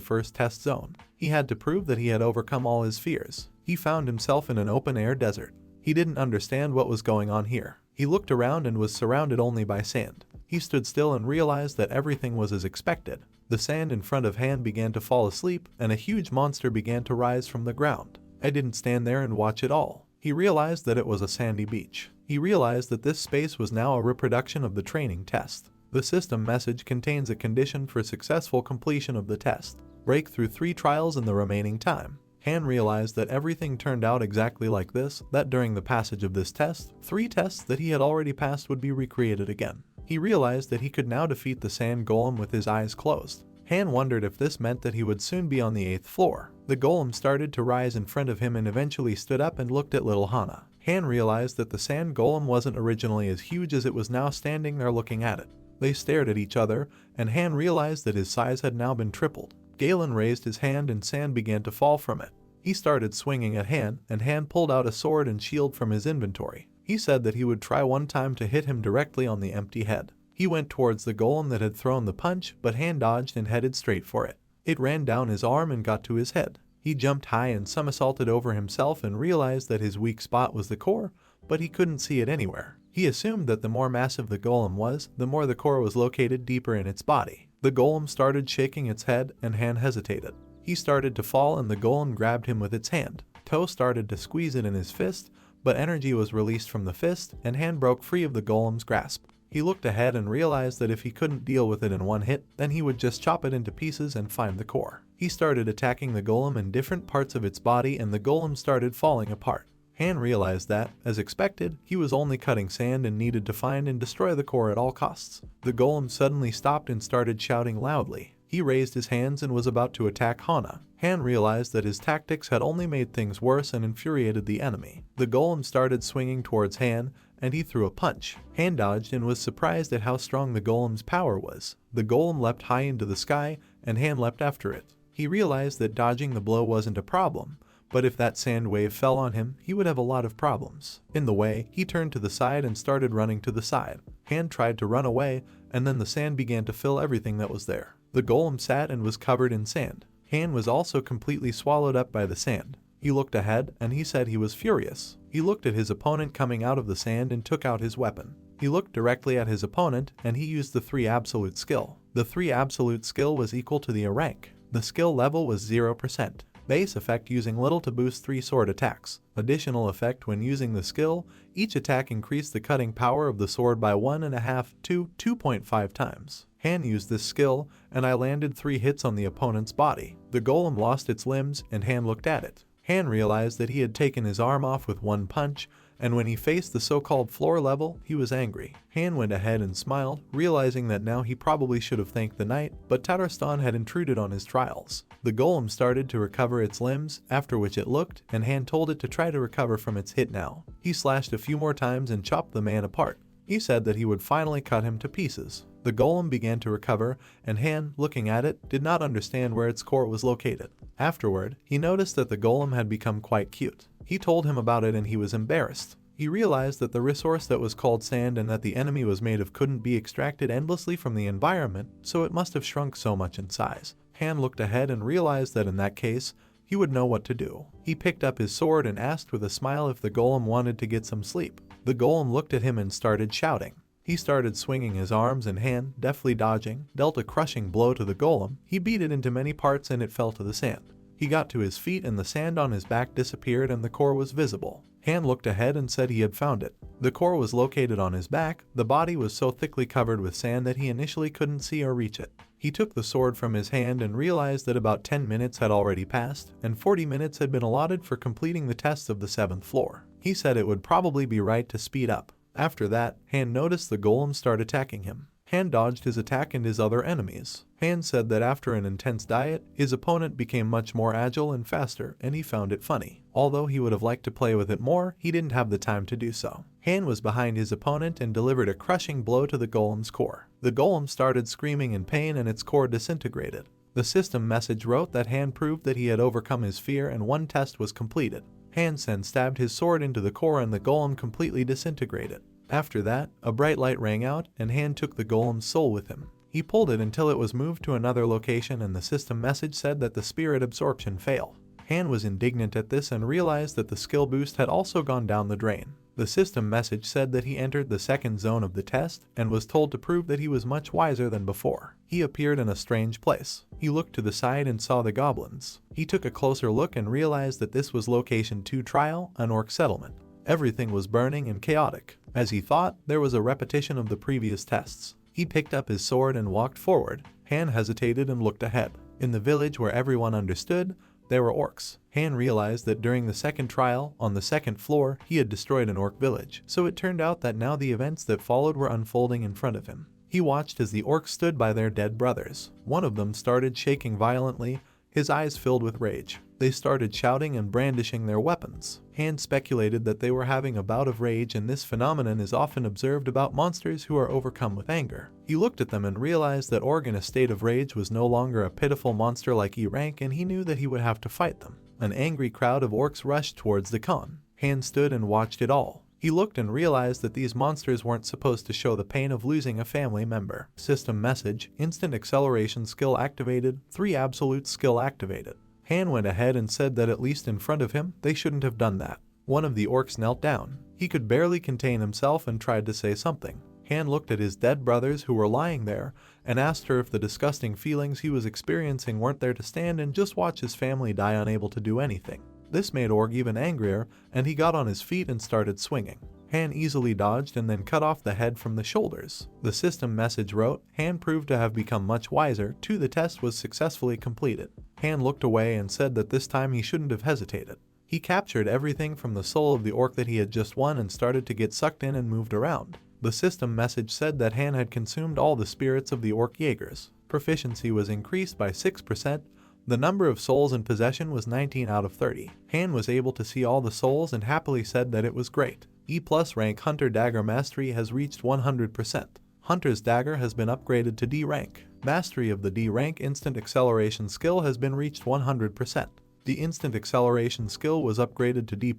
A: first test zone. He had to prove that he had overcome all his fears. He found himself in an open-air desert. He didn't understand what was going on here. He looked around and was surrounded only by sand. He stood still and realized that everything was as expected. The sand in front of Han began to fall asleep and a huge monster began to rise from the ground. I didn't stand there and watch it all. He realized that it was a sandy beach. He realized that this space was now a reproduction of the training test. The system message contains a condition for successful completion of the test. Break through 3 trials in the remaining time. Han realized that everything turned out exactly like this, that during the passage of this test, 3 tests that he had already passed would be recreated again. He realized that he could now defeat the sand golem with his eyes closed. Han wondered if this meant that he would soon be on the 8th floor. The golem started to rise in front of him and eventually stood up and looked at little Hana. Han realized that the sand golem wasn't originally as huge as it was now standing there looking at it. They stared at each other, and Han realized that his size had now been tripled. Galen raised his hand and sand began to fall from it. He started swinging at Han, and Han pulled out a sword and shield from his inventory. He said that he would try one time to hit him directly on the empty head. He went towards the golem that had thrown the punch, but Han dodged and headed straight for it. It ran down his arm and got to his head. He jumped high and somersaulted over himself and realized that his weak spot was the core, but he couldn't see it anywhere. He assumed that the more massive the golem was, the more the core was located deeper in its body. The golem started shaking its head, and Han hesitated. He started to fall, and the golem grabbed him with its hand. Toe started to squeeze it in his fist, but energy was released from the fist, and Han broke free of the golem's grasp. He looked ahead and realized that if he couldn't deal with it in one hit, then he would just chop it into pieces and find the core. He started attacking the golem in different parts of its body, and the golem started falling apart. Han realized that, as expected, he was only cutting sand and needed to find and destroy the core at all costs. The golem suddenly stopped and started shouting loudly. He raised his hands and was about to attack Hana. Han realized that his tactics had only made things worse and infuriated the enemy. The golem started swinging towards Han, and he threw a punch. Han dodged and was surprised at how strong the golem's power was. The golem leapt high into the sky, and Han leapt after it. He realized that dodging the blow wasn't a problem, but if that sand wave fell on him, he would have a lot of problems. In the way, he turned to the side and started running to the side. Han tried to run away, and then the sand began to fill everything that was there. The golem sat and was covered in sand. Han was also completely swallowed up by the sand. He looked ahead, and he said he was furious. He looked at his opponent coming out of the sand and took out his weapon. He looked directly at his opponent, and he used the 3 absolute skill. The 3 absolute skill was equal to the A rank. The skill level was 0%. Base effect using little to boost 3 sword attacks. Additional effect when using the skill, each attack increased the cutting power of the sword by 1.5 to 2.5 times. Han used this skill, and I landed 3 hits on the opponent's body. The golem lost its limbs, and Han looked at it. Han realized that he had taken his arm off with 1 punch, and when he faced the so-called floor level, he was angry. Han went ahead and smiled, realizing that now he probably should have thanked the knight, but Tatarstan had intruded on his trials. The golem started to recover its limbs, after which it looked, and Han told it to try to recover from its hit now. He slashed a few more times and chopped the man apart. He said that he would finally cut him to pieces. The golem began to recover, and Han, looking at it, did not understand where its core was located. Afterward, he noticed that the golem had become quite cute. He told him about it and he was embarrassed. He realized that the resource that was called sand and that the enemy was made of couldn't be extracted endlessly from the environment, so it must have shrunk so much in size. Han looked ahead and realized that in that case, he would know what to do. He picked up his sword and asked with a smile if the golem wanted to get some sleep. The golem looked at him and started shouting. He started swinging his arms, and Han, deftly dodging, dealt a crushing blow to the golem. He beat it into many parts and it fell to the sand. He got to his feet and the sand on his back disappeared and the core was visible. Han looked ahead and said he had found it. The core was located on his back. The body was so thickly covered with sand that he initially couldn't see or reach it. He took the sword from his hand and realized that about 10 minutes had already passed, and 40 minutes had been allotted for completing the tests of the 7th floor. He said it would probably be right to speed up. After that, Han noticed the golem start attacking him. Han dodged his attack and his other enemies. Han said that after an intense diet, his opponent became much more agile and faster, and he found it funny. Although he would have liked to play with it more, he didn't have the time to do so. Han was behind his opponent and delivered a crushing blow to the golem's core. The golem started screaming in pain and its core disintegrated. The system message wrote that Han proved that he had overcome his fear and 1 test was completed. Han then stabbed his sword into the core and the golem completely disintegrated. After that, a bright light rang out and Han took the golem's soul with him. He pulled it until it was moved to another location and the system message said that the spirit absorption failed. Han was indignant at this and realized that the skill boost had also gone down the drain. The system message said that he entered the 2nd zone of the test and was told to prove that he was much wiser than before. He appeared in a strange place. He looked to the side and saw the goblins. He took a closer look and realized that this was location 2 trial, an orc settlement. Everything was burning and chaotic. As he thought, there was a repetition of the previous tests. He picked up his sword and walked forward. Han hesitated and looked ahead. In the village where everyone understood, there were orcs. Han realized that during the 2nd trial, on the 2nd floor, he had destroyed an orc village. So it turned out that now the events that followed were unfolding in front of him. He watched as the orcs stood by their dead brothers. One of them started shaking violently, his eyes filled with rage. They started shouting and brandishing their weapons. Han speculated that they were having a bout of rage, and this phenomenon is often observed about monsters who are overcome with anger. He looked at them and realized that Orc in a state of rage was no longer a pitiful monster like E rank, and he knew that he would have to fight them. An angry crowd of orcs rushed towards the Khan. Han stood and watched it all. He looked and realized that these monsters weren't supposed to show the pain of losing a family member. System message, instant acceleration skill activated, 3 absolute skill activated. Han went ahead and said that at least in front of him, they shouldn't have done that. One of the orcs knelt down. He could barely contain himself and tried to say something. Han looked at his dead brothers who were lying there and asked her if the disgusting feelings he was experiencing weren't there to stand and just watch his family die unable to do anything. This made Org even angrier, and he got on his feet and started swinging. Han easily dodged and then cut off the head from the shoulders. The system message wrote, Han proved to have become much wiser, too. The test was successfully completed. Han looked away and said that this time he shouldn't have hesitated. He captured everything from the soul of the orc that he had just won and started to get sucked in and moved around. The system message said that Han had consumed all the spirits of the orc Jaegers. Proficiency was increased by 6%. The number of souls in possession was 19 out of 30. Han was able to see all the souls and happily said that it was great. E+ rank Hunter Dagger Mastery has reached 100%. Hunter's Dagger has been upgraded to D rank. Mastery of the D rank Instant Acceleration skill has been reached 100%. The Instant Acceleration skill was upgraded to D+,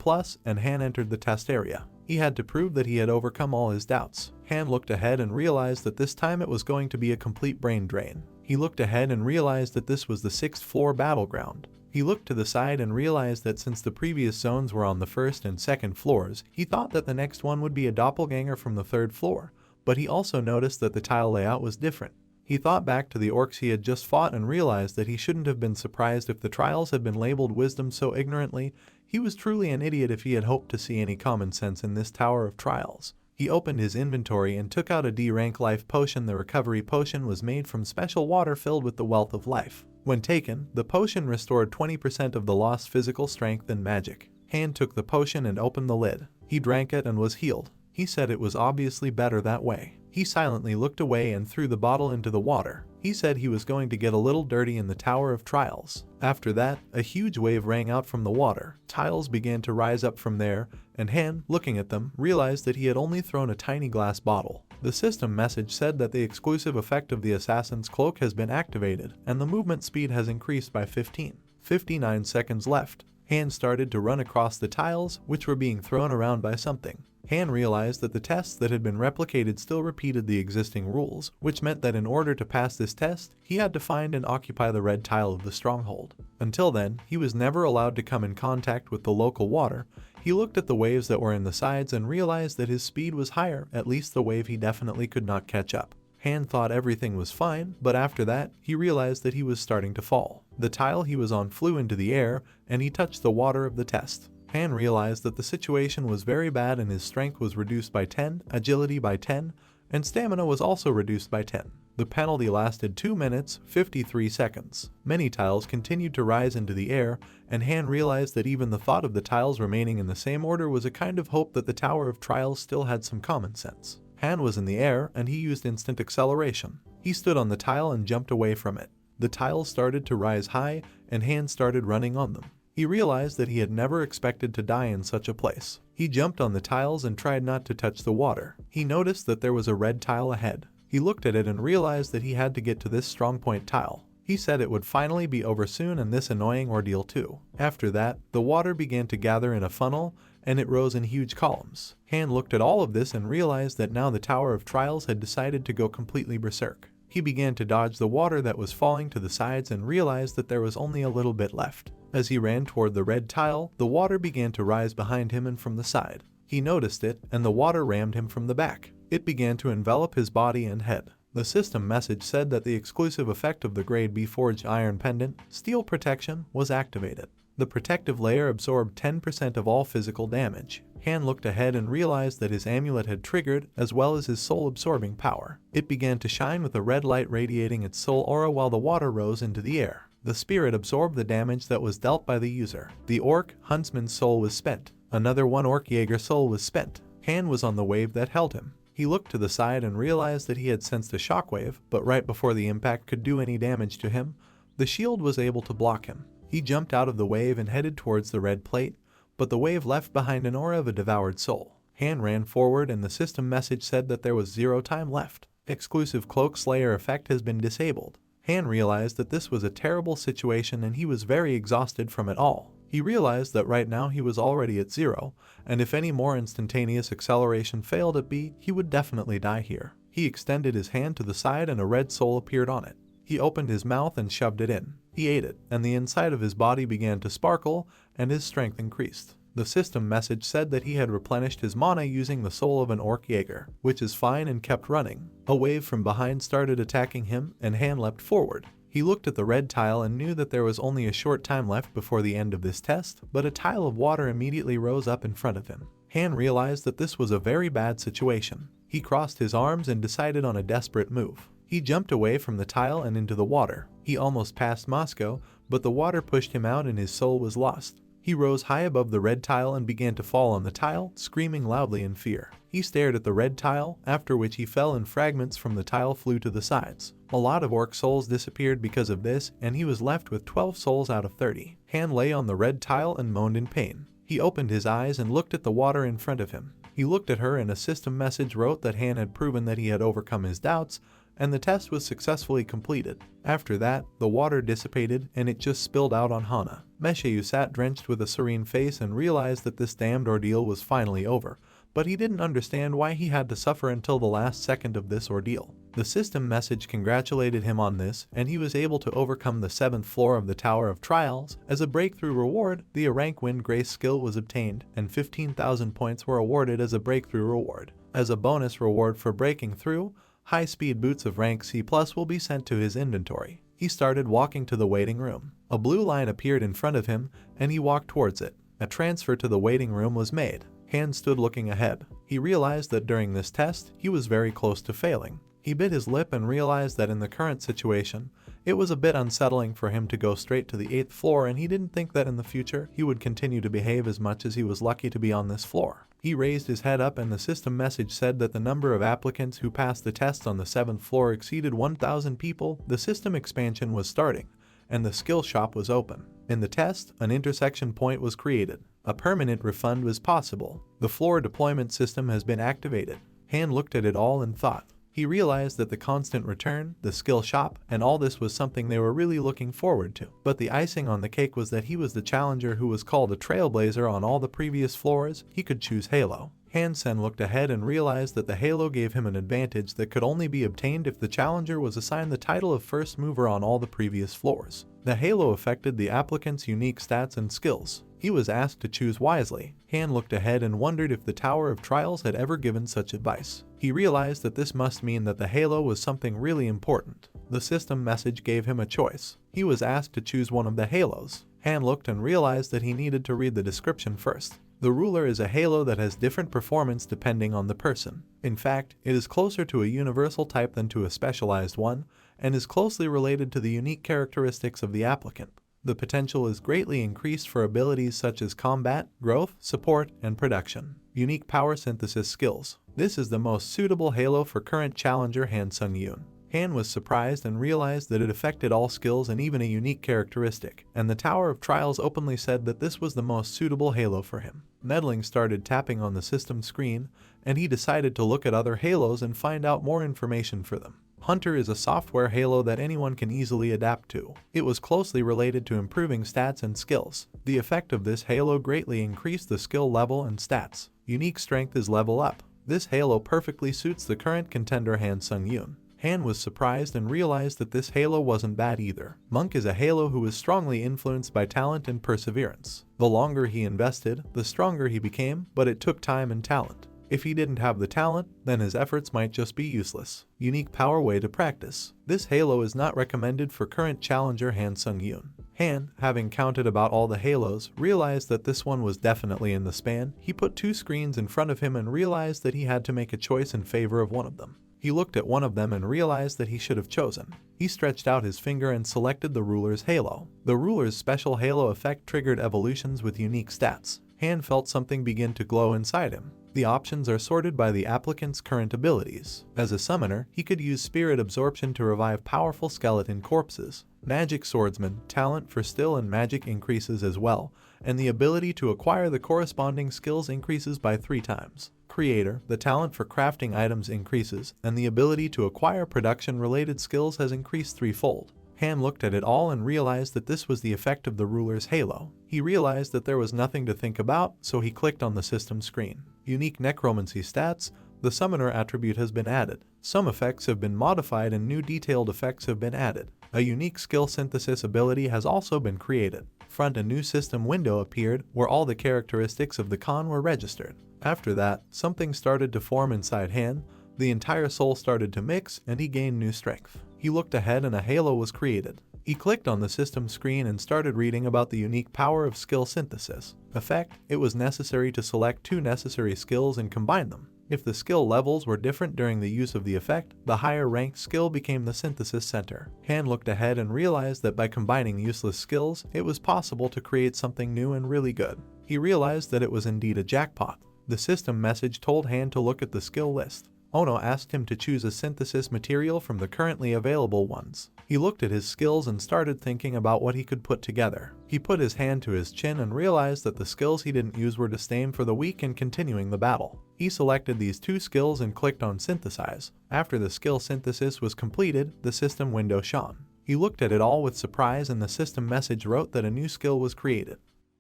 A: and Han entered the test area. He had to prove that he had overcome all his doubts. Han looked ahead and realized that this time it was going to be a complete brain drain. He looked ahead and realized that this was the 6th floor battleground. He looked to the side and realized that since the previous zones were on the 1st and 2nd floors, he thought that the next one would be a doppelganger from the 3rd floor, but he also noticed that the tile layout was different. He thought back to the orcs he had just fought and realized that he shouldn't have been surprised if the trials had been labeled wisdom so ignorantly. He was truly an idiot if he had hoped to see any common sense in this tower of trials. He opened his inventory and took out a D rank life potion. The recovery potion was made from special water filled with the wealth of life. When taken, the potion restored 20% of the lost physical strength and magic. Han took the potion and opened the lid. He drank it and was healed. He said it was obviously better that way. He silently looked away and threw the bottle into the water. He said he was going to get a little dirty in the Tower of Trials. After that, a huge wave rang out from the water. Tiles began to rise up from there, and Han, looking at them, realized that he had only thrown a tiny glass bottle. The system message said that the exclusive effect of the Assassin's Cloak has been activated, and the movement speed has increased by 15. 59 seconds left. Han started to run across the tiles, which were being thrown around by something. Han realized that the tests that had been replicated still repeated the existing rules, which meant that in order to pass this test, he had to find and occupy the red tile of the stronghold. Until then, he was never allowed to come in contact with the local water. He looked at the waves that were in the sides and realized that his speed was higher, at least the wave he definitely could not catch up. Han thought everything was fine, but after that, he realized that he was starting to fall. The tile he was on flew into the air, and he touched the water of the test. Han realized that the situation was very bad and his strength was reduced by 10, agility by 10, and stamina was also reduced by 10. The penalty lasted 2 minutes, 53 seconds. Many tiles continued to rise into the air, and Han realized that even the thought of the tiles remaining in the same order was a kind of hope that the Tower of Trials still had some common sense. Han was in the air, and he used instant acceleration. He stood on the tile and jumped away from it. The tiles started to rise high, and Han started running on them. He realized that he had never expected to die in such a place. He jumped on the tiles and tried not to touch the water. He noticed that there was a red tile ahead. He looked at it and realized that he had to get to this strongpoint tile. He said it would finally be over soon and this annoying ordeal too. After that, the water began to gather in a funnel, and it rose in huge columns. Han looked at all of this and realized that now the Tower of Trials had decided to go completely berserk. He began to dodge the water that was falling to the sides and realized that there was only a little bit left. As he ran toward the red tile, the water began to rise behind him and from the side. He noticed it, and the water rammed him from the back. It began to envelop his body and head. The system message said that the exclusive effect of the Grade B Forged Iron Pendant, Steel Protection, was activated. The protective layer absorbed 10% of all physical damage. Han looked ahead and realized that his amulet had triggered, as well as his soul-absorbing power. It began to shine with a red light radiating its soul aura while the water rose into the air. The spirit absorbed the damage that was dealt by the user. The orc huntsman's soul was spent. Another one orc Jaeger soul was spent. Han was on the wave that held him. He looked to the side and realized that he had sensed a shockwave, but right before the impact could do any damage to him, the shield was able to block him. He jumped out of the wave and headed towards the red plate, but the wave left behind an aura of a devoured soul. Han ran forward and the system message said that there was 0 time left. Exclusive Cloak Slayer effect has been disabled. Han realized that this was a terrible situation and he was very exhausted from it all. He realized that right now he was already at 0, and if any more instantaneous acceleration failed at B, he would definitely die here. He extended his hand to the side and a red soul appeared on it. He opened his mouth and shoved it in. He ate it, and the inside of his body began to sparkle, and his strength increased. The system message said that he had replenished his mana using the soul of an orc Jaeger, which is fine, and kept running. A wave from behind started attacking him, and Han leapt forward. He looked at the red tile and knew that there was only a short time left before the end of this test, but a tile of water immediately rose up in front of him. Han realized that this was a very bad situation. He crossed his arms and decided on a desperate move. He jumped away from the tile and into the water. He almost passed Moscow, but the water pushed him out and his soul was lost. He rose high above the red tile and began to fall on the tile, screaming loudly in fear. He stared at the red tile, after which he fell and fragments from the tile flew to the sides. A lot of orc souls disappeared because of this, and he was left with 12 souls out of 30. Han lay on the red tile and moaned in pain. He opened his eyes and looked at the water in front of him. He looked at her and a system message wrote that Han had proven that he had overcome his doubts, and the test was successfully completed. After that, the water dissipated and it just spilled out on Hana. Meshayu sat drenched with a serene face and realized that this damned ordeal was finally over, but he didn't understand why he had to suffer until the last second of this ordeal. The system message congratulated him on this, and he was able to overcome the 7th floor of the Tower of Trials. As a breakthrough reward, the rank Wind Grace skill was obtained, and 15,000 points were awarded as a breakthrough reward. As a bonus reward for breaking through, high-speed boots of rank C+ will be sent to his inventory. He started walking to the waiting room. A blue line appeared in front of him, and he walked towards it. A transfer to the waiting room was made. Han stood looking ahead. He realized that during this test, he was very close to failing. He bit his lip and realized that in the current situation, it was a bit unsettling for him to go straight to the 8th floor, and he didn't think that in the future he would continue to behave as much as he was lucky to be on this floor. He raised his head up and the system message said that the number of applicants who passed the test on the 7th floor exceeded 1,000 people. The system expansion was starting, and the skill shop was open. In the test, an intersection point was created. A permanent refund was possible. The floor deployment system has been activated. Han looked at it all and thought. He realized that the constant return, the skill shop, and all this was something they were really looking forward to. But the icing on the cake was that he was the challenger who was called a trailblazer on all the previous floors. He could choose Halo. Han-sen looked ahead and realized that the Halo gave him an advantage that could only be obtained if the challenger was assigned the title of first mover on all the previous floors. The Halo affected the applicant's unique stats and skills. He was asked to choose wisely. Han looked ahead and wondered if the Tower of Trials had ever given such advice. He realized that this must mean that the Halo was something really important. The system message gave him a choice. He was asked to choose one of the Halos. Han looked and realized that he needed to read the description first. The ruler is a Halo that has different performance depending on the person. In fact, it is closer to a universal type than to a specialized one, and is closely related to the unique characteristics of the applicant. The potential is greatly increased for abilities such as combat, growth, support, and production. Unique power synthesis skills. This is the most suitable Halo for current challenger Han Sung-yoon. Han was surprised and realized that it affected all skills and even a unique characteristic, and the Tower of Trials openly said that this was the most suitable Halo for him. Meddling started tapping on the system screen, and he decided to look at other Halos and find out more information for them. Hunter is a software Halo that anyone can easily adapt to. It was closely related to improving stats and skills. The effect of this Halo greatly increased the skill level and stats. Unique strength is level up. This Halo perfectly suits the current contender Han Sung-yoon. Han was surprised and realized that this Halo wasn't bad either. Monk is a Halo who was strongly influenced by talent and perseverance. The longer he invested, the stronger he became, but it took time and talent. If he didn't have the talent, then his efforts might just be useless. Unique power way to practice. This Halo is not recommended for current challenger Han Sung-yoon. Han, having counted about all the Halos, realized that this one was definitely in the span. He put 2 screens in front of him and realized that he had to make a choice in favor of one of them. He looked at one of them and realized that he should have chosen. He stretched out his finger and selected the ruler's Halo. The ruler's special Halo effect triggered evolutions with unique stats. Han felt something begin to glow inside him. The options are sorted by the applicant's current abilities. As a summoner, he could use spirit absorption to revive powerful skeleton corpses. Magic swordsman, talent for still and magic increases as well, and the ability to acquire the corresponding skills increases by 3 times. Creator, the talent for crafting items increases, and the ability to acquire production-related skills has increased 3-fold. Han looked at it all and realized that this was the effect of the ruler's Halo. He realized that there was nothing to think about, so he clicked on the system screen. Unique necromancy stats. The summoner attribute has been added. Some effects have been modified and new detailed effects have been added. A unique skill synthesis ability has also been created. A new system window appeared where all the characteristics of the Khan were registered. After that, something started to form inside Han. The entire soul started to mix and he gained new strength. He looked ahead and a halo was created. He clicked on the system screen and started reading about the unique power of skill synthesis. Effect: it was necessary to select 2 necessary skills and combine them. If the skill levels were different during the use of the effect, the higher ranked skill became the synthesis center. Han looked ahead and realized that by combining useless skills, it was possible to create something new and really good. He realized that it was indeed a jackpot. The system message told Han to look at the skill list. Ono asked him to choose a synthesis material from the currently available ones. He looked at his skills and started thinking about what he could put together. He put his hand to his chin and realized that the skills he didn't use were disdain for the weak and continuing the battle. He selected these 2 skills and clicked on synthesize. After the skill synthesis was completed, the system window shone. He looked at it all with surprise and the system message wrote that a new skill was created.